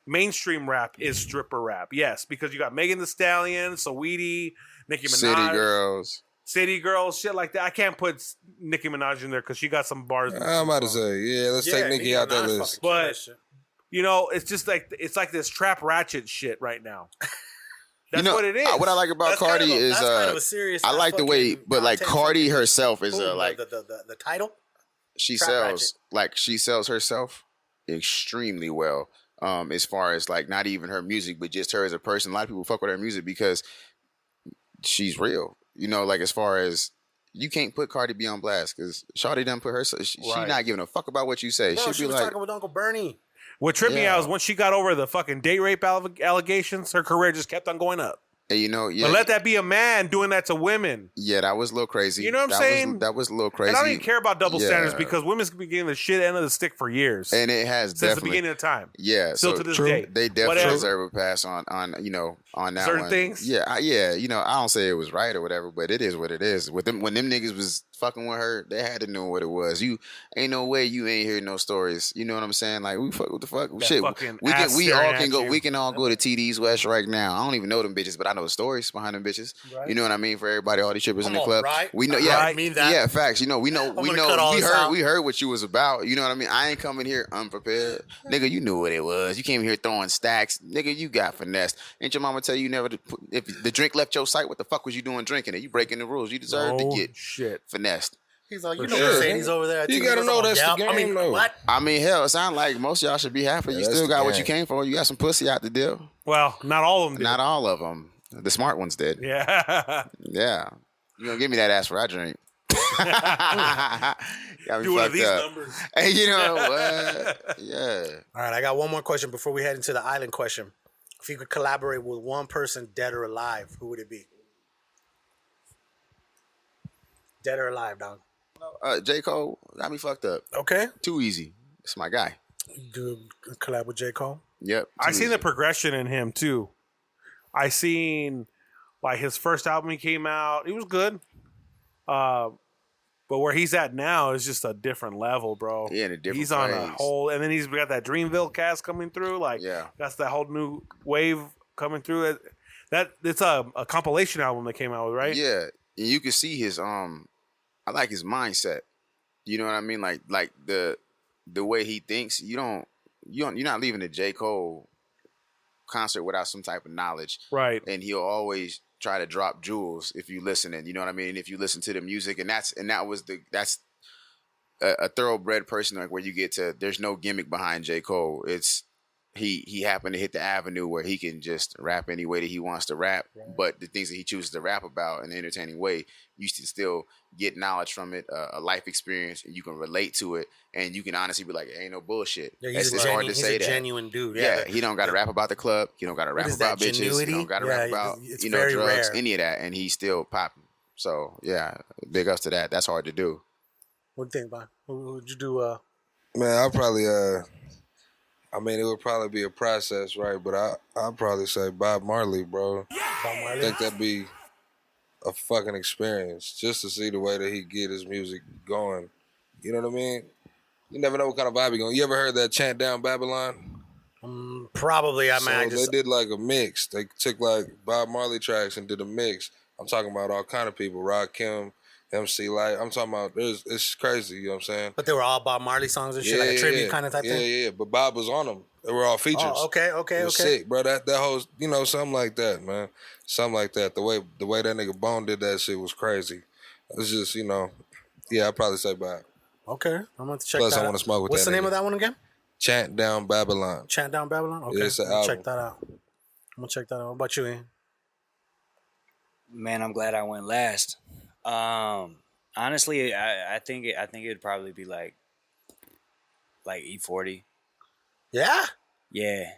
Mainstream rap is stripper rap. Yes, because you got Megan Thee Stallion, Saweetie, Nicki Minaj. City Girls, shit like that. I can't put Nicki Minaj in there because she got some bars. I'm about to say, let's take Nicki out that list. But you know, it's just like this trap ratchet shit right now. That's what it is. What I like about Cardi is that's kind of a serious. I like the way, but like content. Cardi herself is Boom, like the title. she Trap sells herself extremely well. As far as like not even her music, but just her as a person. A lot of people fuck with her music because she's real. You know, like as far as you can't put Cardi B on blast because Shawty done put her. She not giving a fuck about what you say. Bro, She'd she be was like, talking with Uncle Bernie. What tripped me out is once she got over the fucking date rape allegations, her career just kept on going up. And But let that be a man doing that to women. Yeah, that was a little crazy. You know what I'm saying? That was a little crazy. And I don't even care about double standards because women's been getting the shit end of the stick for years. And it has since the beginning of time. Yeah. Still to this day. They definitely deserve a pass on that certain one. things. Yeah, I don't say it was right or whatever, but it is what it is. With them, when them niggas was fucking with her, they had to know what it was. You ain't no way you ain't hear no stories. You know what I'm saying? Like we fuck with the fuck shit. We can all go to TD's West right now. I don't even know them bitches, but I know the stories behind them bitches. Right. You know what I mean? For everybody, all these trippers in the club. Right? We know. Yeah, I mean that. Yeah, facts. We heard what you was about. You know what I mean? I ain't coming here unprepared, nigga. You knew what it was. You came here throwing stacks, nigga. You got finessed. Ain't your mama tell you never to put, if the drink left your sight? What the fuck was you doing drinking it? You breaking the rules. You deserve to get finessed. He's like, you know, Mercedes over there. You gotta know that's the game. I mean, what? I mean, hell, it sounds like most of y'all should be happy. You still got what you came for. You got some pussy out the deal. Well, not all of them did. Not all of them. The smart ones did. Yeah. Yeah. You gonna give me that ass for I drink. Do one of these numbers. Hey, you know what? Yeah. All right, I got one more question before we head into the island question. If you could collaborate with one person, dead or alive, who would it be? Dead or alive, dog? J. Cole got me fucked up. Okay. Too easy. It's my guy. Do collab with J. Cole? Yep. I seen the progression in him too. I seen like his first album he came out. He was good. But where he's at now is just a different level, bro. Yeah, in a different He's on a whole, and then he's got that Dreamville cast coming through. Like, that's that whole new wave coming through. That it's a compilation album that came out with, right? Yeah, and you can see his I like his mindset. You know what I mean? Like the way he thinks. You're not leaving a J. Cole concert without some type of knowledge, right? And he'll always try to drop jewels if you listen, and you know what I mean. If you listen to the music, that's a thoroughbred person, like where you get to. There's no gimmick behind J. Cole. It's he happened to hit the avenue where he can just rap any way that he wants to rap, but the things that he chooses to rap about in an entertaining way, you can still get knowledge from it, a life experience, and you can relate to it, and you can honestly be like, it ain't no bullshit. Yeah, he's a genuine dude. Yeah, he don't got to rap about the club. He don't got to rap about bitches. He don't got to rap about drugs, rare. Any of that, and he's still popping. So yeah, big ups to that. That's hard to do. What do you think, Bob? Who would you do? Man, I'll probably I mean, it would probably be a process, right? But I'll probably say Bob Marley, bro. Yeah! Bob Marley? I think that'd be a fucking experience just to see the way that he get his music going. You know what I mean? You never know what kind of vibe he going. You ever heard that Chant Down Babylon? Probably. They did like a mix. They took like Bob Marley tracks and did a mix. I'm talking about all kind of people. Rakim, MC Light. I'm talking about, it's crazy, you know what I'm saying? But they were all Bob Marley songs and shit, like a tribute kind of type thing? Yeah, but Bob was on them. They were all features. Oh, okay. It was sick, bro. That whole, something like that, man. Something like that. The way that nigga Bone did that shit was crazy. It's just, I'd probably say Bob. Okay. I'm going to check Plus, that out. I want to smoke with What's that the name nigga. of that one again? Chant Down Babylon. Chant Down Babylon? Okay. Yeah, it's an I'm album. check that out. I'm going to check that out. What about you, Ian? Man, I'm glad I went last. Honestly, I think it would probably be like E40. Yeah? Yeah.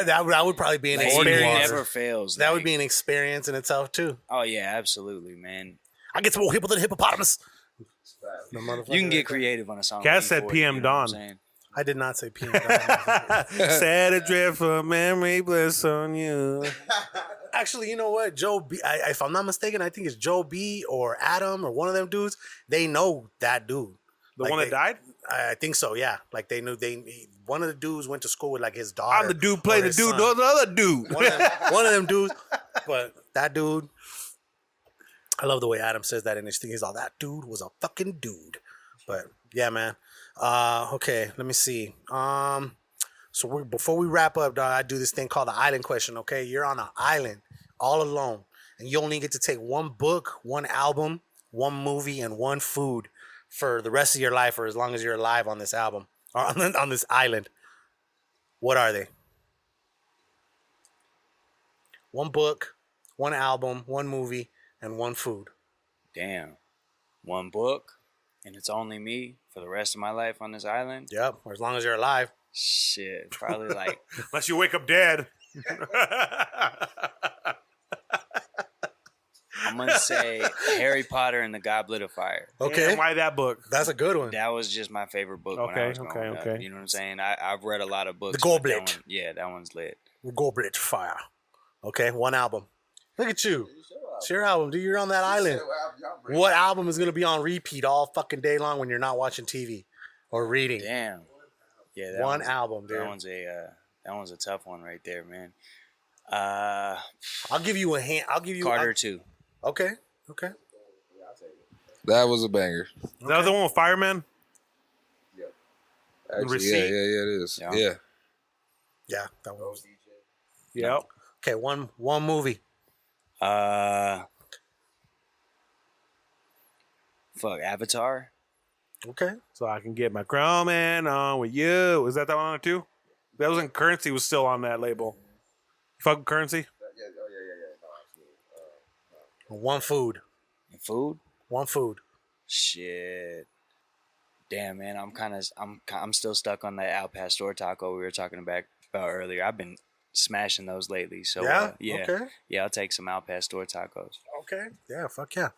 That would probably be an experience. Never fails. That would be an experience in itself too. Oh yeah, absolutely, man. I get some more hipper than hippopotamus. You can get creative on a song. Cass said PM Dawn. I did not say PM Dawn. Sad adrift for memory bliss on you. Actually, you know what? Joe B, if I'm not mistaken, I think it's Joe B or Adam or one of them dudes. They know that dude. The one that died? I think so, yeah. Like they knew one of the dudes went to school with like his daughter. I'm the dude playing the dude, the other dude. One of them dudes. But that dude, I love the way Adam says that in his thing. He's all, that dude was a fucking dude. But yeah, man. Okay, let me see. So before we wrap up, dog, I do this thing called the island question. Okay, you're on an island all alone, and you only get to take one book, one album, one movie, and one food for the rest of your life, or as long as you're alive on this album or on this island. What are they? One book, one album, one movie, and one food. Damn. One book, and it's only me for the rest of my life on this island? Yep, or as long as you're alive. Shit, probably like... Unless you wake up dead. I'm gonna say Harry Potter and the Goblet of Fire. Okay. And why that book? That's a good one. That was just my favorite book when I was growing up. You know what I'm saying? I've read a lot of books. The Goblet. That one's lit. Goblet Fire. Okay, one album. Look at you. It's your album, dude. You're on that island. What album is going to be on repeat all fucking day long when you're not watching TV or reading? Damn. Yeah, one album, dude. That one's a tough one right there, man. I'll give you a hint. I'll give you Carter 2. Okay. That was a banger. That was the one with Fireman? Actually, yeah, it is. Yeah. Yeah, that one was. Yep. Okay, one movie. Avatar. Okay. So I can get my Chrome Man on with you. Was that one on it too? That was in Currency. Was still on that label. Fuck Currency. One food. Food. One food. Shit. Damn, man. I'm still stuck on that Al Pastor taco we were talking about earlier. I've been smashing those lately. So Okay. Yeah, I'll take some Al Pastor tacos. Okay. Yeah. Fuck yeah.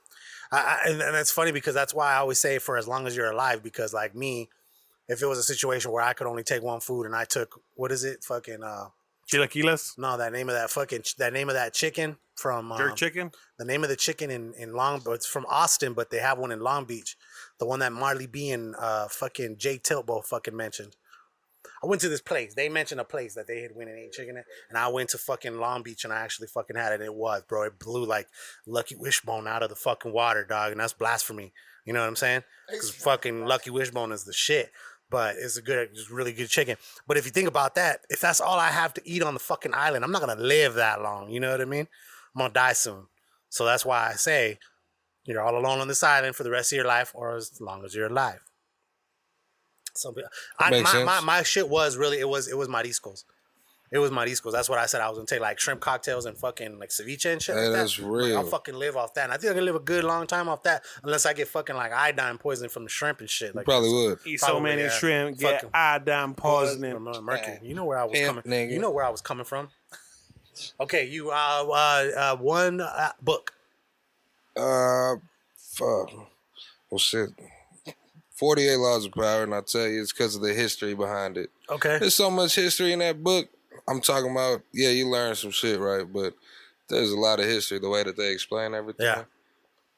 And that's funny because that's why I always say for as long as you're alive, because like me, if it was a situation where I could only take one food and I took, what is it? Fucking, Chilaquiles? No, that name of that chicken from Jerk chicken? The name of the chicken in Long, it's from Austin, but they have one in Long Beach. The one that Marley B and fucking Jay Tilbo fucking mentioned. I went to this place. They mentioned a place that they had went and ate chicken at, and I went to fucking Long Beach and I actually fucking had it. And it was, bro. It blew like Lucky Wishbone out of the fucking water, dog, and that's blasphemy. You know what I'm saying? Because fucking Lucky Wishbone is the shit. But it's really good chicken. But if you think about that, if that's all I have to eat on the fucking island, I'm not gonna live that long. You know what I mean? I'm gonna die soon. So that's why I say you're all alone on this island for the rest of your life, or as long as you're alive. My shit was really it was mariscos. It was mariscos. That's what I said. I was gonna take like shrimp cocktails and fucking like ceviche and shit. Hey, like that's that. real. Like, I'll fucking live off that. And I think I can live a good long time off that, unless I get fucking like iodine poisoning from the shrimp and shit. Like probably would. Eat so many shrimp, get iodine poisoning. From mercury. You know where I was coming. Nigga. You know where I was coming from. Okay, you one book. Fuck. Well, shit. 48 Laws of Power, and I'll tell you, it's because of the history behind it. Okay. There's so much history in that book. I'm talking about, yeah, you learn some shit, right? But there's a lot of history, the way that they explain everything. Yeah.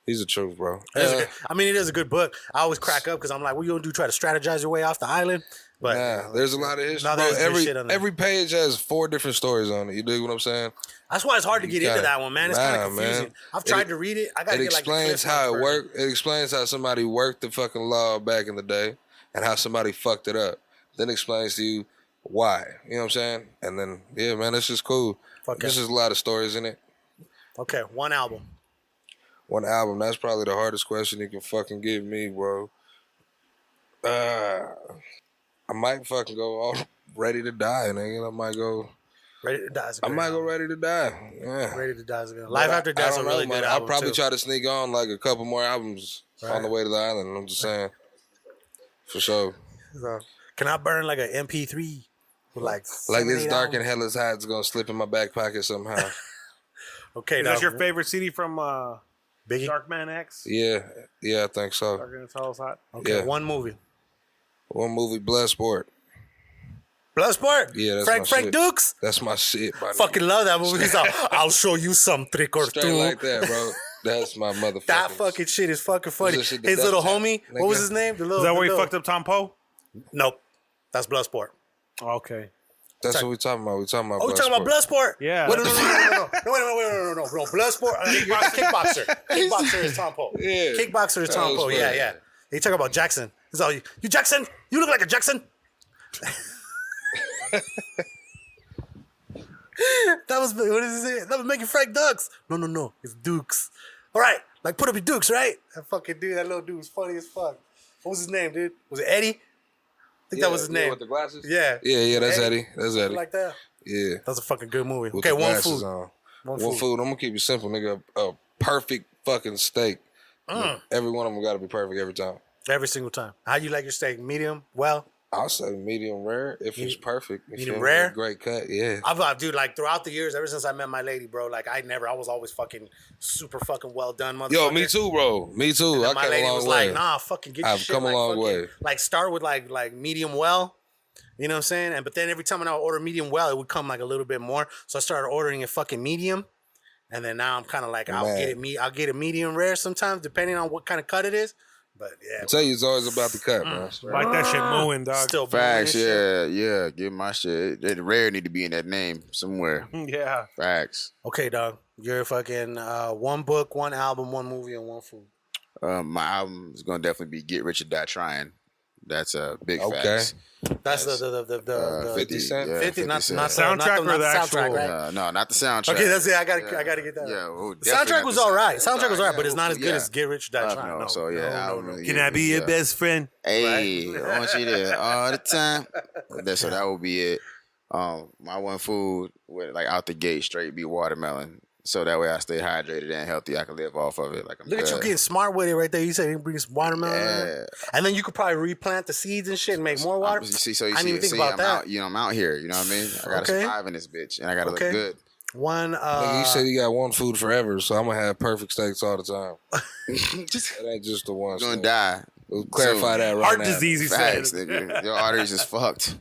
He's the truth, bro. I mean, it is a good book. I always crack up because I'm like, what you gonna do? Try to strategize your way off the island? But there's a lot of history. No, Bro, there's shit on there. every page has 4 different stories on it. You dig what I'm saying? That's why it's hard to get into that one, man. It's kind of confusing. Man. I've tried to read it. I gotta get like the explains Cliff how Notes it version. worked. It explains how somebody worked the fucking law back in the day and how somebody fucked it up. Then explains to you why. You know what I'm saying? And then, yeah, man, it's just cool. There's just a lot of stories in it. Okay, one album. One album. That's probably the hardest question you can fucking give me, bro. I might fucking go all Ready to Die, nigga. I might go Ready to Die is a I great might album. go Ready to Die. Yeah. Ready to Die is a good. Life After Death's a really good album I'll probably too. try to sneak on like a couple more albums on the way to the island. I'm just saying. For sure. So, can I burn like an MP3 with like This 7-8 Dark and albums? Hell is Hot is gonna slip in my back pocket somehow. Okay, Is now that your favorite CD from Biggie? Sharkman X? yeah, I think so. Dark and Hell is Hot. Okay, Yeah. one movie. One movie, Bloodsport. Bloodsport? Yeah, that's Frank my Frank shit. Dukes? That's my shit, my Fucking love that movie. He's like, I'll show you some trick or Straight two. like that, bro. That's my motherfucker. That fucking shit is fucking funny. This shit the His best little time, homie, what nigga. was his name? The little, Is that where the he little- fucked up Tom Poe? Nope. That's Bloodsport. Okay. That's what we're talking about. We're talking about Oh, you talking about Bloodsport? Yeah. Wait, no. No, Bloodsport. Kickboxer. Kickboxer is Tom Poe. Yeah. Kickboxer is That Tom was Poe. Yeah, funny. yeah. He talking about Jackson. He's all, you Jackson? You look like a Jackson. That was, what is it? That was making Frank Dukes. No. It's Dukes. All right. Like, put up your Dukes, right? That fucking dude, that little dude was funny as fuck. What was his name, dude? Was it Eddie? I think that was his name. with the glasses? Yeah. Yeah, that's Eddie. That's Eddie. Like that. Yeah. That was a fucking good movie. With Okay, the one glasses food. on. One One food. food. I'm gonna keep it simple, nigga. A perfect fucking steak. Every one of them gotta be perfect every time. Every single time. How you like your steak? Medium? Well? I'll say medium rare if it's perfect. If Medium you rare? have a great cut, yeah. Dude, like throughout the years, ever since I met my lady, bro, like I was always fucking super fucking well done, motherfucker. Yo, me too, bro. Me too. I My came lady a long was way. like, nah, fucking get your I've shit. come a like, long fucking, way. Like start with like medium well. You know what I'm saying? But then every time I would order medium well, it would come like a little bit more. So I started ordering it fucking medium. And then now I'm kind of like, I'll get it medium rare sometimes, depending on what kind of cut it is. But yeah, I tell you, it's always about the cut, bro. Like that shit mooing, dog. Still Facts, mooing and yeah. Get my shit. The rare need to be in that name somewhere. Yeah. Facts. Okay, dog. You're fucking one book, one album, one movie, and one food. My album is gonna definitely be Get Rich or Die Trying. That's a big Okay. facts. That's the 50 Cent? Yeah, 50, not Cent. the Soundtrack or not the soundtrack, actual- right? No, not the soundtrack. Okay, that's it. I gotta get that. Yeah, well, The soundtrack was all right. Soundtrack was all right, but it's not as good yeah. as Get Rich or Die Trying. No, No. so yeah, No. album, Can I be your best friend? Hey, I want you there all the time. So that will be it. My one food with like out the gate straight be watermelon. So that way I stay hydrated and healthy. I can live off of it. Like I'm Look at you good. getting smart with it right there. You said you bring some watermelon, Yeah. and then you could probably replant the seeds and shit and make more water. You see, I didn't even think about I'm that. out. I'm out here. You know what I mean? I gotta Okay. survive in this bitch, and I gotta Okay. look good. One. Nigga, you said you got one food forever, so I'm gonna have perfect steaks all the time. That ain't just the one. You're gonna steak. die. We'll clarify that right Heart now. disease, he Facts, said. nigga. Your arteries is fucked.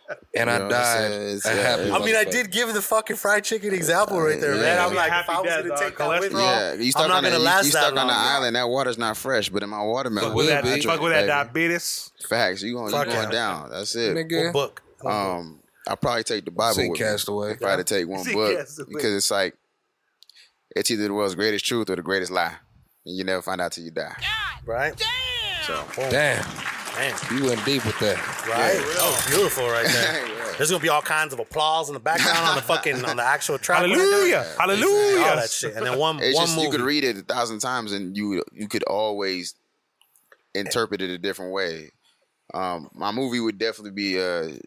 And You I know what I'm died. saying? It's, a happy I mean, I motherfucker. did give the fucking fried chicken example right there, Yeah. man. I'm like, Happy if I was death, gonna dog. take that with me, Yeah, you stuck I'm not on gonna the, last you that stuck on the long. island. That water's not fresh, but in my watermelon, Fuck with that, I B. Fuck with that baby. diabetes. Facts, you going Fuck yeah. down. That's it. Nigga. What book? I'll probably take the Bible See with Castaway. me. If I had to take one See book, Castaway. because it's like it's either the world's greatest truth or the greatest lie, and you never find out till you die. Right? So Damn, Man, you went deep with that. right? That was beautiful right there. There's gonna be all kinds of applause in the background on the actual track. Hallelujah. All Hallelujah. that shit, and then one it's just movie. you could read it 1,000 times and you could always interpret it a different way. My movie would definitely be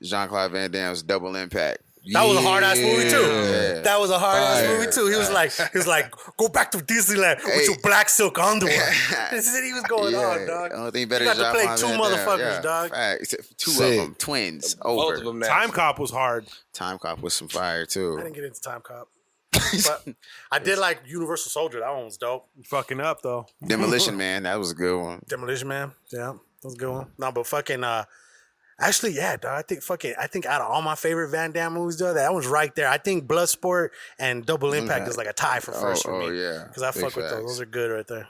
Jean-Claude Van Damme's Double Impact. That was a hard ass movie too. Yeah. That was a hard ass Fire. movie too. He was like, go back to Disneyland with your black silk underwear. This is he was going on, dog. Only thing better You got to play Jean-Claude two Van Damme. motherfuckers, Yeah, dog. facts. Two Sick. of them, twins. Both Over. of them now. Time Cop was hard. Time Cop was some fire too. I didn't get into Time Cop, but I did like Universal Soldier. That one was dope. Fucking up though. Demolition Man, that was a good one. Demolition Man, yeah, that was a good one. No, but fucking, actually, yeah, dog. I think out of all my favorite Van Damme movies, though, that one's right there. I think Bloodsport and Double Impact is like a tie for first for me. yeah. Because I Big fuck with those. facts. Those are good right there.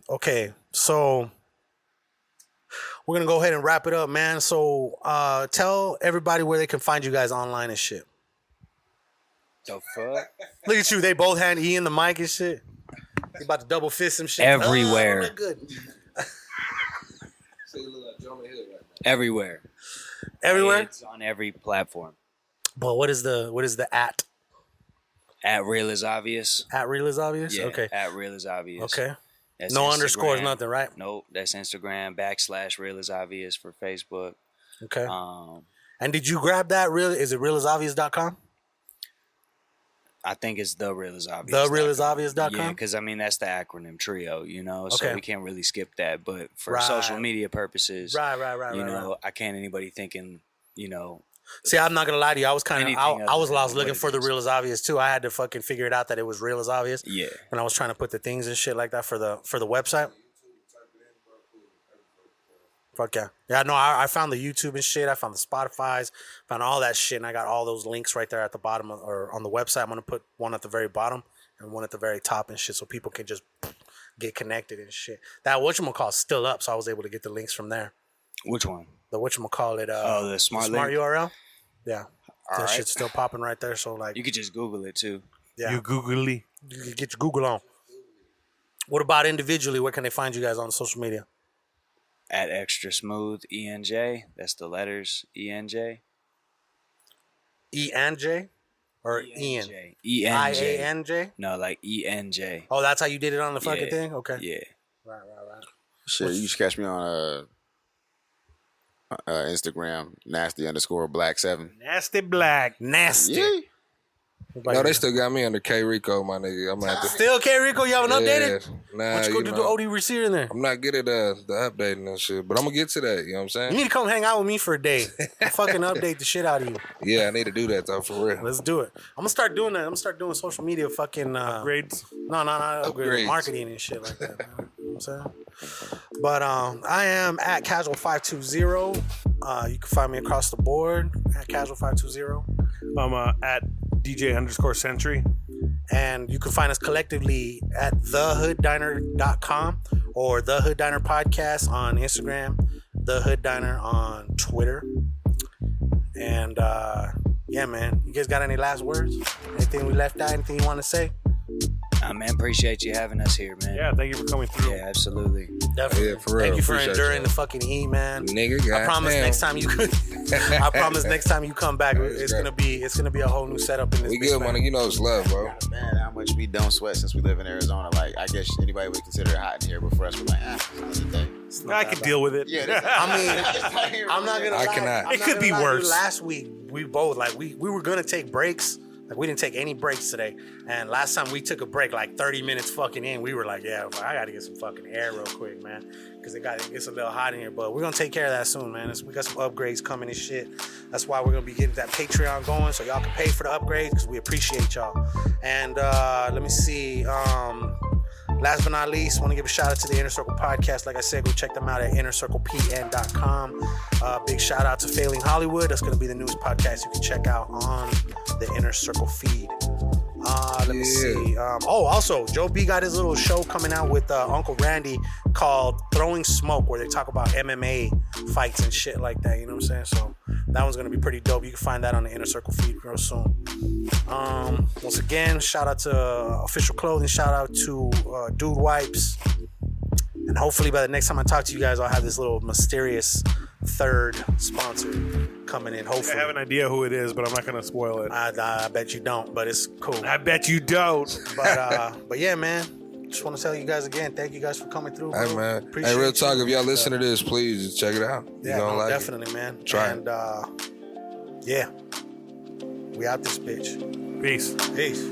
Okay, so we're gonna go ahead and wrap it up, man. So tell everybody where they can find you guys online and shit. The fuck? Look at you, they both hand Ian the mic and shit. You about to double fist some shit. Everywhere. Oh, look good. Everywhere. Everywhere. It's on every platform. But what is the at? At Real is Obvious. At Real is Obvious? Yeah, Okay. at Real is Obvious. Okay. That's No Instagram. underscores, nothing, right? Nope. That's Instagram / Real is Obvious for Facebook. Okay. And did you grab that? Is it realisobvious.com? I think it's the Real is Obvious. TheRealIsObvious.com? Yeah, because I mean that's the acronym trio, you know, so Okay. we can't really skip that. But for Right. social media purposes, you Right, know, I can't anybody thinking, you know. See, I'm not gonna lie to you. I was kind of, Anything I was other lost than looking what for it the is. Real is Obvious too. I had to fucking figure it out that it was Real is Obvious. Yeah. When I was trying to put the things and shit like that for the website. Fuck yeah. Yeah, no, I found the YouTube and shit. I found the Spotify's, found all that shit, and I got all those links right there at the bottom or on the website. I'm gonna put one at the very bottom and one at the very top and shit, so people can just get connected and shit. That whatchamacallit is still up, so I was able to get the links from there. Which one? The whatchamacallit, the smart link? URL. Yeah, All that right. shit's still popping right there. So like, You could just Google it too. yeah, You googly. you can get your Google on. What about individually? Where can they find you guys on social media? At Extra Smooth ENJ. That's the letters ENJ. E and J, or Ian? ENJ. IANJ. No, like ENJ. Oh, that's how you did it on the fucking Yeah. thing. Okay. Yeah. Right. Shit, you just catch me on Instagram, nasty_black7. Nasty Black. Nasty. Yeah. No, they still got me under K Rico, my nigga. I'm at the Still K Rico, you haven't updated? Nah, Why don't you go do the OD receiver in there? I'm not good at the updating and shit, but I'm gonna get to that. You know what I'm saying? You need to come hang out with me for a day. I'll fucking update the shit out of you. Yeah, I need to do that though, for real. Let's do it. I'm gonna start doing that. I'm gonna start doing social media fucking upgrades. No, not upgrades. Marketing and shit like that. Man. You know what I'm saying? But I am at kAZual520. You can find me across the board at kAZual520. I'm at DJ_Century. And you can find us collectively at thehooddiner.com or The Hood Diner Podcast on Instagram, The Hood Diner on Twitter. And yeah, man, you guys got any last words? Anything we left out? Anything you want to say? Man, appreciate you having us here, man. Yeah, thank you for coming through. Yeah, absolutely. Definitely. Yeah, for real. Thank you for Appreciate enduring you. the fucking heat, man. Nigga, I promise next time you could. I promise next time you come back, it's gonna be a whole new setup in this. We good, man. You know it's love, bro. Man, how much we don't sweat since we live in Arizona. Like, I guess anybody would consider it hot in here, but for us, we're like, it's another day. I can deal with it. Yeah, I mean, I'm not gonna lie. cannot. It could be worse. Last week, we both we were gonna take breaks. Like, we didn't take any breaks today. And last time we took a break, like 30 minutes fucking in, we were like, yeah, I got to get some fucking air real quick, man. Because it gets a little hot in here. But we're going to take care of that soon, man. We got some upgrades coming and shit. That's why we're going to be getting that Patreon going so y'all can pay for the upgrades because we appreciate y'all. And let me see. Last but not least, want to give a shout out to the Inner Circle Podcast. Like I said, go check them out at innercirclepn.com. Big shout out to Failing Hollywood. That's going to be the newest podcast you can check out on the Inner Circle feed. Let me see. Also, Joe B got his little show coming out with Uncle Randy called Throwing Smoke, where they talk about MMA fights and shit like that. You know what I'm saying? So that one's going to be pretty dope. You can find that on the Inner Circle feed real soon. Once again, shout out to Official Clothing. Shout out to Dude Wipes. And hopefully by the next time I talk to you guys, I'll have this little mysterious third sponsor coming in. Hopefully. I have an idea who it is, but I'm not going to spoil it. I bet you don't, but it's cool. I bet you don't. But yeah, man. Just want to tell you guys again, thank you guys for coming through. Hey, man. Appreciate Real talk, you. if y'all listen to this, please check it out. Yeah, you gonna like definitely, it. Man. Try and, yeah. We out this bitch. Peace. Peace.